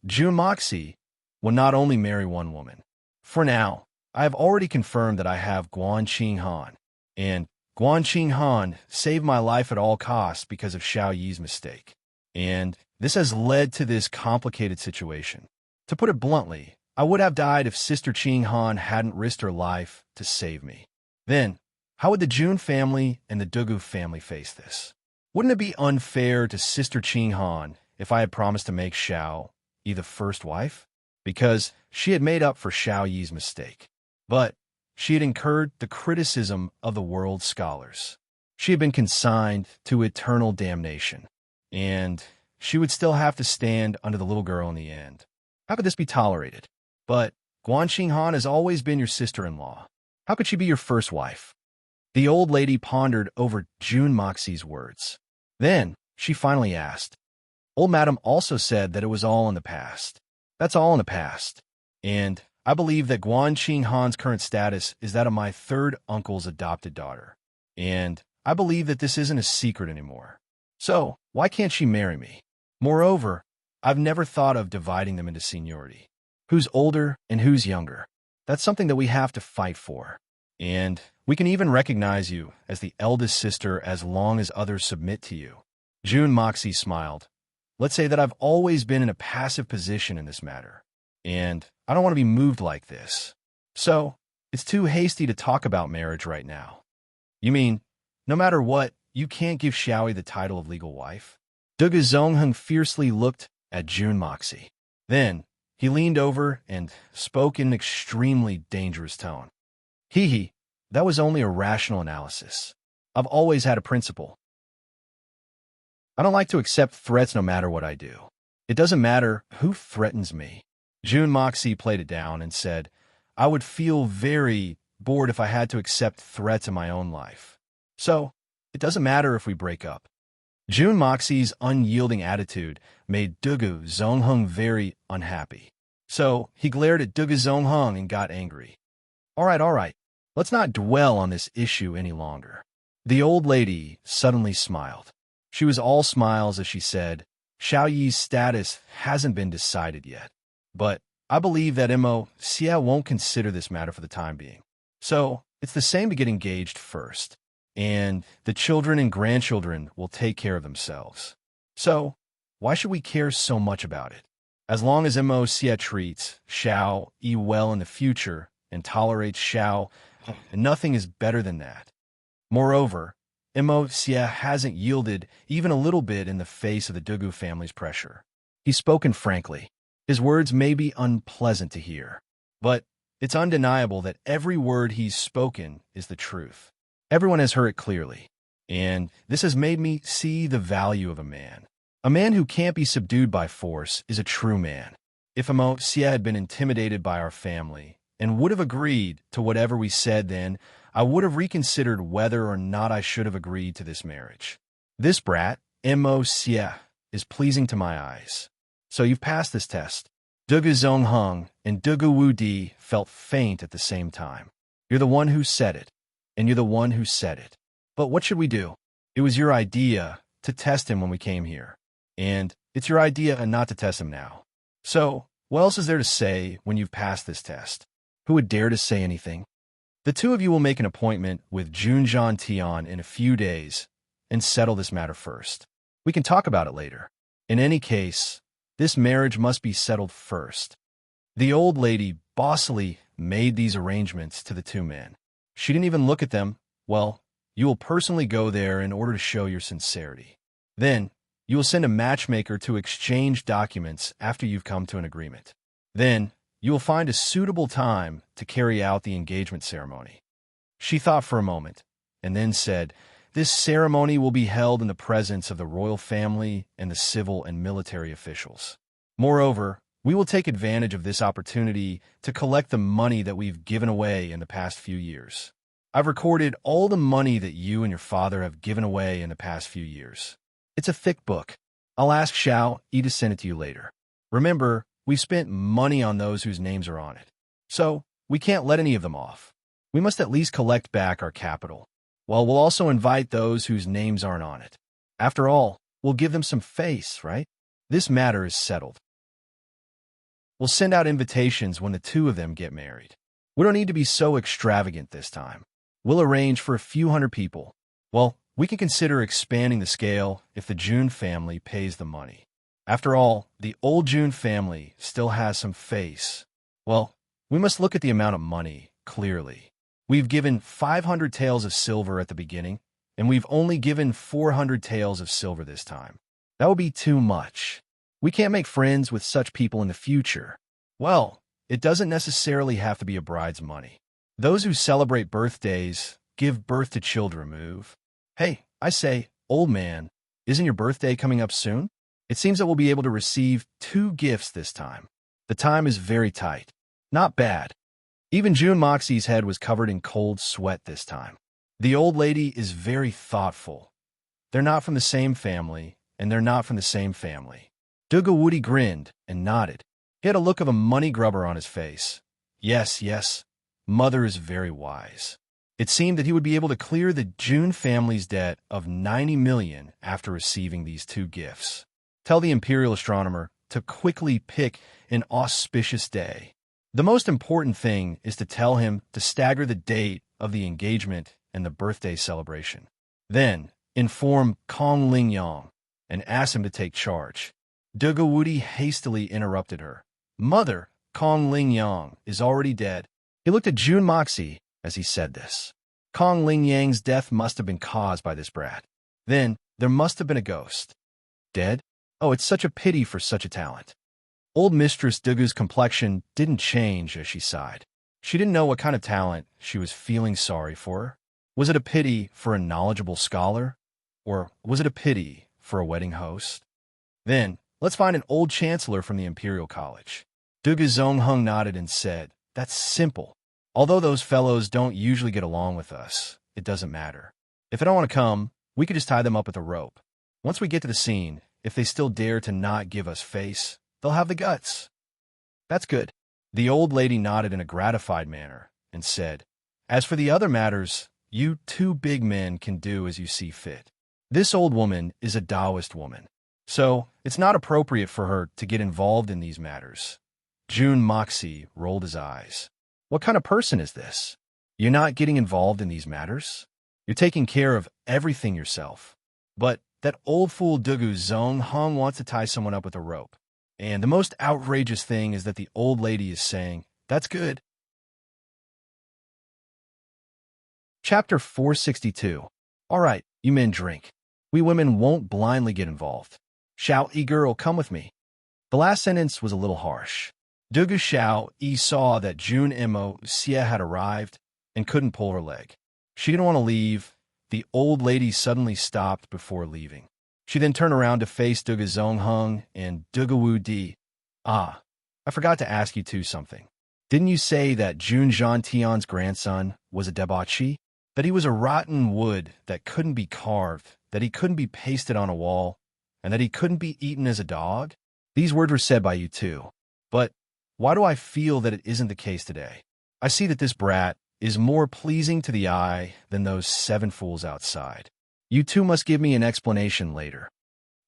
Jun Moxie, will not only marry one woman. For now, I have already confirmed that I have Guan Qinghan, and Guan Qinghan saved my life at all costs because of Xiao Yi's mistake. And this has led to this complicated situation. To put it bluntly, I would have died if Sister Qinghan hadn't risked her life to save me. Then, how would the Jun family and the Dugu family face this? Wouldn't it be unfair to Sister Qinghan if I had promised to make Xiao Yi the first wife? Because she had made up for Xiao Yi's mistake. But she had incurred the criticism of the world's scholars. She had been consigned to eternal damnation. And she would still have to stand under the little girl in the end. How could this be tolerated? But Guan Qinghan has always been your sister-in-law. How could she be your first wife? The old lady pondered over Jun Moxie's words. Then she finally asked. Old Madam also said that it was all in the past. That's all in the past. And I believe that Guan Qinghan's current status is that of my third uncle's adopted daughter. And I believe that this isn't a secret anymore. So, why can't she marry me? Moreover, I've never thought of dividing them into seniority. Who's older and who's younger? That's something that we have to fight for. And we can even recognize you as the eldest sister as long as others submit to you. Jun Moxie smiled. Let's say that I've always been in a passive position in this matter. And I don't want to be moved like this. So, it's too hasty to talk about marriage right now. You mean, no matter what, you can't give Xiaoyi the title of legal wife? Dugu Zongheng fiercely looked at Jun Moxie. Then, he leaned over and spoke in an extremely dangerous tone. Hee, that was only a rational analysis. I've always had a principle. I don't like to accept threats no matter what I do. It doesn't matter who threatens me. Jun Moxie played it down and said, I would feel very bored if I had to accept threats in my own life. So, it doesn't matter if we break up. Jun Moxie's unyielding attitude made Dugu Zongheng very unhappy. So, he glared at Dugu Zongheng and got angry. All right. Let's not dwell on this issue any longer. The old lady suddenly smiled. She was all smiles as she said, Xiao Yi's status hasn't been decided yet. But I believe that Mo Xia won't consider this matter for the time being. So, it's the same to get engaged first. And the children and grandchildren will take care of themselves. So, why should we care so much about it? As long as Mo Xia treats Xiao Yi well in the future and tolerates Xiao, nothing is better than that. Moreover, Mo Xia hasn't yielded even a little bit in the face of the Dugu family's pressure. He's spoken frankly. His words may be unpleasant to hear, but it's undeniable that every word he's spoken is the truth. Everyone has heard it clearly, and this has made me see the value of a man. A man who can't be subdued by force is a true man. If Mo Xia had been intimidated by our family and would have agreed to whatever we said, then I would have reconsidered whether or not I should have agreed to this marriage. This brat, Mo Xia, is pleasing to my eyes. So you've passed this test. Dugu Zongheng and Dugu Wudi felt faint at the same time. You're the one who said it, and you're the one who said it. But what should we do? It was your idea to test him when we came here, and it's your idea not to test him now. So, what else is there to say when you've passed this test? Who would dare to say anything? The two of you will make an appointment with Junjian Tian in a few days and settle this matter first. We can talk about it later. In any case, this marriage must be settled first. The old lady bossily made these arrangements to the two men. She didn't even look at them. Well, you will personally go there in order to show your sincerity. Then, you will send a matchmaker to exchange documents after you've come to an agreement. Then, you will find a suitable time to carry out the engagement ceremony. She thought for a moment, and then said, "This ceremony will be held in the presence of the royal family and the civil and military officials. Moreover, we will take advantage of this opportunity to collect the money that we've given away in the past few years. I've recorded all the money that you and your father have given away in the past few years. It's a thick book. I'll ask Xiao Yi to send it to you later. Remember, we've spent money on those whose names are on it. So, we can't let any of them off. We must at least collect back our capital. Well, we'll also invite those whose names aren't on it. After all, we'll give them some face, right? This matter is settled. We'll send out invitations when the two of them get married. We don't need to be so extravagant this time. We'll arrange for a few hundred people. Well, we can consider expanding the scale if the Jun family pays the money. After all, the old Jun family still has some face. Well, we must look at the amount of money clearly. We've given 500 taels of silver at the beginning, and we've only given 400 taels of silver this time. That would be too much. We can't make friends with such people in the future. Well, it doesn't necessarily have to be a bride's money. Those who celebrate birthdays, give birth to children move. Hey, I say, old man, isn't your birthday coming up soon? It seems that we'll be able to receive 2 gifts this time. The time is very tight. Not bad. Even Jun Moxie's head was covered in cold sweat this time. The old lady is very thoughtful. They're not from the same family, and they're not from the same family. Dugawudi grinned and nodded. He had a look of a money grubber on his face. Yes, yes, mother is very wise. It seemed that he would be able to clear the Jun family's debt of 90 million after receiving these 2 gifts. Tell the imperial astronomer to quickly pick an auspicious day. The most important thing is to tell him to stagger the date of the engagement and the birthday celebration. Then, inform Kong Lingyang and ask him to take charge. Dugawudi hastily interrupted her. Mother, Kong Lingyang, is already dead. He looked at Jun Moxie as he said this. Kong Lingyang's death must have been caused by this brat. Then, there must have been a ghost. Dead? Oh, it's such a pity for such a talent. Old Mistress Dugu's complexion didn't change as she sighed. She didn't know what kind of talent she was feeling sorry for. Was it a pity for a knowledgeable scholar? Or was it a pity for a wedding host? Then, let's find an old chancellor from the Imperial College. Dugu Zongheng nodded and said, That's simple. Although those fellows don't usually get along with us, it doesn't matter. If they don't want to come, we could just tie them up with a rope. Once we get to the scene, if they still dare to not give us face, they'll have the guts. That's good. The old lady nodded in a gratified manner and said, As for the other matters, you 2 big men can do as you see fit. This old woman is a Taoist woman, so it's not appropriate for her to get involved in these matters. Jun Moxie rolled his eyes. What kind of person is this? You're not getting involved in these matters? You're taking care of everything yourself. But that old fool Dugu Zongheng wants to tie someone up with a rope. And the most outrageous thing is that the old lady is saying, That's good. Chapter 462. All right, you men drink. We women won't blindly get involved. Xiao Yi girl, come with me. The last sentence was a little harsh. Dugu Xiao Yi saw that Jun Mo Xie had arrived and couldn't pull her leg. She didn't want to leave. The old lady suddenly stopped before leaving. She then turned around to face Dugu Zongheng and Dugu Wu Di. I forgot to ask you 2 something. Didn't you say that Jun Zhantian's grandson was a debauchee? That he was a rotten wood that couldn't be carved, that he couldn't be pasted on a wall, and that he couldn't be eaten as a dog? These words were said by you 2. But why do I feel that it isn't the case today? I see that this brat is more pleasing to the eye than those 7 fools outside. You 2 must give me an explanation later.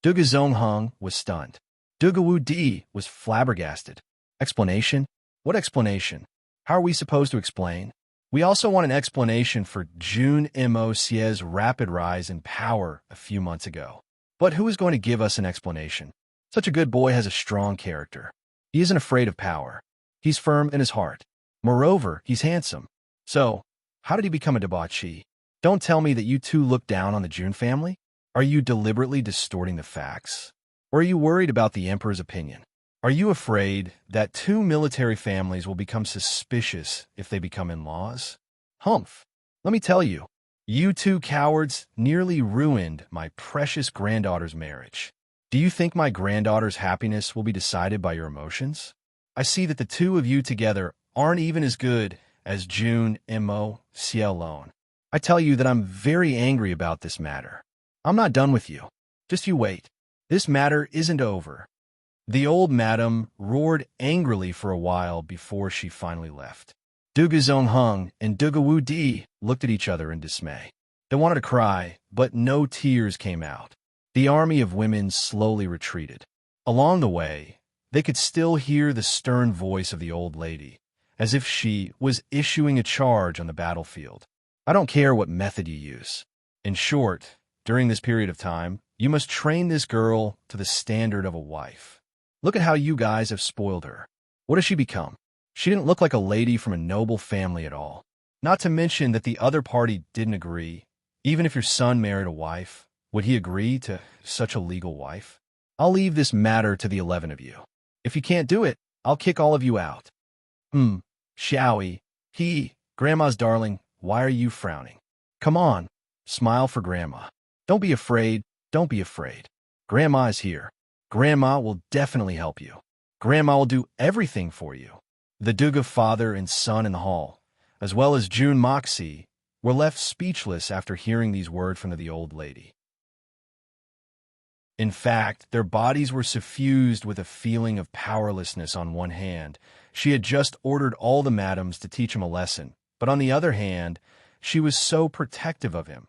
Dugu Zongheng was stunned. Dugu Wu Di was flabbergasted. Explanation? What explanation? How are we supposed to explain? We also want an explanation for Jun Mo Xie's rapid rise in power a few months ago. But who is going to give us an explanation? Such a good boy has a strong character. He isn't afraid of power. He's firm in his heart. Moreover, he's handsome. So, how did he become a debauchee? Don't tell me that you two look down on the June family? Are you deliberately distorting the facts? Or are you worried about the emperor's opinion? Are you afraid that two military families will become suspicious if they become in-laws? Humph! Let me tell you, you two cowards nearly ruined my precious granddaughter's marriage. Do you think my granddaughter's happiness will be decided by your emotions? I see that the two of you together aren't even as good as June Mo Cielone. I tell you that I'm very angry about this matter. I'm not done with you. Just you wait. This matter isn't over. The old madam roared angrily for a while before she finally left. Duga Zongheng and Duga Wu Di looked at each other in dismay. They wanted to cry, but no tears came out. The army of women slowly retreated. Along the way, they could still hear the stern voice of the old lady, as if she was issuing a charge on the battlefield. I don't care what method you use. In short, during this period of time, you must train this girl to the standard of a wife. Look at how you guys have spoiled her. What has she become? She didn't look like a lady from a noble family at all. Not to mention that the other party didn't agree. Even if your son married a wife, would he agree to such a legal wife? I'll leave this matter to the 11 of you. If you can't do it, I'll kick all of you out. Shall we? Grandma's darling, why are you frowning? Come on, smile for Grandma. Don't be afraid, don't be afraid. Grandma is here. Grandma will definitely help you. Grandma will do everything for you. The Duga father and son in the hall, as well as June Moxie, were left speechless after hearing these words from the old lady. In fact, their bodies were suffused with a feeling of powerlessness. On one hand, she had just ordered all the madams to teach him a lesson, but on the other hand, she was so protective of him.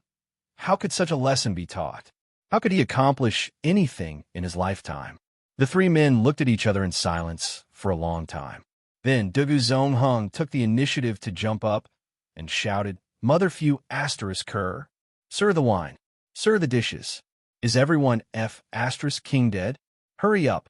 How could such a lesson be taught? How could he accomplish anything in his lifetime? The three men looked at each other in silence for a long time. Then Dugu Zongheng took the initiative to jump up and shouted, Mother Few asterisk Kerr. Sir the wine. Sir the dishes. Is everyone F asterisk king dead? Hurry up.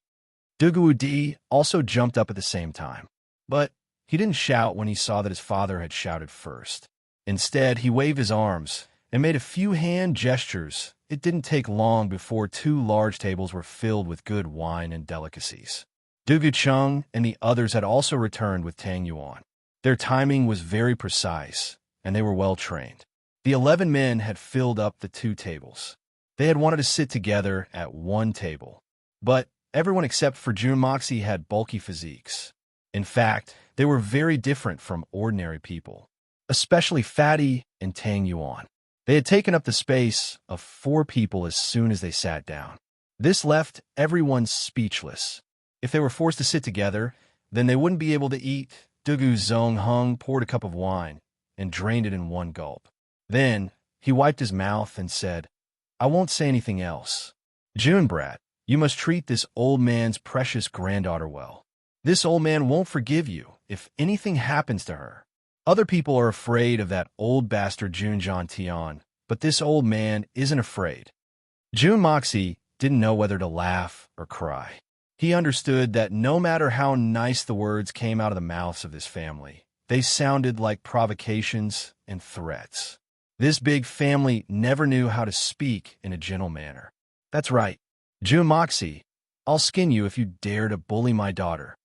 Dugu Di also jumped up at the same time. But he didn't shout when he saw that his father had shouted first. Instead, he waved his arms and made a few hand gestures. It didn't take long before two large tables were filled with good wine and delicacies. Dugu Chung and the others had also returned with Tang Yuan. Their timing was very precise, and they were well trained. The 11 men had filled up the two tables. They had wanted to sit together at one table, but everyone except for June Moxie had bulky physiques. In fact, they were very different from ordinary people, especially Fatty and Tang Yuan. They had taken up the space of 4 people as soon as they sat down. This left everyone speechless. If they were forced to sit together, then they wouldn't be able to eat. Dugu Zongheng poured a cup of wine and drained it in one gulp. Then he wiped his mouth and said, I won't say anything else. June brat, you must treat this old man's precious granddaughter well. This old man won't forgive you if anything happens to her. Other people are afraid of that old bastard June Tian, but this old man isn't afraid. June Moxie didn't know whether to laugh or cry. He understood that no matter how nice the words came out of the mouths of this family, they sounded like provocations and threats. This big family never knew how to speak in a gentle manner. That's right, June Moxie, I'll skin you if you dare to bully my daughter.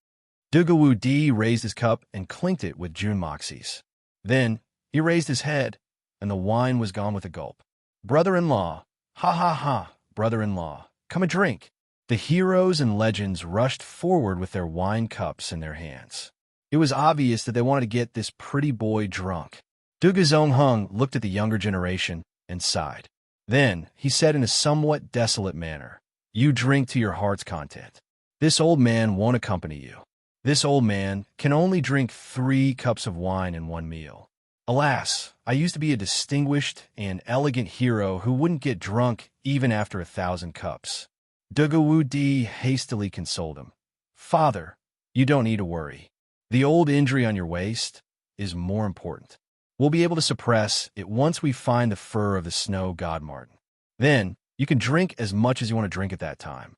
Duga Wu Di raised his cup and clinked it with June Moxie's. Then he raised his head, and the wine was gone with a gulp. Brother-in-law, ha ha ha, brother-in-law, come a drink. The heroes and legends rushed forward with their wine cups in their hands. It was obvious that they wanted to get this pretty boy drunk. Duga Zongheng looked at the younger generation and sighed. Then he said in a somewhat desolate manner, You drink to your heart's content. This old man won't accompany you. This old man can only drink 3 cups of wine in one meal. Alas, I used to be a distinguished and elegant hero who wouldn't get drunk even after 1,000 cups. Duga Wu Di hastily consoled him. Father, you don't need to worry. The old injury on your waist is more important. We'll be able to suppress it once we find the fur of the snow god marten. Then You can drink as much as you want to drink at that time.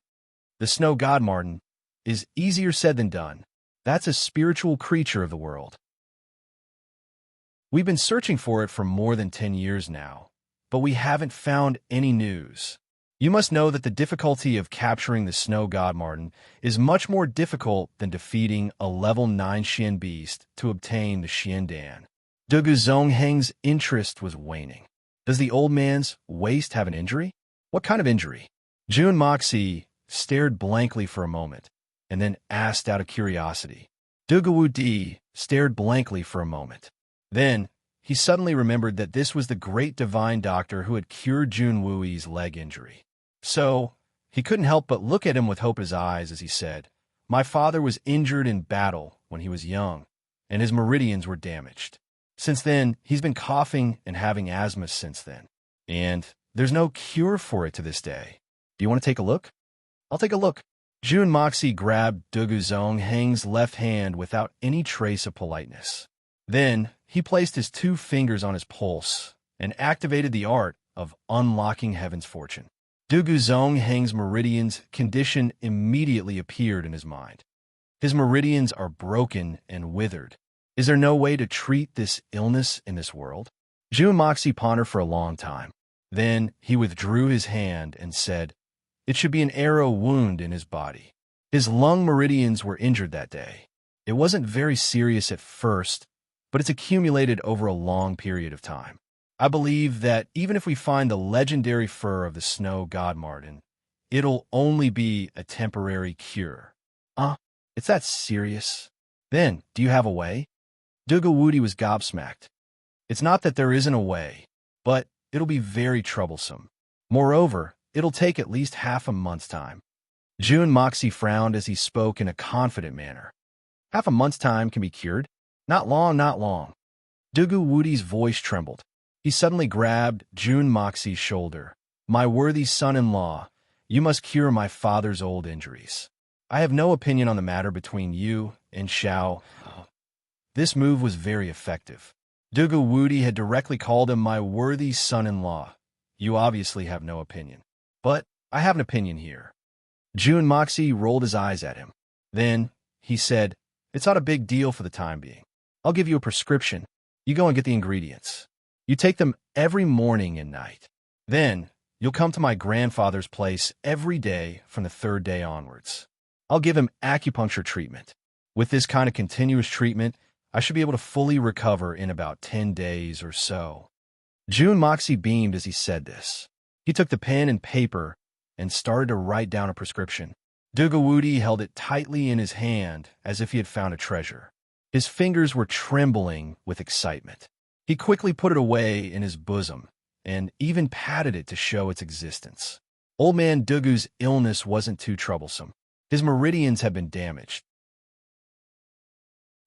The snow god Martin is easier said than done. That's a spiritual creature of the world. We've been searching for it for more than 10 years now, but we haven't found any news. You must know that the difficulty of capturing the snow god Martin is much more difficult than defeating a level 9 Xian beast to obtain the Xian Dan. Dugu Zongheng's interest was waning. Does the old man's waist have an injury? What kind of injury? Jun Moxie stared blankly for a moment, and then asked out of curiosity. Dugu Wu Di stared blankly for a moment. Then, he suddenly remembered that this was the great divine doctor who had cured Jun Wui's leg injury. So, he couldn't help but look at him with hope in his eyes as he said, "My father was injured in battle when he was young, and his meridians were damaged. Since then, he's been coughing and having asthma since then. And there's no cure for it to this day. Do you want to take a look?" "I'll take a look." Jun Moxie grabbed Dugu Zongheng's left hand without any trace of politeness. Then, he placed his 2 fingers on his pulse and activated the art of unlocking heaven's fortune. Dugu Zongheng's meridian's condition immediately appeared in his mind. His meridians are broken and withered. Is there no way to treat this illness in this world? Jun Moxie pondered for a long time. Then he withdrew his hand and said, "It should be an arrow wound in his body." His lung meridians were injured that day. It wasn't very serious at first, but it's accumulated over a long period of time. I believe that even if we find the legendary fur of the snow god Martin, it'll only be a temporary cure. It's that serious? Then, do you have a way? Dugu Wudi was gobsmacked. It's not that there isn't a way, but it'll be very troublesome. Moreover, it'll take at least half a month's time. Jun Moxie frowned as he spoke in a confident manner. Half a month's time can be cured? Not long, not long. Dugu Wudi's voice trembled. He suddenly grabbed Jun Moxie's shoulder. "My worthy son-in-law, you must cure my father's old injuries. I have no opinion on the matter between you and Xiao." This move was very effective. Dugu Wudi had directly called him my worthy son-in-law. You obviously have no opinion. But I have an opinion here. Jun Moxie rolled his eyes at him. Then he said, "It's not a big deal for the time being. I'll give you a prescription. You go and get the ingredients. You take them every morning and night. Then you'll come to my grandfather's place every day from the 3rd day onwards. I'll give him acupuncture treatment. With this kind of continuous treatment, I should be able to fully recover in about 10 days or so." Jun Moxie beamed as he said this. He took the pen and paper and started to write down a prescription. Dugu Wudi held it tightly in his hand as if he had found a treasure. His fingers were trembling with excitement. He quickly put it away in his bosom and even patted it to show its existence. Old man Dugu's illness wasn't too troublesome. His meridians had been damaged.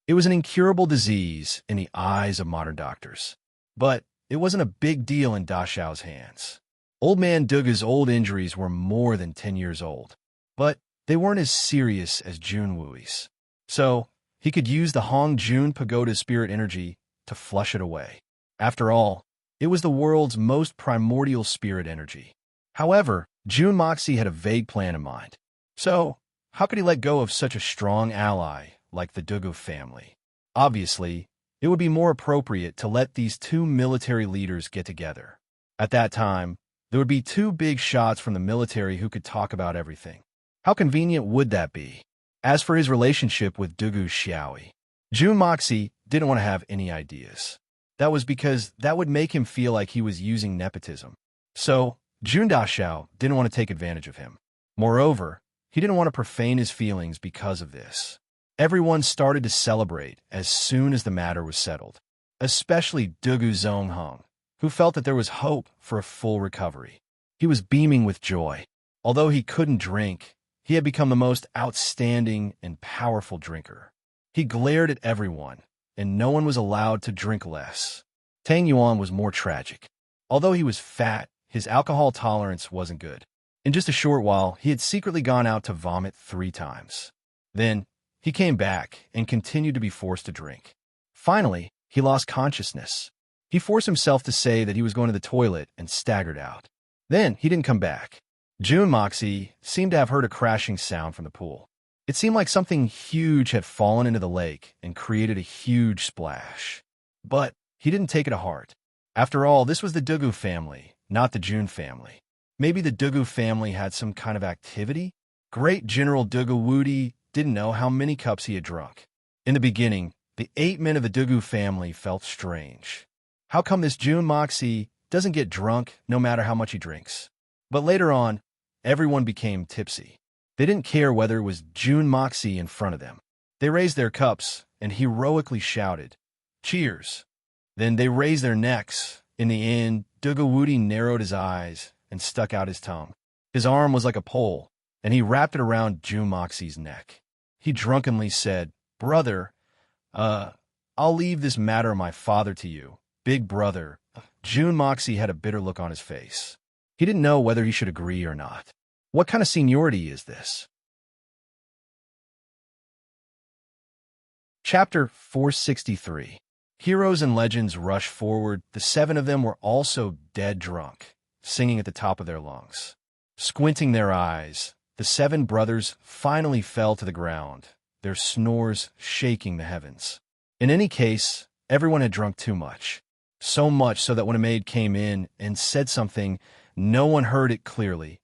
It was an incurable disease in the eyes of modern doctors, but it wasn't a big deal in Da Xiao's hands. Old man Dugu's old injuries were more than 10 years old, but they weren't as serious as Jun Wui's. So, he could use the Hong Jun Pagoda's spirit energy to flush it away. After all, it was the world's most primordial spirit energy. However, Jun Moxie had a vague plan in mind. So, how could he let go of such a strong ally like the Dugu family? Obviously, it would be more appropriate to let these 2 military leaders get together. At that time, there would be 2 big shots from the military who could talk about everything. How convenient would that be? As for his relationship with Dugu Xiaoi, Jun Moxie didn't want to have any ideas. That was because that would make him feel like he was using nepotism. So, Jun Daxiao didn't want to take advantage of him. Moreover, he didn't want to profane his feelings because of this. Everyone started to celebrate as soon as the matter was settled, especially Dugu Zongheng, who felt that there was hope for a full recovery. He was beaming with joy. Although he couldn't drink, he had become the most outstanding and powerful drinker. He glared at everyone, and no one was allowed to drink less. Tang Yuan was more tragic. Although he was fat, his alcohol tolerance wasn't good. In just a short while, he had secretly gone out to vomit 3 times. Then, he came back and continued to be forced to drink. Finally, he lost consciousness. He forced himself to say that he was going to the toilet and staggered out. Then he didn't come back. June Moxie seemed to have heard a crashing sound from the pool. It seemed like something huge had fallen into the lake and created a huge splash. But he didn't take it to heart. After all, this was the Dugu family, not the June family. Maybe the Dugu family had some kind of activity? Great General Dugu Woody didn't know how many cups he had drunk. In the beginning, the 8 men of the Dugu family felt strange. How come this June Moxie doesn't get drunk no matter how much he drinks? But later on, everyone became tipsy. They didn't care whether it was June Moxie in front of them. They raised their cups and heroically shouted, "Cheers!" Then they raised their necks. In the end, Dugu Woody narrowed his eyes and stuck out his tongue. His arm was like a pole, and he wrapped it around June Moxie's neck. He drunkenly said, "Brother, I'll leave this matter of my father to you. Big brother." June Moxie had a bitter look on his face. He didn't know whether he should agree or not. What kind of seniority is this? Chapter 463. Heroes and legends rush forward. The 7 of them were also dead drunk, singing at the top of their lungs. Squinting their eyes, the 7 brothers finally fell to the ground, their snores shaking the heavens. In any case, everyone had drunk too much. So much so that when a maid came in and said something, no one heard it clearly.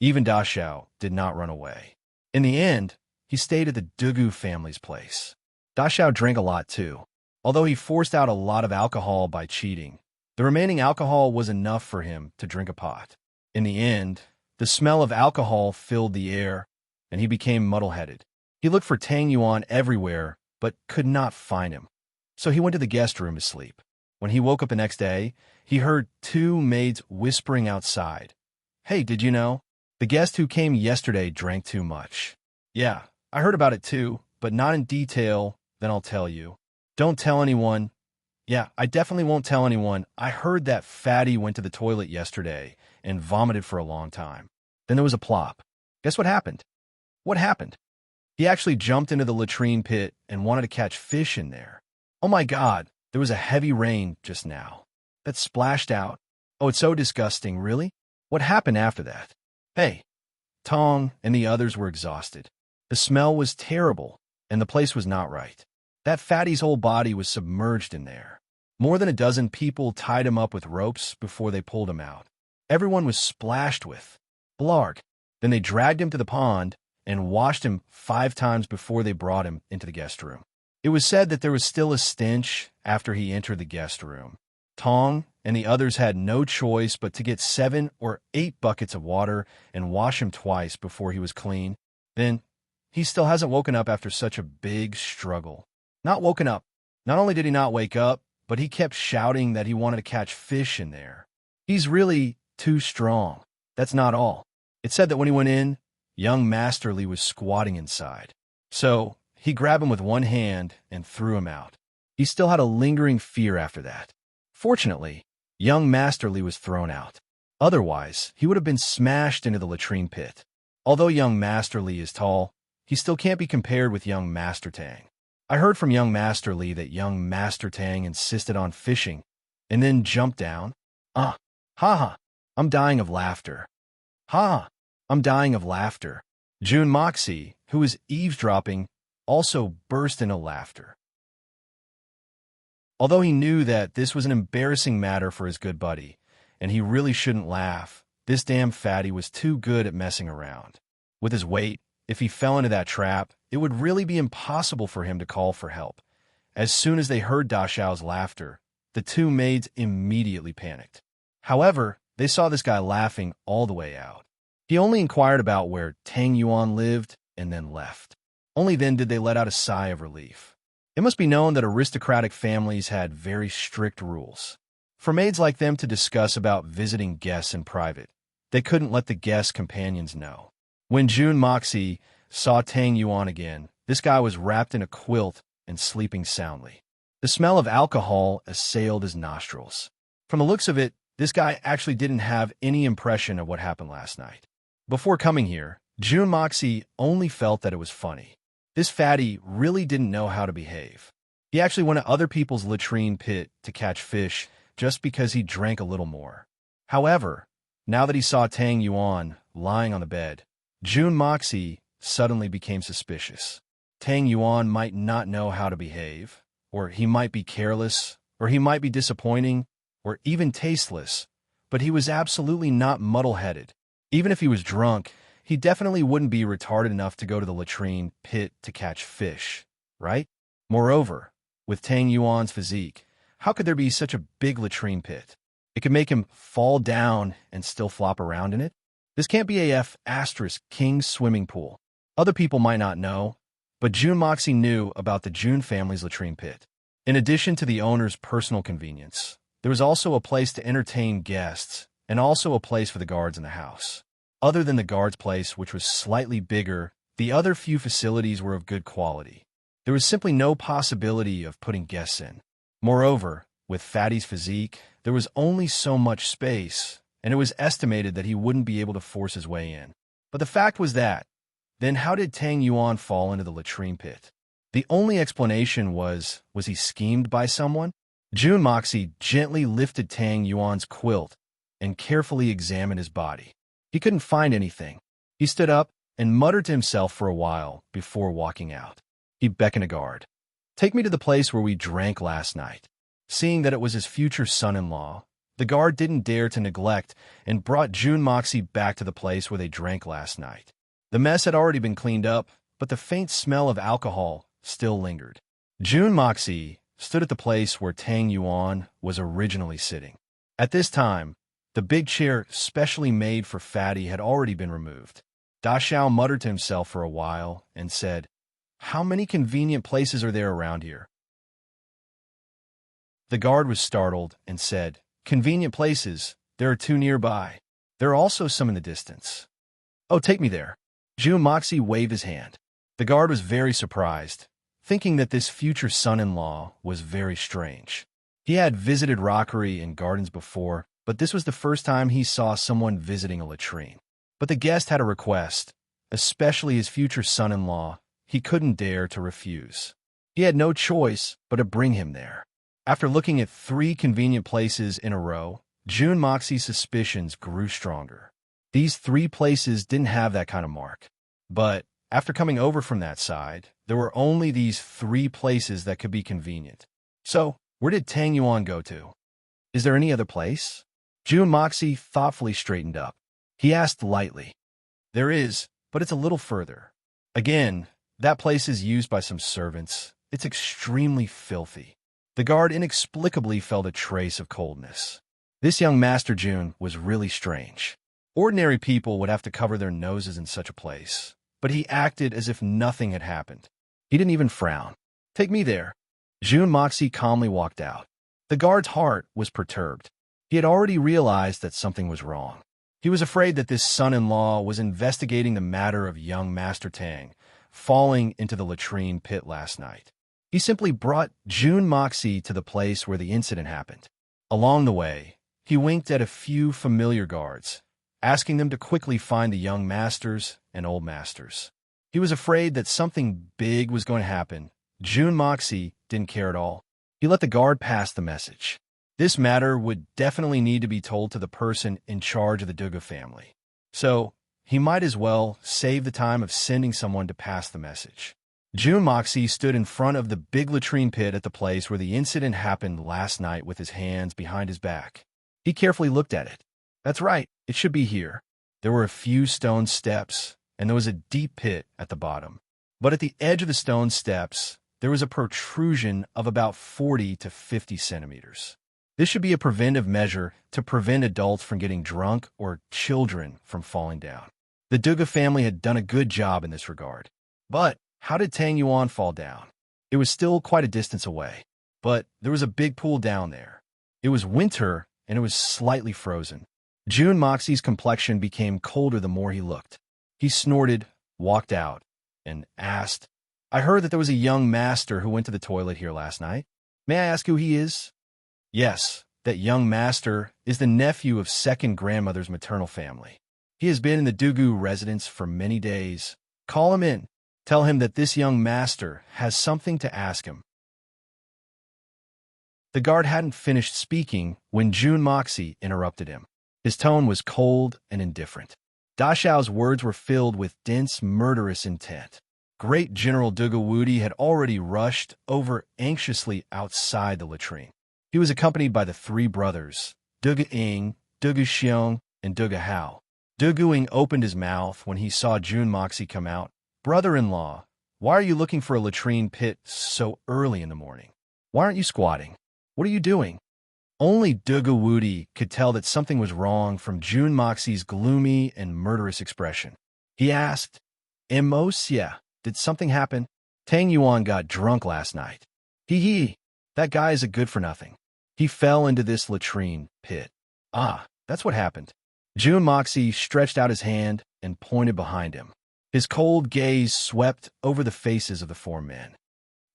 Even Da Xiao did not run away. In the end, he stayed at the Dugu family's place. Da Xiao drank a lot too. Although he forced out a lot of alcohol by cheating, the remaining alcohol was enough for him to drink a pot. In the end, the smell of alcohol filled the air, and he became muddle-headed. He looked for Tang Yuan everywhere, but could not find him. So he went to the guest room to sleep. When he woke up the next day, he heard 2 maids whispering outside. "Hey, did you know? The guest who came yesterday drank too much." "Yeah, I heard about it too, but not in detail, then I'll tell you." "Don't tell anyone." "Yeah, I definitely won't tell anyone. I heard that fatty went to the toilet yesterday and vomited for a long time." Then there was a plop. Guess what happened? What happened? He actually jumped into the latrine pit and wanted to catch fish in there. Oh my God, there was a heavy rain just now that splashed out. Oh, it's so disgusting, really? What happened after that? Hey, Tong and the others were exhausted. The smell was terrible, and the place was not right. That fatty's whole body was submerged in there. More than a dozen people tied him up with ropes before they pulled him out. Everyone was splashed with blarg. Then they dragged him to the pond and washed him 5 times before they brought him into the guest room. It was said that there was still a stench after he entered the guest room. Tong and the others had no choice but to get 7 or 8 buckets of water and wash him twice before he was clean. Then, he still hasn't woken up after such a big struggle. Not woken up. Not only did he not wake up, but he kept shouting that he wanted to catch fish in there. He's really too strong. That's not all. It said that when he went in, young Masterly was squatting inside. So, he grabbed him with one hand and threw him out. He still had a lingering fear after that. Fortunately, young Masterly was thrown out. Otherwise, he would have been smashed into the latrine pit. Although young Masterly is tall, he still can't be compared with young Master Tang. I heard from young Masterly that young Master Tang insisted on fishing and then jumped down. Ha ha, I'm dying of laughter. Ha, I'm dying of laughter. June Moxie, who was eavesdropping, also burst into laughter. Although he knew that this was an embarrassing matter for his good buddy, and he really shouldn't laugh, this damn fatty was too good at messing around. With his weight, if he fell into that trap, it would really be impossible for him to call for help. As soon as they heard Da Xiao's laughter, the 2 maids immediately panicked. However, they saw this guy laughing all the way out. He only inquired about where Tang Yuan lived and then left. Only then did they let out a sigh of relief. It must be known that aristocratic families had very strict rules. For maids like them to discuss about visiting guests in private, they couldn't let the guests' companions know. When June Moxie saw Tang Yuan again, this guy was wrapped in a quilt and sleeping soundly. The smell of alcohol assailed his nostrils. From the looks of it, this guy actually didn't have any impression of what happened last night. Before coming here, June Moxie only felt that it was funny. This fatty really didn't know how to behave. He actually went to other people's latrine pit to catch fish just because he drank a little more. However, Now that he saw Tang Yuan lying on the bed, Jun Moxie suddenly became suspicious. Tang Yuan might not know how to behave, or he might be careless, or he might be disappointing, or even tasteless, but he was absolutely not muddle-headed. Even if he was drunk, he definitely wouldn't be retarded enough to go to the latrine pit to catch fish, right? Moreover, with Tang Yuan's physique, how could there be such a big latrine pit? It could make him fall down and still flop around in it? This can't be AF * King's swimming pool. Other people might not know, but Jun Moxie knew about the Jun family's latrine pit. In addition to the owner's personal convenience, there was also a place to entertain guests and also a place for the guards in the house. Other than the guards' place, which was slightly bigger, the other few facilities were of good quality. There was simply no possibility of putting guests in. Moreover, with Fatty's physique, there was only so much space, and it was estimated that he wouldn't be able to force his way in. But the fact was that, then how did Tang Yuan fall into the latrine pit? The only explanation was he schemed by someone? Jun Moxie gently lifted Tang Yuan's quilt and carefully examined his body. He couldn't find anything. He stood up and muttered to himself for a while before walking out. He beckoned a guard. "Take me to the place where we drank last night." Seeing that it was his future son-in-law, the guard didn't dare to neglect and brought Jun Moxie back to the place where they drank last night. The mess had already been cleaned up, but the faint smell of alcohol still lingered. Jun Moxie stood at the place where Tang Yuan was originally sitting. At this time, the big chair specially made for Fatty had already been removed. Da Xiao muttered to himself for a while and said, "How many convenient places are there around here?" The guard was startled and said, "Convenient places, there are 2 nearby. There are also some in the distance." "Oh, take me there." Jun Moxie waved his hand. The guard was very surprised, thinking that this future son-in-law was very strange. He had visited rockery and gardens before, but this was the first time he saw someone visiting a latrine. But the guest had a request, especially his future son-in-law. He couldn't dare to refuse. He had no choice but to bring him there. After looking at 3 convenient places in a row, Jun Moxie's suspicions grew stronger. These 3 places didn't have that kind of mark. But after coming over from that side, there were only these 3 places that could be convenient. So, where did Tang Yuan go to? Is there any other place? Jun Moxie thoughtfully straightened up. He asked lightly. "There is, but it's a little further. Again, that place is used by some servants. It's extremely filthy." The guard inexplicably felt a trace of coldness. This young Master Jun was really strange. Ordinary people would have to cover their noses in such a place, but he acted as if nothing had happened. He didn't even frown. "Take me there." Jun Moxie calmly walked out. The guard's heart was perturbed. He had already realized that something was wrong. He was afraid that this son-in-law was investigating the matter of young Master Tang falling into the latrine pit last night. He simply brought Jun Moxie to the place where the incident happened. Along the way, he winked at a few familiar guards, asking them to quickly find the young masters and old masters. He was afraid that something big was going to happen. Jun Moxie didn't care at all. He let the guard pass the message. This matter would definitely need to be told to the person in charge of the Duga family. So, he might as well save the time of sending someone to pass the message. Jun Moxie stood in front of the big latrine pit at the place where the incident happened last night with his hands behind his back. He carefully looked at it. That's right, it should be here. There were a few stone steps, and there was a deep pit at the bottom. But at the edge of the stone steps, there was a protrusion of about 40 to 50 centimeters. This should be a preventive measure to prevent adults from getting drunk or children from falling down. The Duga family had done a good job in this regard. But how did Tang Yuan fall down? It was still quite a distance away, but there was a big pool down there. It was winter, and it was slightly frozen. Jun Moxie's complexion became colder the more he looked. He snorted, walked out, and asked, "I heard that there was a young master who went to the toilet here last night. May I ask who he is?" "Yes, that young master is the nephew of second grandmother's maternal family. He has been in the Dugu residence for many days. Call him in. Tell him that this young master has something to ask him." The guard hadn't finished speaking when Jun Moxie interrupted him. His tone was cold and indifferent. Da Xiao's words were filled with dense, murderous intent. Great General Dugawudi had already rushed over anxiously outside the latrine. He was accompanied by the three brothers, Duga Ying, Duga Xiong, and Duga Hao. Dugu Ying opened his mouth when he saw Jun Moxie come out. "Brother-in-law, why are you looking for a latrine pit so early in the morning? Why aren't you squatting? What are you doing?" Only Dugawudi could tell that something was wrong from Jun Moxie's gloomy and murderous expression. He asked, "Emosia, did something happen? Tang Yuan got drunk last night. Hee, that guy is a good-for-nothing. He fell into this latrine pit." "Ah, that's what happened." Jun Moxie stretched out his hand and pointed behind him. His cold gaze swept over the faces of the four men.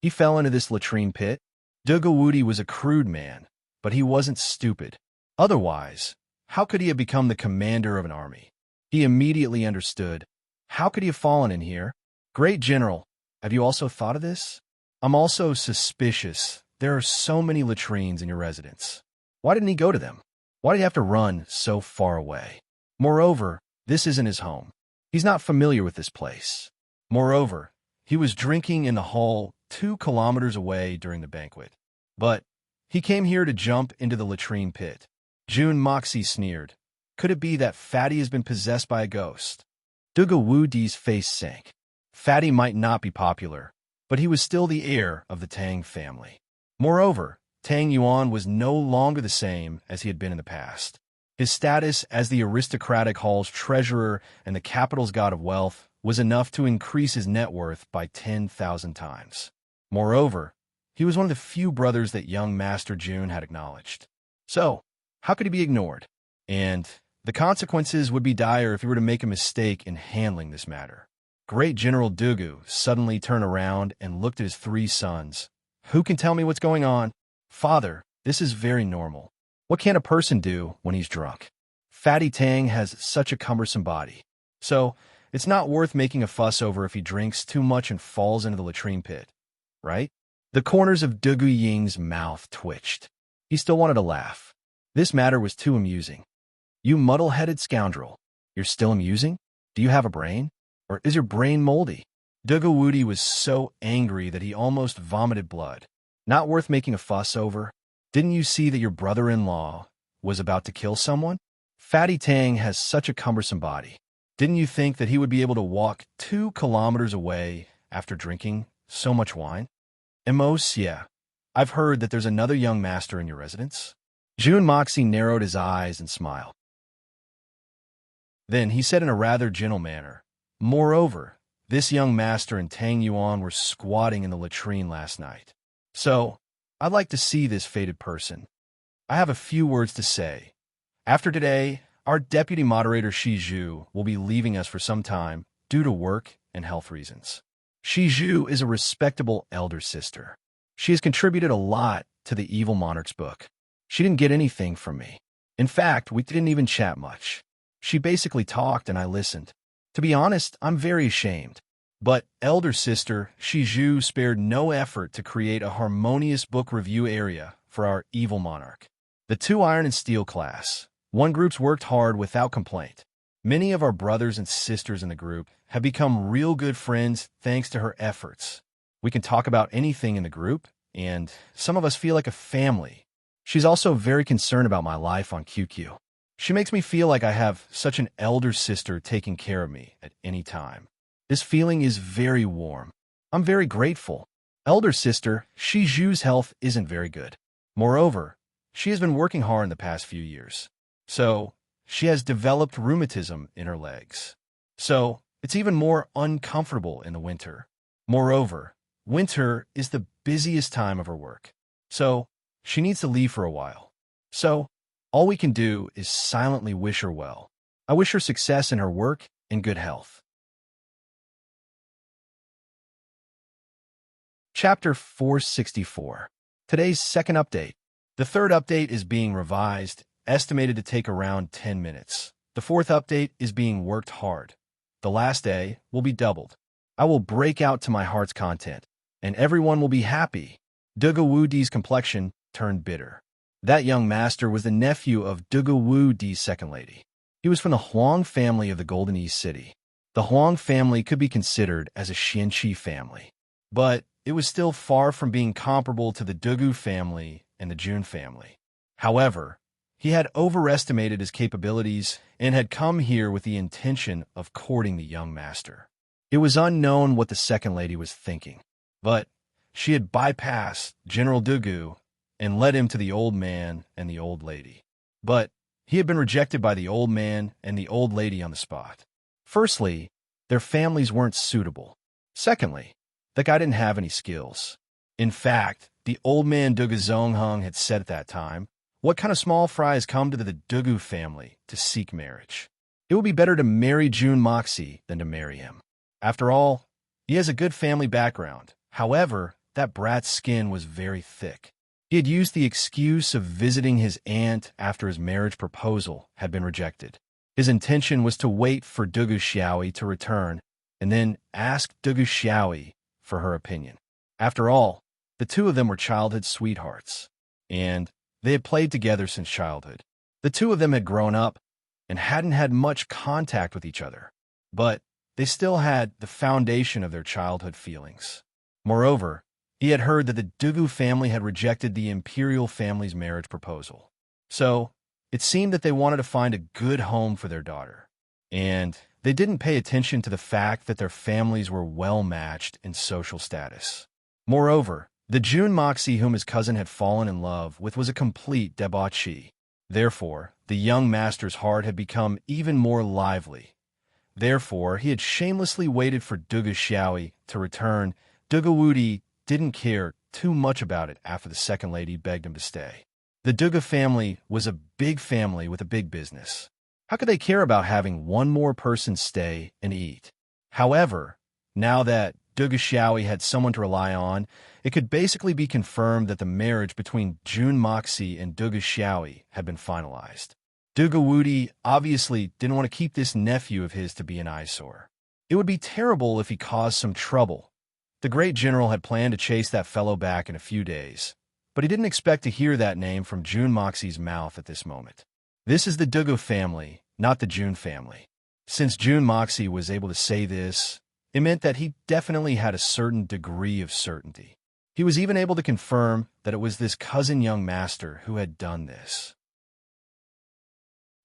"He fell into this latrine pit." Dugawudi was a crude man, but he wasn't stupid. Otherwise, how could he have become the commander of an army? He immediately understood. How could he have fallen in here? "Great General, have you also thought of this? I'm also suspicious. There are so many latrines in your residence. Why didn't he go to them? Why did he have to run so far away? Moreover, this isn't his home. He's not familiar with this place. Moreover, he was drinking in the hall 2 kilometers away during the banquet. But he came here to jump into the latrine pit." Jun Moxie sneered. Could it be that Fatty has been possessed by a ghost? Duga Wudi's face sank. Fatty might not be popular, but he was still the heir of the Tang family. Moreover, Tang Yuan was no longer the same as he had been in the past. His status as the aristocratic hall's treasurer and the capital's god of wealth was enough to increase his net worth by 10,000 times. Moreover, he was one of the few brothers that young Master Jun had acknowledged. So, how could he be ignored? And the consequences would be dire if he were to make a mistake in handling this matter. Great General Dugu suddenly turned around and looked at his 3 sons. "Who can tell me what's going on?" "Father, this is very normal. What can a person do when he's drunk? Fatty Tang has such a cumbersome body. So, it's not worth making a fuss over if he drinks too much and falls into the latrine pit, right?" The corners of Dugu Ying's mouth twitched. He still wanted to laugh. This matter was too amusing. "You muddle-headed scoundrel. You're still amusing? Do you have a brain? Or is your brain moldy?" Dugawudi was so angry that he almost vomited blood. "Not worth making a fuss over? Didn't you see that your brother-in-law was about to kill someone? Fatty Tang has such a cumbersome body. Didn't you think that he would be able to walk 2 kilometers away after drinking so much wine?" "Emosia, I've heard that there's another young master in your residence." Jun Moxie narrowed his eyes and smiled. Then he said in a rather gentle manner, "Moreover, this young master and Tang Yuan were squatting in the latrine last night. So, I'd like to see this fated person. I have a few words to say. After today, our deputy moderator Shi Zhu will be leaving us for some time due to work and health reasons. Shi Zhu is a respectable elder sister. She has contributed a lot to the Evil Monarch's book. She didn't get anything from me. In fact, we didn't even chat much. She basically talked and I listened. To be honest, I'm very ashamed. But elder sister Shi Zhu spared no effort to create a harmonious book review area for our Evil Monarch. The 2 Iron and Steel class, 1 groups worked hard without complaint. Many of our brothers and sisters in the group have become real good friends thanks to her efforts. We can talk about anything in the group, and some of us feel like a family. She's also very concerned about my life on QQ. She makes me feel like I have such an elder sister taking care of me at any time. This feeling is very warm. I'm very grateful. Elder sister Shi Zhu's health isn't very good. Moreover, she has been working hard in the past few years. So, she has developed rheumatism in her legs. So, it's even more uncomfortable in the winter. Moreover, winter is the busiest time of her work. So, she needs to leave for a while. So, all we can do is silently wish her well. I wish her success in her work and good health. Chapter 464. Today's second update. The third update is being revised, estimated to take around 10 minutes. The fourth update is being worked hard. The last day will be doubled. I will break out to my heart's content, and everyone will be happy. Dugawudi's complexion turned bitter. That young master was the nephew of Dugu Wu Di's second lady. He was from the Huang family of the Golden East City. The Huang family could be considered as a Xianqi family, but it was still far from being comparable to the Dugu family and the Jun family. However, he had overestimated his capabilities and had come here with the intention of courting the young master. It was unknown what the second lady was thinking, but she had bypassed General Dugu and led him to the old man and the old lady. But he had been rejected by the old man and the old lady on the spot. Firstly, their families weren't suitable. Secondly, the guy didn't have any skills. In fact, the old man Dugu Zongheng had said at that time, "What kind of small fry has come to the Dugu family to seek marriage? It would be better to marry Jun Moxie than to marry him. After all, he has a good family background. However, that brat's skin was very thick. He had used the excuse of visiting his aunt after his marriage proposal had been rejected. His intention was to wait for Dugu Xiaoyi to return and then ask Dugu Xiaoyi for her opinion. After all, the two of them were childhood sweethearts, and they had played together since childhood. The two of them had grown up and hadn't had much contact with each other, but they still had the foundation of their childhood feelings. Moreover, he had heard that the Dugu family had rejected the imperial family's marriage proposal. So, it seemed that they wanted to find a good home for their daughter, and they didn't pay attention to the fact that their families were well matched in social status. Moreover, the Jun Moxie whom his cousin had fallen in love with was a complete debauchee. Therefore, the young master's heart had become even more lively. Therefore, he had shamelessly waited for Dugu Xiaoyi to return. Dugu Wudi didn't care too much about it after the second lady begged him to stay. The Dugu family was a big family with a big business. How could they care about having one more person stay and eat? However, now that Dugu Xiaoyi had someone to rely on, it could basically be confirmed that the marriage between Jun Moxie and Dugu Xiaoyi had been finalized. Dugu Wudi obviously didn't want to keep this nephew of his to be an eyesore. It would be terrible if he caused some trouble. The great general had planned to chase that fellow back in a few days, but he didn't expect to hear that name from Jun Moxie's mouth at this moment. This is the Dugu family, not the Jun family. Since Jun Moxie was able to say this, it meant that he definitely had a certain degree of certainty. He was even able to confirm that it was this cousin young master who had done this.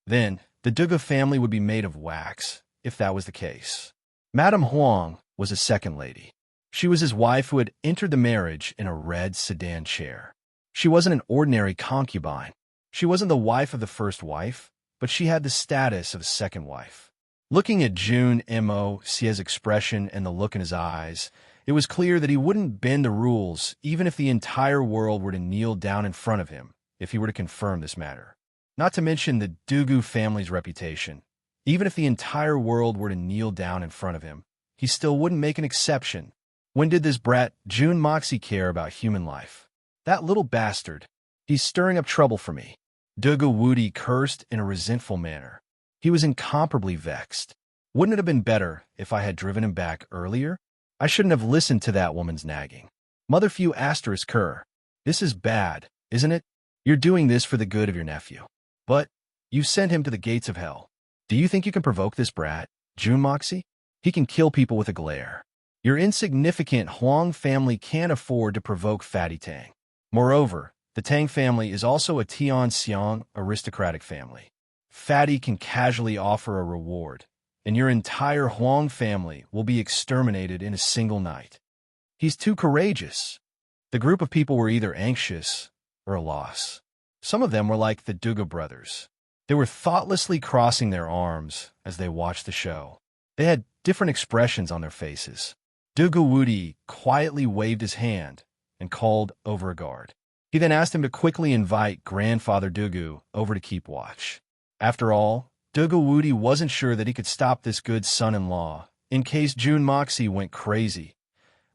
Then, the Dugu family would be made of wax, if that was the case. Madame Huang was a second lady. She was his wife who had entered the marriage in a red sedan chair. She wasn't an ordinary concubine. She wasn't the wife of the first wife, but she had the status of a second wife. Looking at Jun Moxie's expression and the look in his eyes, it was clear that he wouldn't bend the rules even if the entire world were to kneel down in front of him if he were to confirm this matter. Not to mention the Dugu family's reputation. Even if the entire world were to kneel down in front of him, he still wouldn't make an exception. When did this brat Jun Moxie care about human life? That little bastard. He's stirring up trouble for me. Dugu Wudi cursed in a resentful manner. He was incomparably vexed. Wouldn't it have been better if I had driven him back earlier? I shouldn't have listened to that woman's nagging. Mother few asterisk her. This is bad, isn't it? You're doing this for the good of your nephew. But you sent him to the gates of hell. Do you think you can provoke this brat, Jun Moxie? He can kill people with a glare. Your insignificant Huang family can't afford to provoke Fatty Tang. Moreover, the Tang family is also a Tianxiang aristocratic family. Fatty can casually offer a reward, and your entire Huang family will be exterminated in a single night. He's too courageous. The group of people were either anxious or a loss. Some of them were like the Dugu brothers. They were thoughtlessly crossing their arms as they watched the show. They had different expressions on their faces. Dugu Wudi quietly waved his hand and called over a guard. He then asked him to quickly invite Grandfather Dugu over to keep watch. After all, Dugu Wudi wasn't sure that he could stop this good son-in-law in case Jun Moxie went crazy.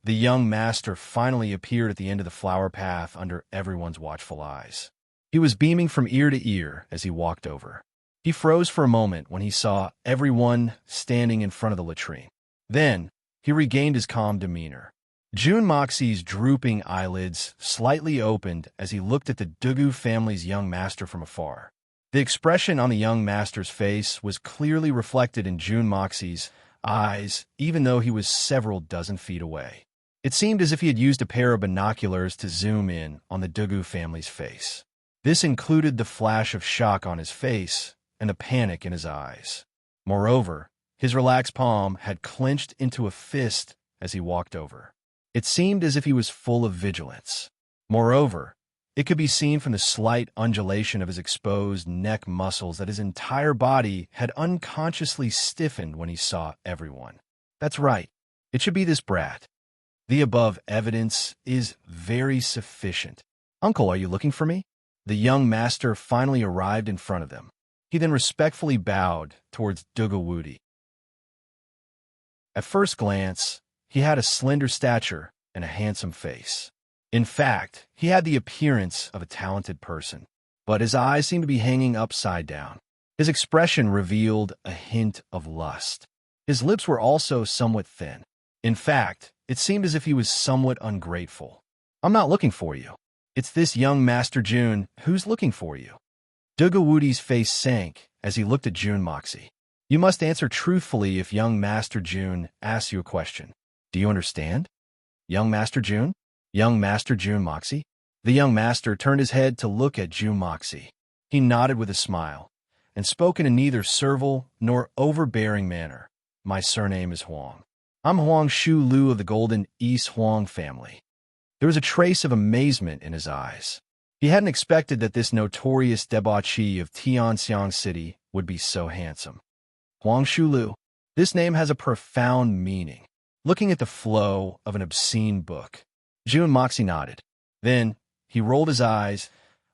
The young master finally appeared at the end of the flower path under everyone's watchful eyes. He was beaming from ear to ear as he walked over. He froze for a moment when he saw everyone standing in front of the latrine. Then, he regained his calm demeanor. June Moxie's drooping eyelids slightly opened as he looked at the Dugu family's young master from afar. The expression on the young master's face was clearly reflected in June Moxie's eyes, even though he was several dozen feet away. It seemed as if he had used a pair of binoculars to zoom in on the Dugu family's face. This included the flash of shock on his face and the panic in his eyes. Moreover, his relaxed palm had clenched into a fist as he walked over. It seemed as if he was full of vigilance. Moreover, it could be seen from the slight undulation of his exposed neck muscles that his entire body had unconsciously stiffened when he saw everyone. That's right. It should be this brat. The above evidence is very sufficient. Uncle, are you looking for me? The young master finally arrived in front of them. He then respectfully bowed towards Dugawudi. At first glance, he had a slender stature and a handsome face. In fact, he had the appearance of a talented person, but his eyes seemed to be hanging upside down. His expression revealed a hint of lust. His lips were also somewhat thin. In fact, it seemed as if he was somewhat ungrateful. I'm not looking for you. It's this young Master June who's looking for you. Dugawudi's face sank as he looked at June Moxie. You must answer truthfully if young Master June asks you a question. Do you understand? Young Master June? Young Master June Moxie? The young master turned his head to look at June Moxie. He nodded with a smile, and spoke in a neither servile nor overbearing manner. My surname is Huang. I'm Huang Shu Lu of the Golden East Huang family. There was a trace of amazement in his eyes. He hadn't expected that this notorious debauchee of Tianxiang City would be so handsome. Huang Shu Lu. This name has a profound meaning. Looking at the flow of an obscene book, June Moxie nodded. Then he rolled his eyes.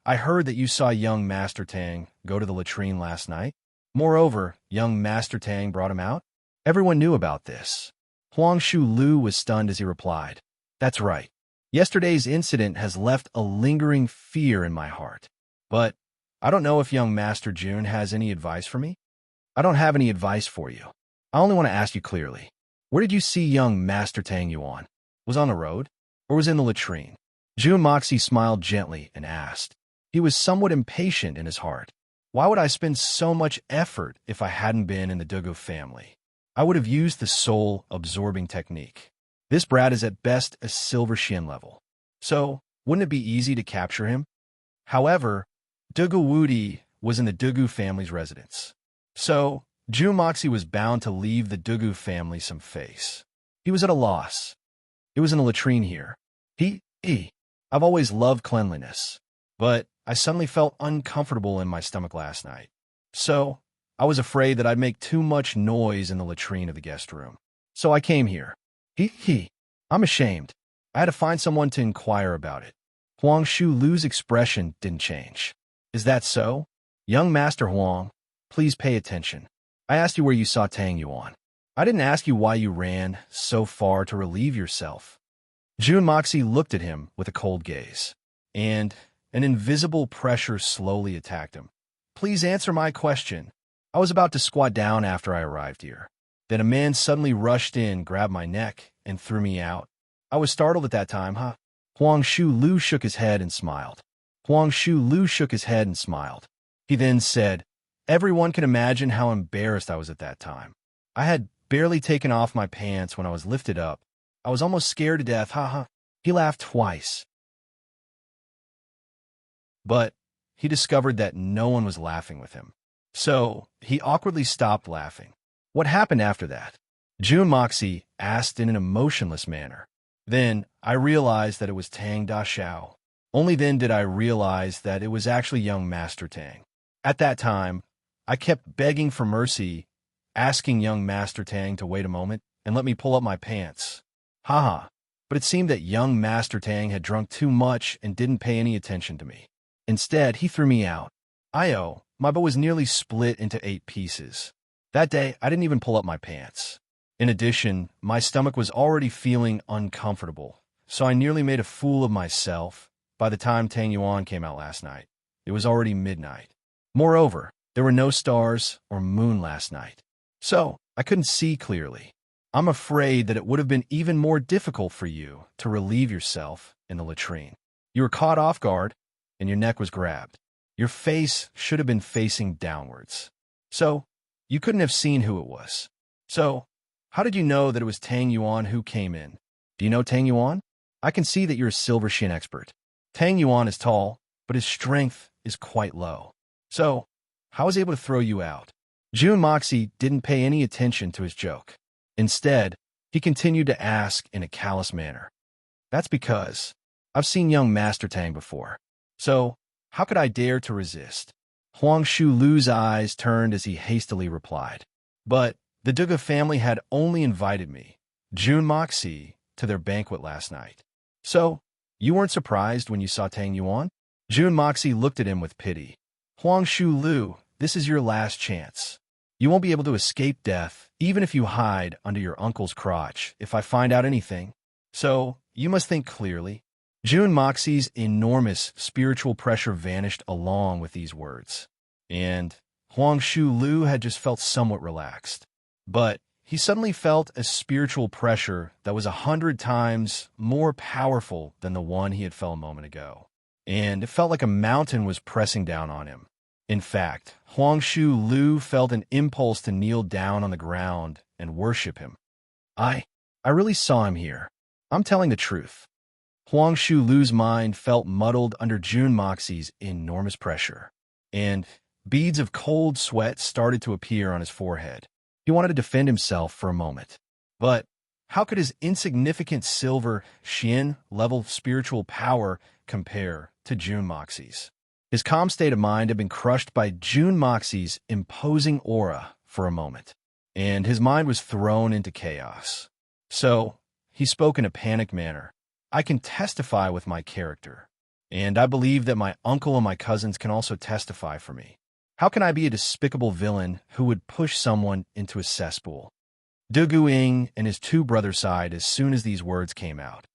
I heard that you saw young Master Tang go to the latrine last night. Moreover, young Master Tang brought him out. Everyone knew about this. Huang Shu Lu was stunned as he replied, That's right. Yesterday's incident has left a lingering fear in my heart. But I don't know if young Master June has any advice for me. I don't have any advice for you. I only want to ask you clearly. Where did you see young Master Tang Yuan? Was on the road? Or was in the latrine? June Moxie smiled gently and asked. He was somewhat impatient in his heart. Why would I spend so much effort if I hadn't been in the Dugu family? I would have used the soul-absorbing technique. This brat is at best a silver shin level. So, wouldn't it be easy to capture him? However, Dugawudi was in the Dugu family's residence. So, June Moxie was bound to leave the Dugu family some face. He was at a loss. It was in a latrine here. I've always loved cleanliness, but I suddenly felt uncomfortable in my stomach last night. So, I was afraid that I'd make too much noise in the latrine of the guest room. So I came here. I'm ashamed. I had to find someone to inquire about it. Huang Shu Lu's expression didn't change. Is that so? Young Master Huang, please pay attention. I asked you where you saw Tang Yuan. I didn't ask you why you ran so far to relieve yourself. June Moxie looked at him with a cold gaze, and an invisible pressure slowly attacked him. Please answer my question. I was about to squat down after I arrived here. Then a man suddenly rushed in, grabbed my neck, and threw me out. I was startled at that time, Huang Shu Lu shook his head and smiled. Huang Shu Lu shook his head and smiled. He then said, Everyone can imagine how embarrassed I was at that time. I had barely taken off my pants when I was lifted up. I was almost scared to death, He laughed twice. But he discovered that no one was laughing with him. So he awkwardly stopped laughing. What happened after that? June Moxie asked in an emotionless manner. Then I realized that it was Tang Da Xiao. Only then did I realize that it was actually young Master Tang. At that time, I kept begging for mercy, asking young Master Tang to wait a moment and let me pull up my pants. But it seemed that young Master Tang had drunk too much and didn't pay any attention to me. Instead, he threw me out. My butt was nearly split into 8 pieces. That day, I didn't even pull up my pants. In addition, my stomach was already feeling uncomfortable, so I nearly made a fool of myself by the time Tang Yuan came out last night. It was already midnight. Moreover, there were no stars or moon last night, so I couldn't see clearly. I'm afraid that it would have been even more difficult for you to relieve yourself in the latrine. You were caught off guard, and your neck was grabbed. Your face should have been facing downwards. So, you couldn't have seen who it was. So, how did you know that it was Tang Yuan who came in? Do you know Tang Yuan? I can see that you're a silver shin expert. Tang Yuan is tall, but his strength is quite low. So, how was he able to throw you out? Jun Moxie didn't pay any attention to his joke. Instead, he continued to ask in a callous manner. That's because I've seen young Master Tang before. So, how could I dare to resist? Huang Shu Lu's eyes turned as he hastily replied. But the Duga family had only invited me, Jun Moxie, to their banquet last night. So, you weren't surprised when you saw Tang Yuan? Jun Moxie looked at him with pity. Huang Shu Lu, this is your last chance. You won't be able to escape death, even if you hide under your uncle's crotch, if I find out anything. So, you must think clearly. Jun Moxie's enormous spiritual pressure vanished along with these words. And Huang Shu Lu had just felt somewhat relaxed. But he suddenly felt a spiritual pressure that was 100 times more powerful than the one he had felt a moment ago. And it felt like a mountain was pressing down on him. In fact, Huang Shu Lu felt an impulse to kneel down on the ground and worship him. I really saw him here. I'm telling the truth. Huang Shu Lu's mind felt muddled under Jun Moxie's enormous pressure, and beads of cold sweat started to appear on his forehead. He wanted to defend himself for a moment. But how could his insignificant silver Xian-level spiritual power compare to Jun Moxie's? His calm state of mind had been crushed by Jun Moxie's imposing aura for a moment, and his mind was thrown into chaos. So, he spoke in a panicked manner. I can testify with my character, and I believe that my uncle and my cousins can also testify for me. How can I be a despicable villain who would push someone into a cesspool? Du Guiying and his two brothers sighed as soon as these words came out.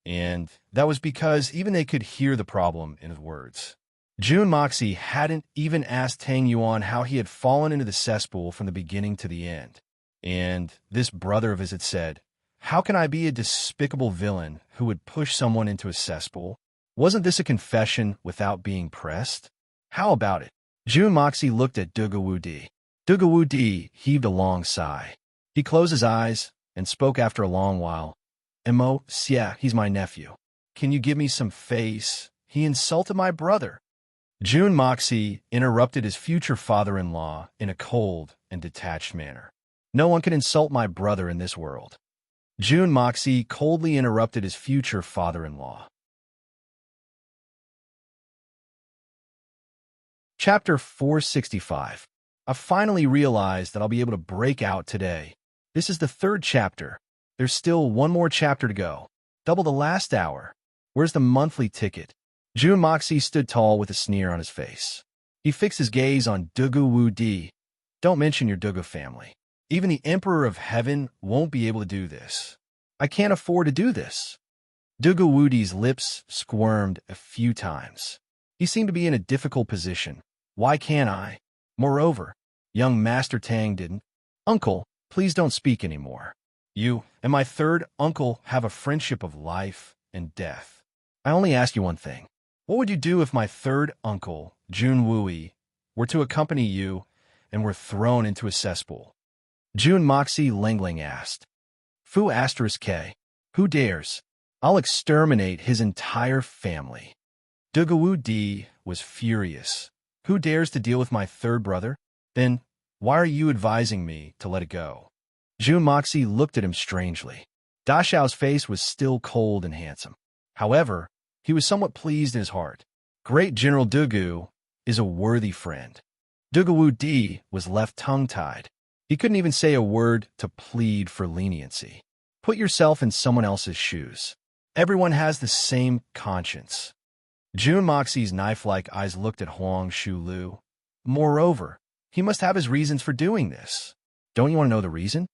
And that was because even they could hear the problem in his words. Jun Moxie hadn't even asked Tang Yuan how he had fallen into the cesspool from the beginning to the end. And this brother of his had said, how can I be a despicable villain who would push someone into a cesspool? Wasn't this a confession without being pressed? How about it? Jun Moxie looked at Duga Wu Di. Duga Wu Di heaved a long sigh. He closed his eyes and spoke after a long while. Mo, yeah, he's my nephew. Can you give me some face? He insulted my brother. Jun Moxie interrupted his future father-in-law in a cold and detached manner. No one can insult my brother in this world. Jun Moxie coldly interrupted his future father-in-law. Chapter 465. I finally realized that I'll be able to break out today. This is the third chapter. There's still one more chapter to go. Double the last hour. Where's the monthly ticket? Jun Moxie stood tall with a sneer on his face. He fixed his gaze on Duga Wu Di. Don't mention your Duga family. Even the Emperor of Heaven won't be able to do this. I can't afford to do this. Duga Wu Di's lips squirmed a few times. He seemed to be in a difficult position. Why can't I? Moreover, young Master Tang didn't. Uncle, please don't speak anymore. You and my third uncle have a friendship of life and death. I only ask you one thing. What would you do if my third uncle, Jun Wui, were to accompany you and were thrown into a cesspool? Jun Moxie Lingling asked. Fu asterisk K. Who dares? I'll exterminate his entire family. Duga Wu Di was furious. Who dares to deal with my third brother? Then why are you advising me to let it go? Jun Moxie looked at him strangely. Da Xiao's face was still cold and handsome. However, he was somewhat pleased in his heart. Great General Dugu is a worthy friend. Duga Wu Di was left tongue-tied. He couldn't even say a word to plead for leniency. Put yourself in someone else's shoes. Everyone has the same conscience. Jun Moxie's knife-like eyes looked at Huang Shu Lu. Moreover, he must have his reasons for doing this. Don't you want to know the reason?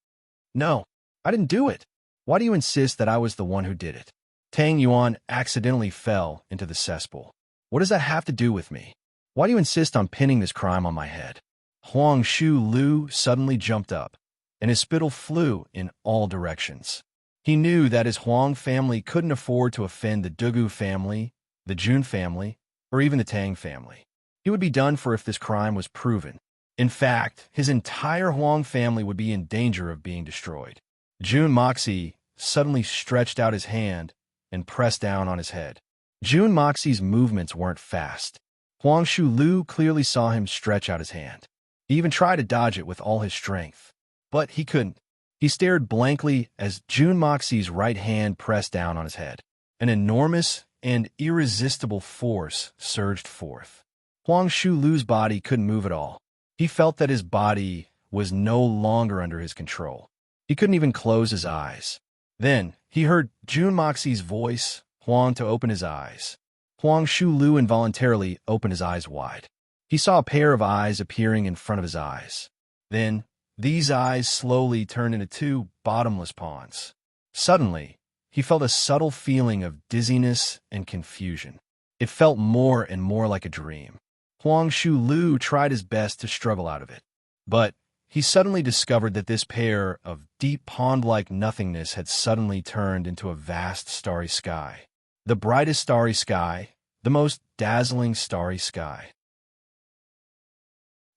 No, I didn't do it. Why do you insist that I was the one who did it? Tang Yuan accidentally fell into the cesspool. What does that have to do with me? Why do you insist on pinning this crime on my head? Huang Shu Lu suddenly jumped up. and his spittle flew in all directions. He knew that his Huang family couldn't afford to offend the Dugu family, the Jun family, or even the Tang family. He would be done for if this crime was proven. In fact, his entire Huang family would be in danger of being destroyed. Jun Moxie suddenly stretched out his hand and pressed down on his head. Jun Moxie's movements weren't fast. Huang Shulu clearly saw him stretch out his hand. He even tried to dodge it with all his strength, but he couldn't. He stared blankly as Jun Moxie's right hand pressed down on his head. An enormous and irresistible force surged forth. Huang Shulu's body couldn't move at all. He felt that his body was no longer under his control. He couldn't even close his eyes. Then he heard Jun Moxie's voice, Huang, to open his eyes. Huang Shulu involuntarily opened his eyes wide. He saw a pair of eyes appearing in front of his eyes. Then these eyes slowly turned into two bottomless ponds. Suddenly, he felt a subtle feeling of dizziness and confusion. It felt more and more like a dream. Huang Shulu tried his best to struggle out of it, but he suddenly discovered that this pair of deep pond-like nothingness had suddenly turned into a vast starry sky. The brightest starry sky, the most dazzling starry sky.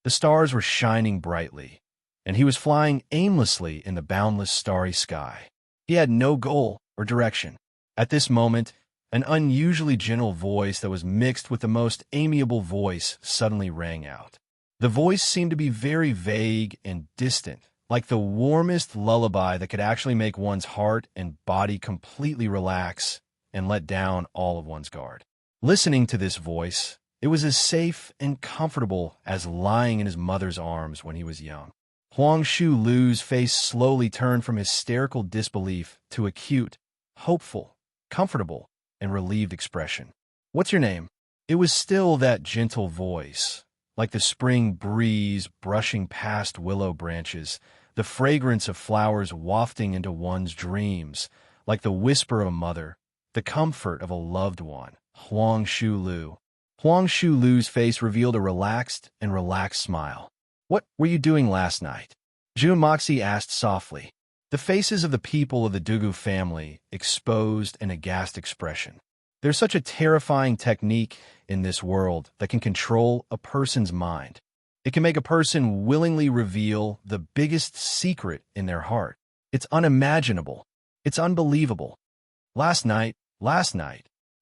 The stars were shining brightly, and he was flying aimlessly in the boundless starry sky. He had no goal or direction. At this moment, an unusually gentle voice that was mixed with the most amiable voice suddenly rang out. The voice seemed to be very vague and distant, like the warmest lullaby that could actually make one's heart and body completely relax and let down all of one's guard. Listening to this voice, it was as safe and comfortable as lying in his mother's arms when he was young. Huang Shulu's face slowly turned from hysterical disbelief to a cute, hopeful, comfortable, and relieved expression. "What's your name?" It was still that gentle voice, like the spring breeze brushing past willow branches, the fragrance of flowers wafting into one's dreams, like the whisper of a mother, the comfort of a loved one. Huang Shulu. Huang Shulu's face revealed a relaxed smile. "What were you doing last night?" Jun Moxie asked softly. The faces of the people of the Dugu family exposed an aghast expression. There's such a terrifying technique in this world that can control a person's mind. It can make a person willingly reveal the biggest secret in their heart. It's unimaginable. It's unbelievable. Last night,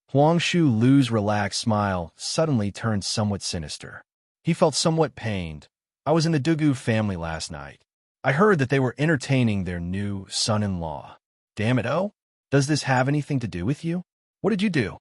Huang Shulu's relaxed smile suddenly turned somewhat sinister. He felt somewhat pained. "I was in the Dugu family last night. I heard that they were entertaining their new son-in-law. Damn it, oh? Does this have anything to do with you? What did you do?"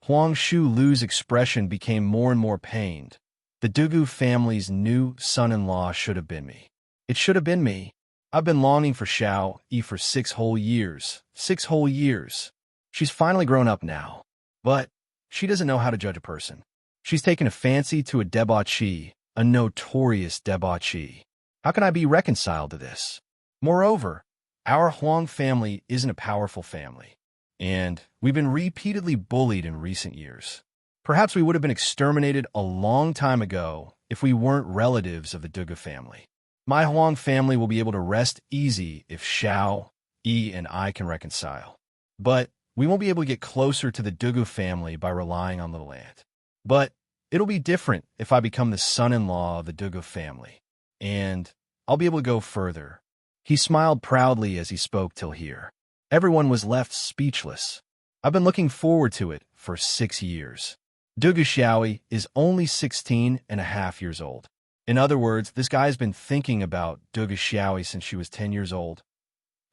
Huang Shulu's expression became more and more pained. The Dugu family's new son-in-law should have been me. It should have been me. I've been longing for Xiao Yi for 6 whole years. 6 whole years. She's finally grown up now. But she doesn't know how to judge a person. She's taken a fancy to a debauchee, a notorious debauchee. How can I be reconciled to this? Moreover, our Huang family isn't a powerful family, and we've been repeatedly bullied in recent years. Perhaps we would have been exterminated a long time ago if we weren't relatives of the Dugu family. My Huang family will be able to rest easy if Xiao, Yi, and I can reconcile. But we won't be able to get closer to the Dugu family by relying on Little Ant. But it'll be different if I become the son-in-law of the Dugu family, and I'll be able to go further." He smiled proudly as he spoke till here. Everyone was left speechless. "I've been looking forward to it for 6 years. Dugu Xiaoyi is only 16.5 years old. In other words, this guy's been thinking about Dugu Xiaoyi since she was 10 years old.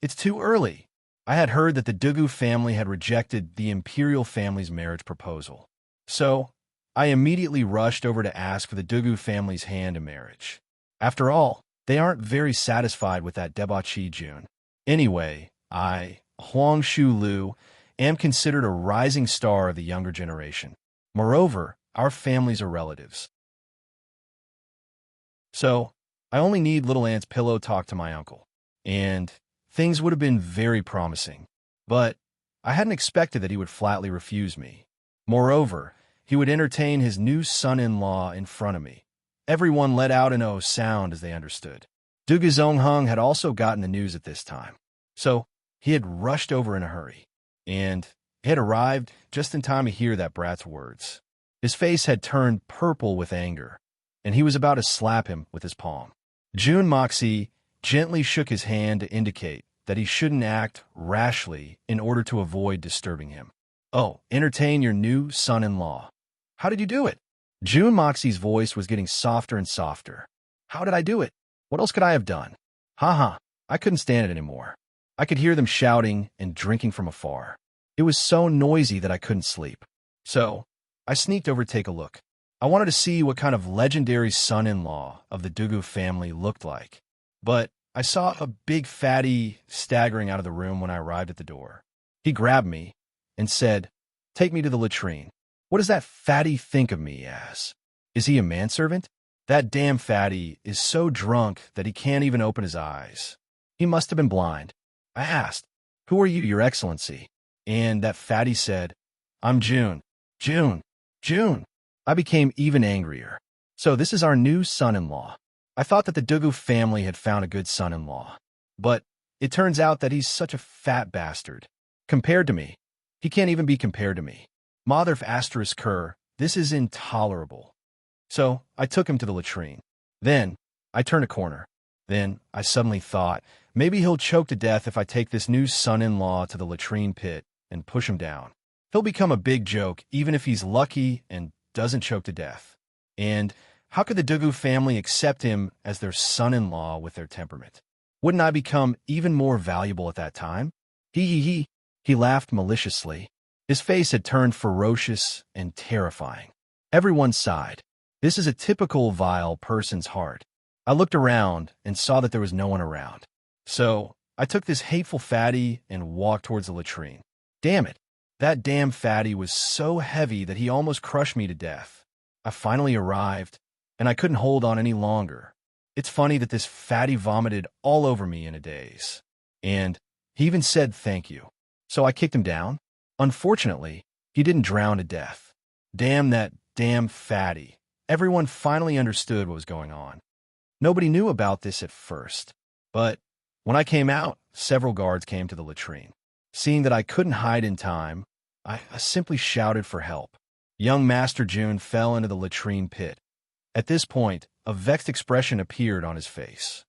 It's too early. I had heard that the Dugu family had rejected the imperial family's marriage proposal. So I immediately rushed over to ask for the Dugu family's hand in marriage. After all, they aren't very satisfied with that debauchee Jun. Anyway, I, Huang Shulu, am considered a rising star of the younger generation. Moreover, our families are relatives. So, I only need Little Ant's pillow talk to my uncle, and things would have been very promising. But I hadn't expected that he would flatly refuse me. Moreover, he would entertain his new son-in-law in front of me. Everyone let out an "oh" sound as they understood. Dugu Zongheng had also gotten the news at this time, so he had rushed over in a hurry, and had arrived just in time to hear that brat's words. His face had turned purple with anger, and he was about to slap him with his palm. Jun Moxie gently shook his hand to indicate that he shouldn't act rashly in order to avoid disturbing him. "Oh, entertain your new son-in-law. How did you do it?" Jun Moxie's voice was getting softer and softer. "How did I do it? What else could I have done?" Ha. I couldn't stand it anymore. I could hear them shouting and drinking from afar. It was so noisy that I couldn't sleep. So, I sneaked over to take a look. I wanted to see what kind of legendary son-in-law of the Dugu family looked like. But I saw a big fatty staggering out of the room when I arrived at the door. He grabbed me and said, "Take me to the latrine." What does that fatty think of me as? Is he a manservant? That damn fatty is so drunk that he can't even open his eyes. He must have been blind. I asked, "Who are you, Your Excellency?" And that fatty said, "I'm June. June. June." I became even angrier. So this is our new son-in-law. I thought that the Dugu family had found a good son-in-law. But it turns out that he's such a fat bastard. Compared to me. He can't even be compared to me. Mother asterisk cur, this is intolerable. So I took him to the latrine. Then I turned a corner. Then I suddenly thought, maybe he'll choke to death if I take this new son-in-law to the latrine pit and push him down. He'll become a big joke even if he's lucky and doesn't choke to death. And how could the Dugu family accept him as their son-in-law with their temperament? Wouldn't I become even more valuable at that time? He laughed maliciously. His face had turned ferocious and terrifying. Everyone sighed. This is a typical vile person's heart. I looked around and saw that there was no one around. So I took this hateful fatty and walked towards the latrine. Damn it. That damn fatty was so heavy that he almost crushed me to death. I finally arrived, and I couldn't hold on any longer. It's funny that this fatty vomited all over me in a daze. And he even said thank you. So I kicked him down. Unfortunately, he didn't drown to death. Damn that damn fatty. Everyone finally understood what was going on. Nobody knew about this at first. But when I came out, several guards came to the latrine. Seeing that I couldn't hide in time, I simply shouted for help. Young Master June fell into the latrine pit. At this point, a vexed expression appeared on his face.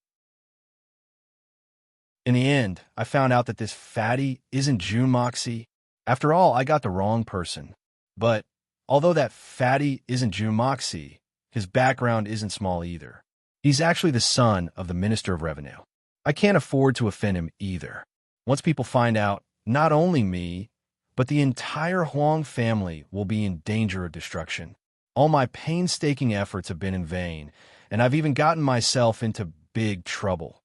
In the end, I found out that this fatty isn't June Moxie. After all, I got the wrong person. But although that fatty isn't June Moxie, his background isn't small either. He's actually the son of the Minister of Revenue. I can't afford to offend him either. Once people find out, not only me, but the entire Huang family will be in danger of destruction. All my painstaking efforts have been in vain, and I've even gotten myself into big trouble.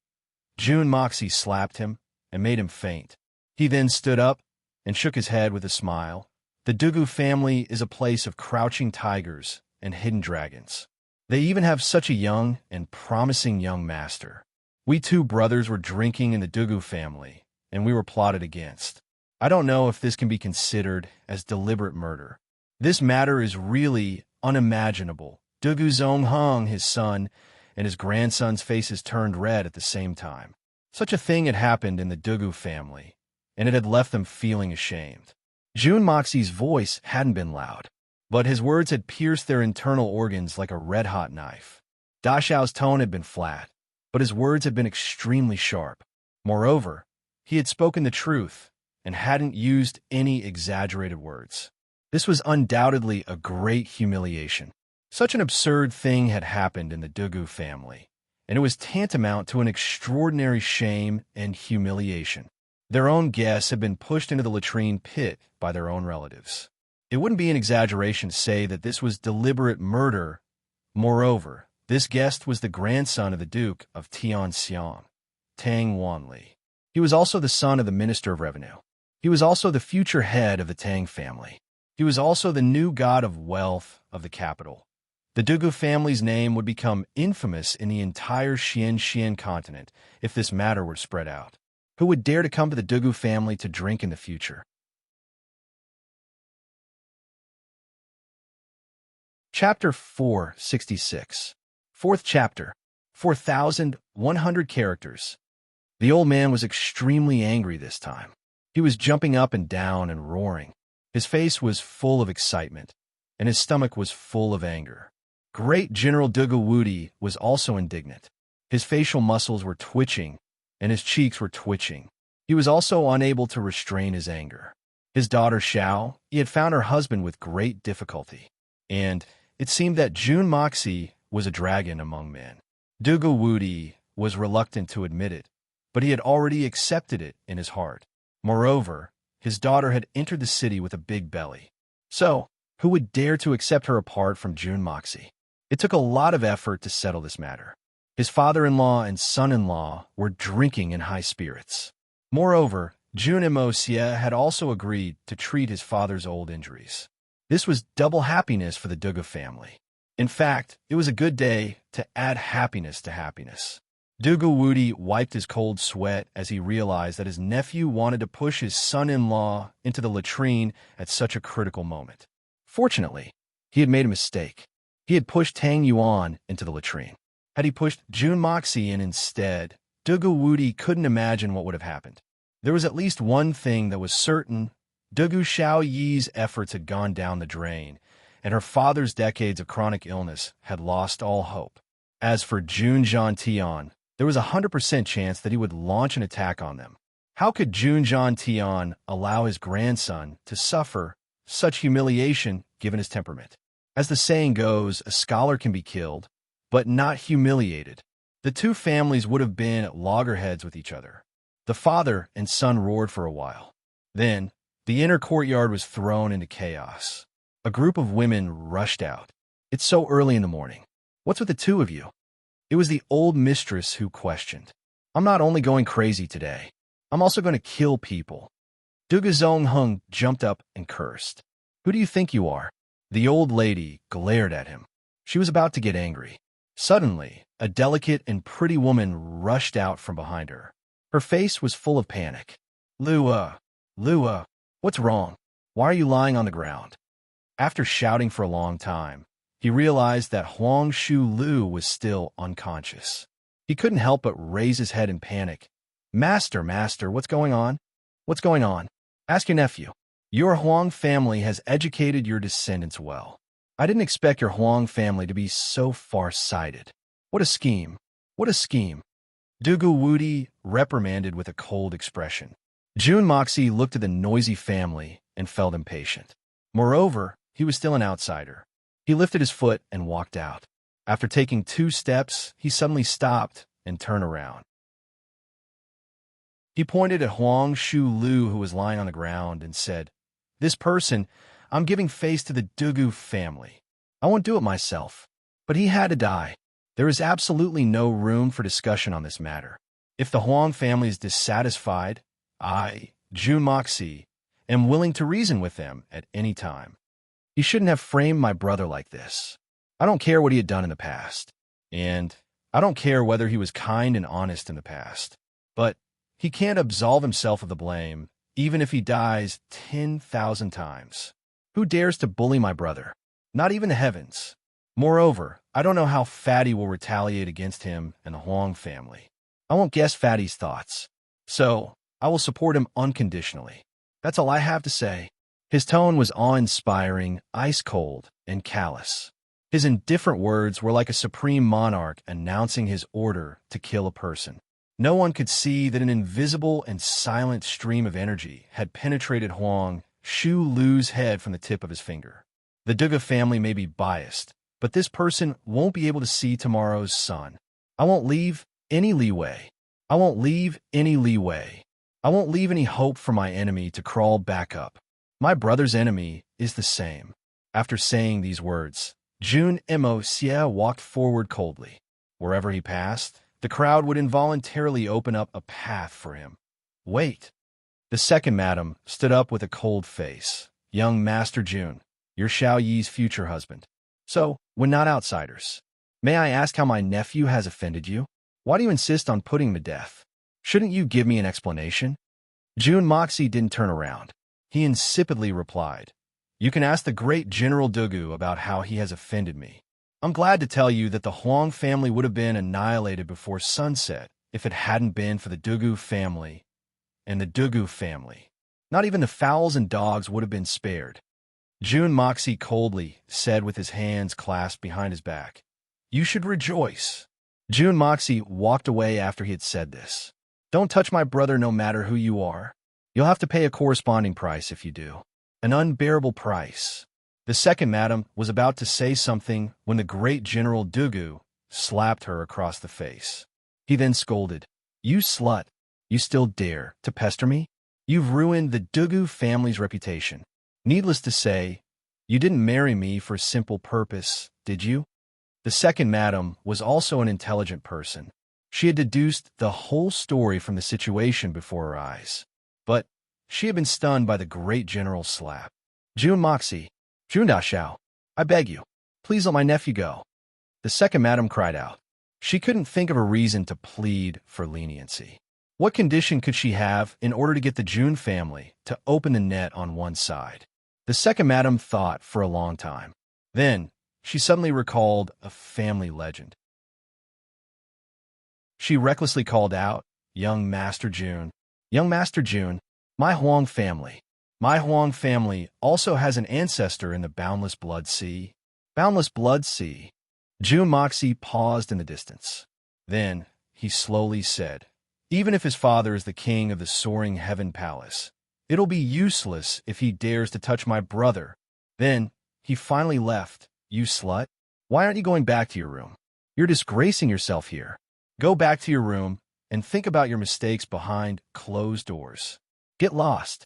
June Moxie slapped him and made him faint. He then stood up and shook his head with a smile. The Dugu family is a place of crouching tigers and hidden dragons. They even have such a young and promising young master. We two brothers were drinking in the Dugu family, and we were plotted against. I don't know if this can be considered as deliberate murder. This matter is really unimaginable. Dugu Zongheng, his son, and his grandson's faces turned red at the same time. Such a thing had happened in the Dugu family, and it had left them feeling ashamed. June Moxie's voice hadn't been loud, but his words had pierced their internal organs like a red-hot knife. Da Xiao's tone had been flat, but his words had been extremely sharp. Moreover, he had spoken the truth and hadn't used any exaggerated words. This was undoubtedly a great humiliation. Such an absurd thing had happened in the Dugu family, and it was tantamount to an extraordinary shame and humiliation. Their own guests had been pushed into the latrine pit by their own relatives. It wouldn't be an exaggeration to say that this was deliberate murder. Moreover, this guest was the grandson of the Duke of Tianxiang, Tang Wanli. He was also the son of the Minister of Revenue. He was also the future head of the Tang family. He was also the new god of wealth of the capital. The Dugu family's name would become infamous in the entire Xian continent if this matter were spread out. Who would dare to come to the Dugu family to drink in the future? Chapter 466. Fourth chapter. 4000 100 characters. The old man was extremely angry this time. He was jumping up and down and roaring. His face was full of excitement, and his stomach was full of anger. Great General Dugawudi was also indignant. His facial muscles were twitching, and his cheeks were twitching. He was also unable to restrain his anger. His daughter Xiao, he had found her husband with great difficulty, and it seemed that Jun Moxie was a dragon among men. Dugawudi was reluctant to admit it, but he had already accepted it in his heart. Moreover, his daughter had entered the city with a big belly. So, who would dare to accept her apart from Jun Moxie? It took a lot of effort to settle this matter. His father-in-law and son-in-law were drinking in high spirits. Moreover, Jun Moxie had also agreed to treat his father's old injuries. This was double happiness for the Duga family. In fact, it was a good day to add happiness to happiness. Dugawudi wiped his cold sweat as he realized that his nephew wanted to push his son-in-law into the latrine at such a critical moment. Fortunately, he had made a mistake. He had pushed Tang Yuan into the latrine. Had he pushed Jun Moxie in instead, Dugawudi couldn't imagine what would have happened. There was at least one thing that was certain. Dugu Xiaoyi's efforts had gone down the drain, and her father's decades of chronic illness had lost all hope. As for Jun Zhantian, there was a 100% chance that he would launch an attack on them. How could Jun Zhantian allow his grandson to suffer such humiliation given his temperament? As the saying goes, a scholar can be killed, but not humiliated. The two families would have been at loggerheads with each other. The father and son roared for a while. Then, the inner courtyard was thrown into chaos. A group of women rushed out. "It's so early in the morning. What's with the two of you?" It was the old mistress who questioned. "I'm not only going crazy today, I'm also going to kill people." Duga Zongheng jumped up and cursed. "Who do you think you are?" The old lady glared at him. She was about to get angry. Suddenly, a delicate and pretty woman rushed out from behind her. Her face was full of panic. Lua, what's wrong? Why are you lying on the ground?" After shouting for a long time, he realized that Huang Shu Lu was still unconscious. He couldn't help but raise his head in panic. Master, what's going on? What's going on? Ask your nephew. Your Huang family has educated your descendants well. I didn't expect your Huang family to be so far-sighted. What a scheme. What a scheme. Dugawudi reprimanded with a cold expression. Jun Moxie looked at the noisy family and felt impatient. Moreover, he was still an outsider. He lifted his foot and walked out. After taking 2 steps, he suddenly stopped and turned around. He pointed at Huang Shu Lu, who was lying on the ground, and said, "This person, I'm giving face to the Dugu family. I won't do it myself, but he had to die. There is absolutely no room for discussion on this matter. If the Huang family is dissatisfied, I, Jun Moxie, am willing to reason with them at any time. He shouldn't have framed my brother like this. I don't care what he had done in the past, and I don't care whether he was kind and honest in the past, but he can't absolve himself of the blame, even if he dies 10,000 times. Who dares to bully my brother? Not even the heavens. Moreover, I don't know how Fatty will retaliate against him and the Huang family. I won't guess Fatty's thoughts, so I will support him unconditionally. That's all I have to say." His tone was awe-inspiring, ice-cold, and callous. His indifferent words were like a supreme monarch announcing his order to kill a person. No one could see that an invisible and silent stream of energy had penetrated Huang Shu Lu's head from the tip of his finger. The Duga family may be biased, but this person won't be able to see tomorrow's sun. I won't leave any leeway. I won't leave any leeway. I won't leave any hope for my enemy to crawl back up. My brother's enemy is the same. After saying these words, Jun Moxie walked forward coldly. Wherever he passed, the crowd would involuntarily open up a path for him. "Wait." The second madam stood up with a cold face. "Young Master Jun, you're Xiao Yi's future husband. So, when not outsiders, may I ask how my nephew has offended you? Why do you insist on putting him to death? Shouldn't you give me an explanation?" Jun Moxie didn't turn around. He insipidly replied, "You can ask the great General Dugu about how he has offended me. I'm glad to tell you that the Huang family would have been annihilated before sunset if it hadn't been for the Dugu family and the Dugu family. Not even the fowls and dogs would have been spared. Jun Moxie coldly said with his hands clasped behind his back. You should rejoice. Jun Moxie walked away after he had said this. Don't touch my brother no matter who you are. You'll have to pay a corresponding price if you do. An unbearable price. The second madam was about to say something when the great General Dugu slapped her across the face. He then scolded, You slut! You still dare to pester me? You've ruined the Dugu family's reputation. Needless to say, you didn't marry me for a simple purpose, did you? The second madam was also an intelligent person. She had deduced the whole story from the situation before her eyes. But she had been stunned by the great general's slap. Jun Moxie, Jun Dashao, I beg you, please let my nephew go. The second madam cried out. She couldn't think of a reason to plead for leniency. What condition could she have in order to get the Jun family to open the net on one side? The second madam thought for a long time. Then, she suddenly recalled a family legend. She recklessly called out, Young Master Jun, my Huang family. My Huang family also has an ancestor in the boundless blood sea. Boundless blood sea. Jun Moxie paused in the distance. Then, he slowly said, Even if his father is the king of the soaring heaven palace, it'll be useless if he dares to touch my brother. Then, he finally left. You slut. Why aren't you going back to your room? You're disgracing yourself here. Go back to your room and think about your mistakes behind closed doors. Get lost.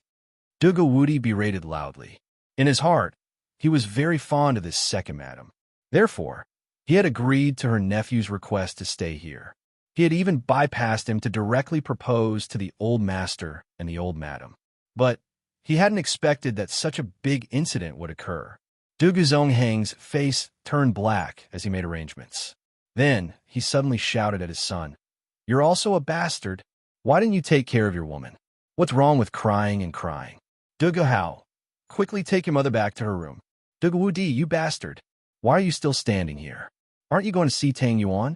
Dugu Wudi berated loudly. In his heart, he was very fond of this second madam. Therefore, he had agreed to her nephew's request to stay here. He had even bypassed him to directly propose to the old master and the old madam. But he hadn't expected that such a big incident would occur. Dugu Zongheng's face turned black as he made arrangements. Then, he suddenly shouted at his son, You're also a bastard. Why didn't you take care of your woman? What's wrong with crying and crying? Dugu Hao, quickly take your mother back to her room. Dugu Wudi, you bastard. Why are you still standing here? Aren't you going to see Tang Yuan?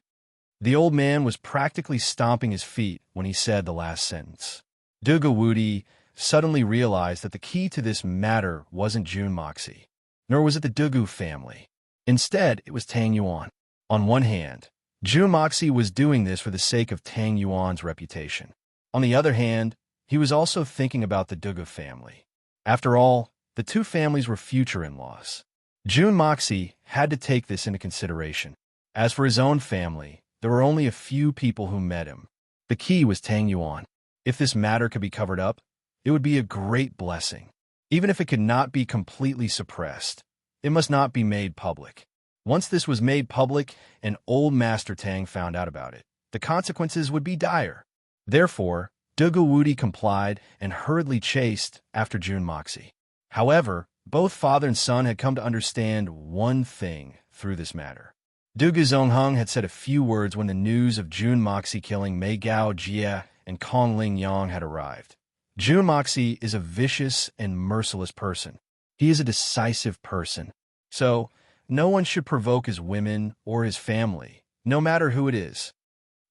The old man was practically stomping his feet when he said the last sentence. Dugu Wudi suddenly realized that the key to this matter wasn't Jun Moxie, nor was it the Dugu family. Instead, it was Tang Yuan. On one hand, Jun Moxie was doing this for the sake of Tang Yuan's reputation. On the other hand, he was also thinking about the Dugu family. After all, the two families were future in-laws. Jun Moxie had to take this into consideration. As for his own family, there were only a few people who met him. The key was Tang Yuan. If this matter could be covered up, it would be a great blessing. Even if it could not be completely suppressed, it must not be made public. Once this was made public and old Master Tang found out about it, the consequences would be dire. Therefore, Dugu Wudi complied and hurriedly chased after Jun Moxie. However, both father and son had come to understand one thing through this matter. Dugu Zongheng had said a few words when the news of Jun Moxie killing Mei Gao Jie and Kong Ling Yang had arrived. Jun Moxie is a vicious and merciless person. He is a decisive person. So, no one should provoke his women or his family, no matter who it is.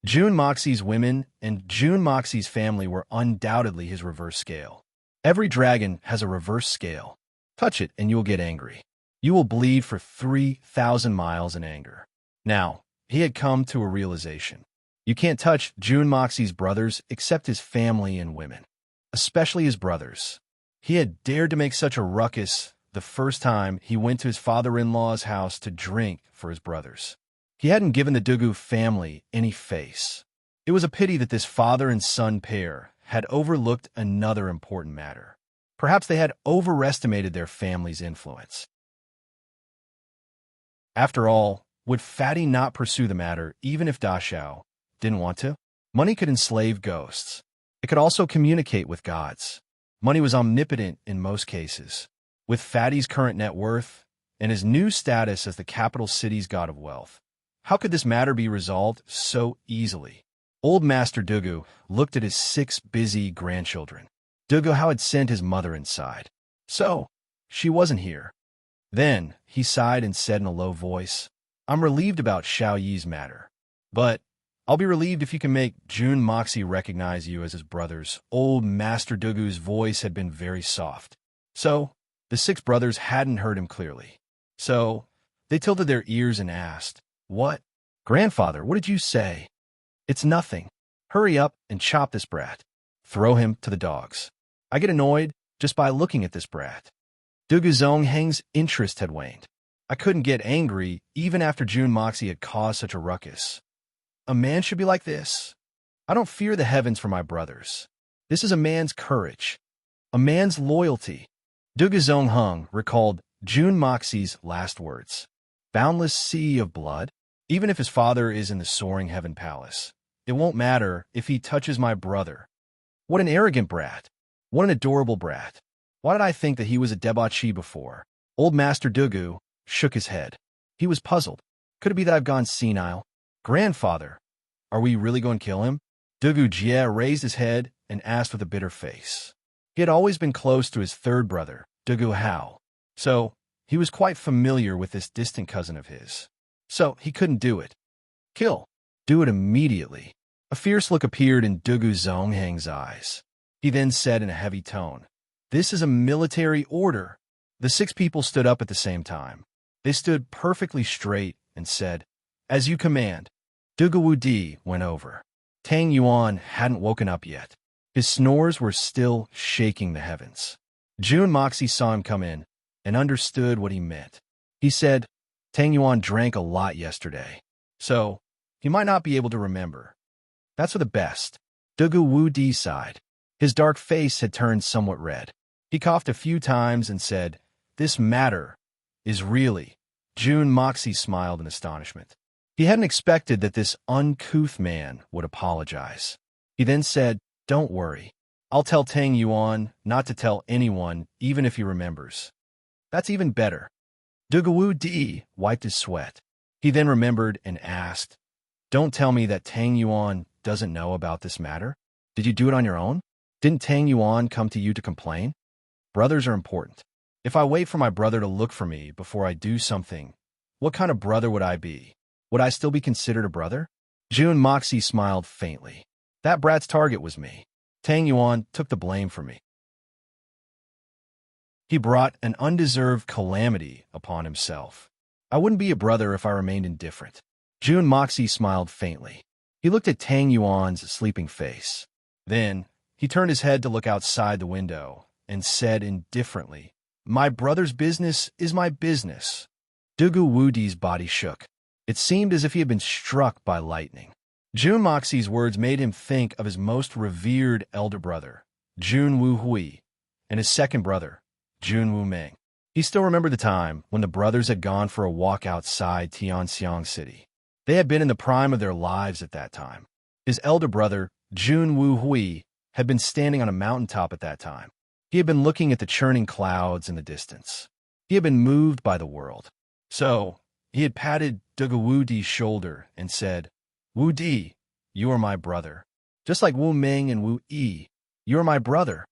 Jun Moxie's women and Jun Moxie's family were undoubtedly his reverse scale. Every dragon has a reverse scale. Touch it and you will get angry. You will bleed for 3,000 miles in anger. Now, he had come to a realization. You can't touch Jun Moxie's brothers except his family and women, especially his brothers. He had dared to make such a ruckus the first time he went to his father-in-law's house to drink for his brothers. He hadn't given the Dugu family any face. It was a pity that this father and son pair had overlooked another important matter. Perhaps they had overestimated their family's influence. After all, would Fatty not pursue the matter even if Da Xiao didn't want to? Money could enslave ghosts. It could also communicate with gods. Money was omnipotent in most cases. With Fatty's current net worth and his new status as the capital city's god of wealth, how could this matter be resolved so easily? Old Master Dugu looked at his 6 busy grandchildren. Dugu Hao had sent his mother inside. So, she wasn't here. Then, he sighed and said in a low voice, I'm relieved about Xiao Yi's matter. But I'll be relieved if you can make Jun Moxie recognize you as his brothers. Old Master Dugu's voice had been very soft. So, the 6 brothers hadn't heard him clearly. So, they tilted their ears and asked, "What? Grandfather, what did you say?" "It's nothing. Hurry up and chop this brat. Throw him to the dogs. I get annoyed just by looking at this brat." Dugu Zongheng's interest had waned. I couldn't get angry even after Jun Moxie had caused such a ruckus. A man should be like this. I don't fear the heavens for my brothers. This is a man's courage, a man's loyalty. Dugu Zongheng recalled Jun Moxie's last words. Boundless sea of blood, even if his father is in the soaring heaven palace. It won't matter if he touches my brother. What an arrogant brat. What an adorable brat. Why did I think that he was a debauchee before? Old Master Dugu shook his head. He was puzzled. Could it be that I've gone senile? Grandfather, are we really going to kill him? Dugu Jie raised his head and asked with a bitter face. He had always been close to his 3rd brother, Dugu Hao, so he was quite familiar with this distant cousin of his. So he couldn't do it. Kill. Do it immediately. A fierce look appeared in Dugu Zongheng's eyes. He then said in a heavy tone, "This is a military order." The 6 people stood up at the same time. They stood perfectly straight and said, "As you command." Dugu Wudi went over. Tang Yuan hadn't woken up yet. His snores were still shaking the heavens. Jun Moxie saw him come in and understood what he meant. He said, "Tang Yuan drank a lot yesterday, so he might not be able to remember." "That's for the best." Dugu Wudi sighed. His dark face had turned somewhat red. He coughed a few times and said, "This matter is really..." Jun Moxie smiled in astonishment. He hadn't expected that this uncouth man would apologize. He then said, "Don't worry. I'll tell Tang Yuan not to tell anyone, even if he remembers." "That's even better." Dugu Wudi wiped his sweat. He then remembered and asked, "Don't tell me that Tang Yuan doesn't know about this matter? Did you do it on your own? Didn't Tang Yuan come to you to complain? Brothers are important. If I wait for my brother to look for me before I do something, what kind of brother would I be? Would I still be considered a brother?" Jun Moxie smiled faintly. "That brat's target was me. Tang Yuan took the blame for me. He brought an undeserved calamity upon himself. I wouldn't be a brother if I remained indifferent." Jun Moxie smiled faintly. He looked at Tang Yuan's sleeping face. Then he turned his head to look outside the window and said indifferently, "My brother's business is my business." Dugu Wudi's body shook. It seemed as if he had been struck by lightning. Jun Moxie's words made him think of his most revered elder brother, Jun Wu Hui, and his 2nd brother, Jun Wu Meng. He still remembered the time when the brothers had gone for a walk outside Tianxiang City. They had been in the prime of their lives at that time. His elder brother, Jun Wu Hui, had been standing on a mountaintop at that time. He had been looking at the churning clouds in the distance. He had been moved by the world. So, he had patted Dugu Wudi's shoulder and said, "Wudi, you are my brother. Just like Wu Ming and Wu Yi, you are my brother."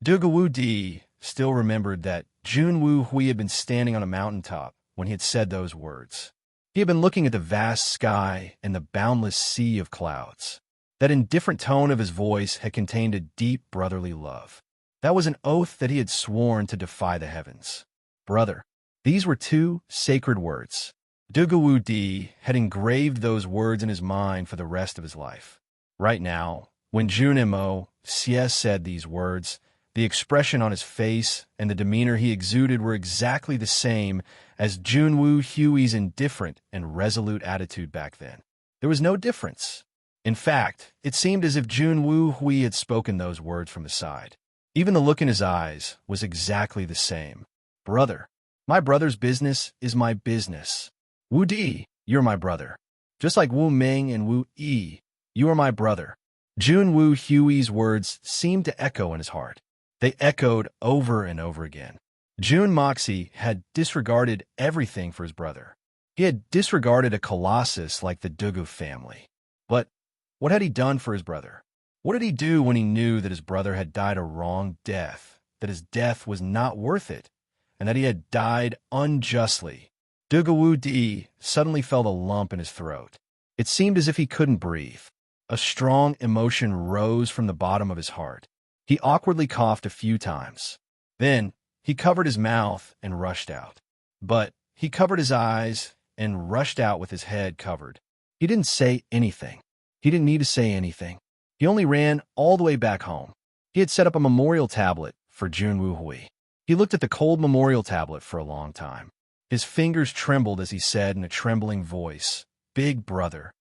Dugu Wudi still remembered that Jun Wu Hui had been standing on a mountaintop when he had said those words. He had been looking at the vast sky and the boundless sea of clouds. That indifferent tone of his voice had contained a deep brotherly love. That was an oath that he had sworn to defy the heavens. Brother. These were 2 sacred words. Dugu Wudi had engraved those words in his mind for the rest of his life. Right now, when Jun Mo Xie said these words, the expression on his face and the demeanor he exuded were exactly the same as Jun Wu Hui's indifferent and resolute attitude back then. There was no difference. In fact, it seemed as if Jun Wu Hui had spoken those words from the side. Even the look in his eyes was exactly the same. Brother. My brother's business is my business. Wu Di, you're my brother. Just like Wu Ming and Wu Yi, you are my brother. Jun Wu Hui's words seemed to echo in his heart. They echoed over and over again. Jun Moxie had disregarded everything for his brother. He had disregarded a colossus like the Dugu family. But what had he done for his brother? What did he do when he knew that his brother had died a wrong death, that his death was not worth it, and that he had died unjustly? Dugawu Di suddenly felt a lump in his throat. It seemed as if he couldn't breathe. A strong emotion rose from the bottom of his heart. He awkwardly coughed a few times. Then, he covered his mouth and rushed out. But he covered his eyes and rushed out with his head covered. He didn't say anything. He didn't need to say anything. He only ran all the way back home. He had set up a memorial tablet for Jun Wuhui. He looked at the cold memorial tablet for a long time. His fingers trembled as he said in a trembling voice, Big brother,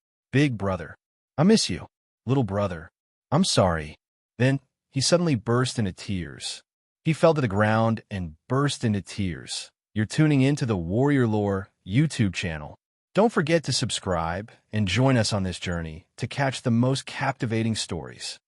I miss you, little brother. I'm sorry. Then he suddenly burst into tears. He fell to the ground and burst into tears. You're tuning into the Warrior Lore YouTube channel. Don't forget to subscribe and join us on this journey to catch the most captivating stories.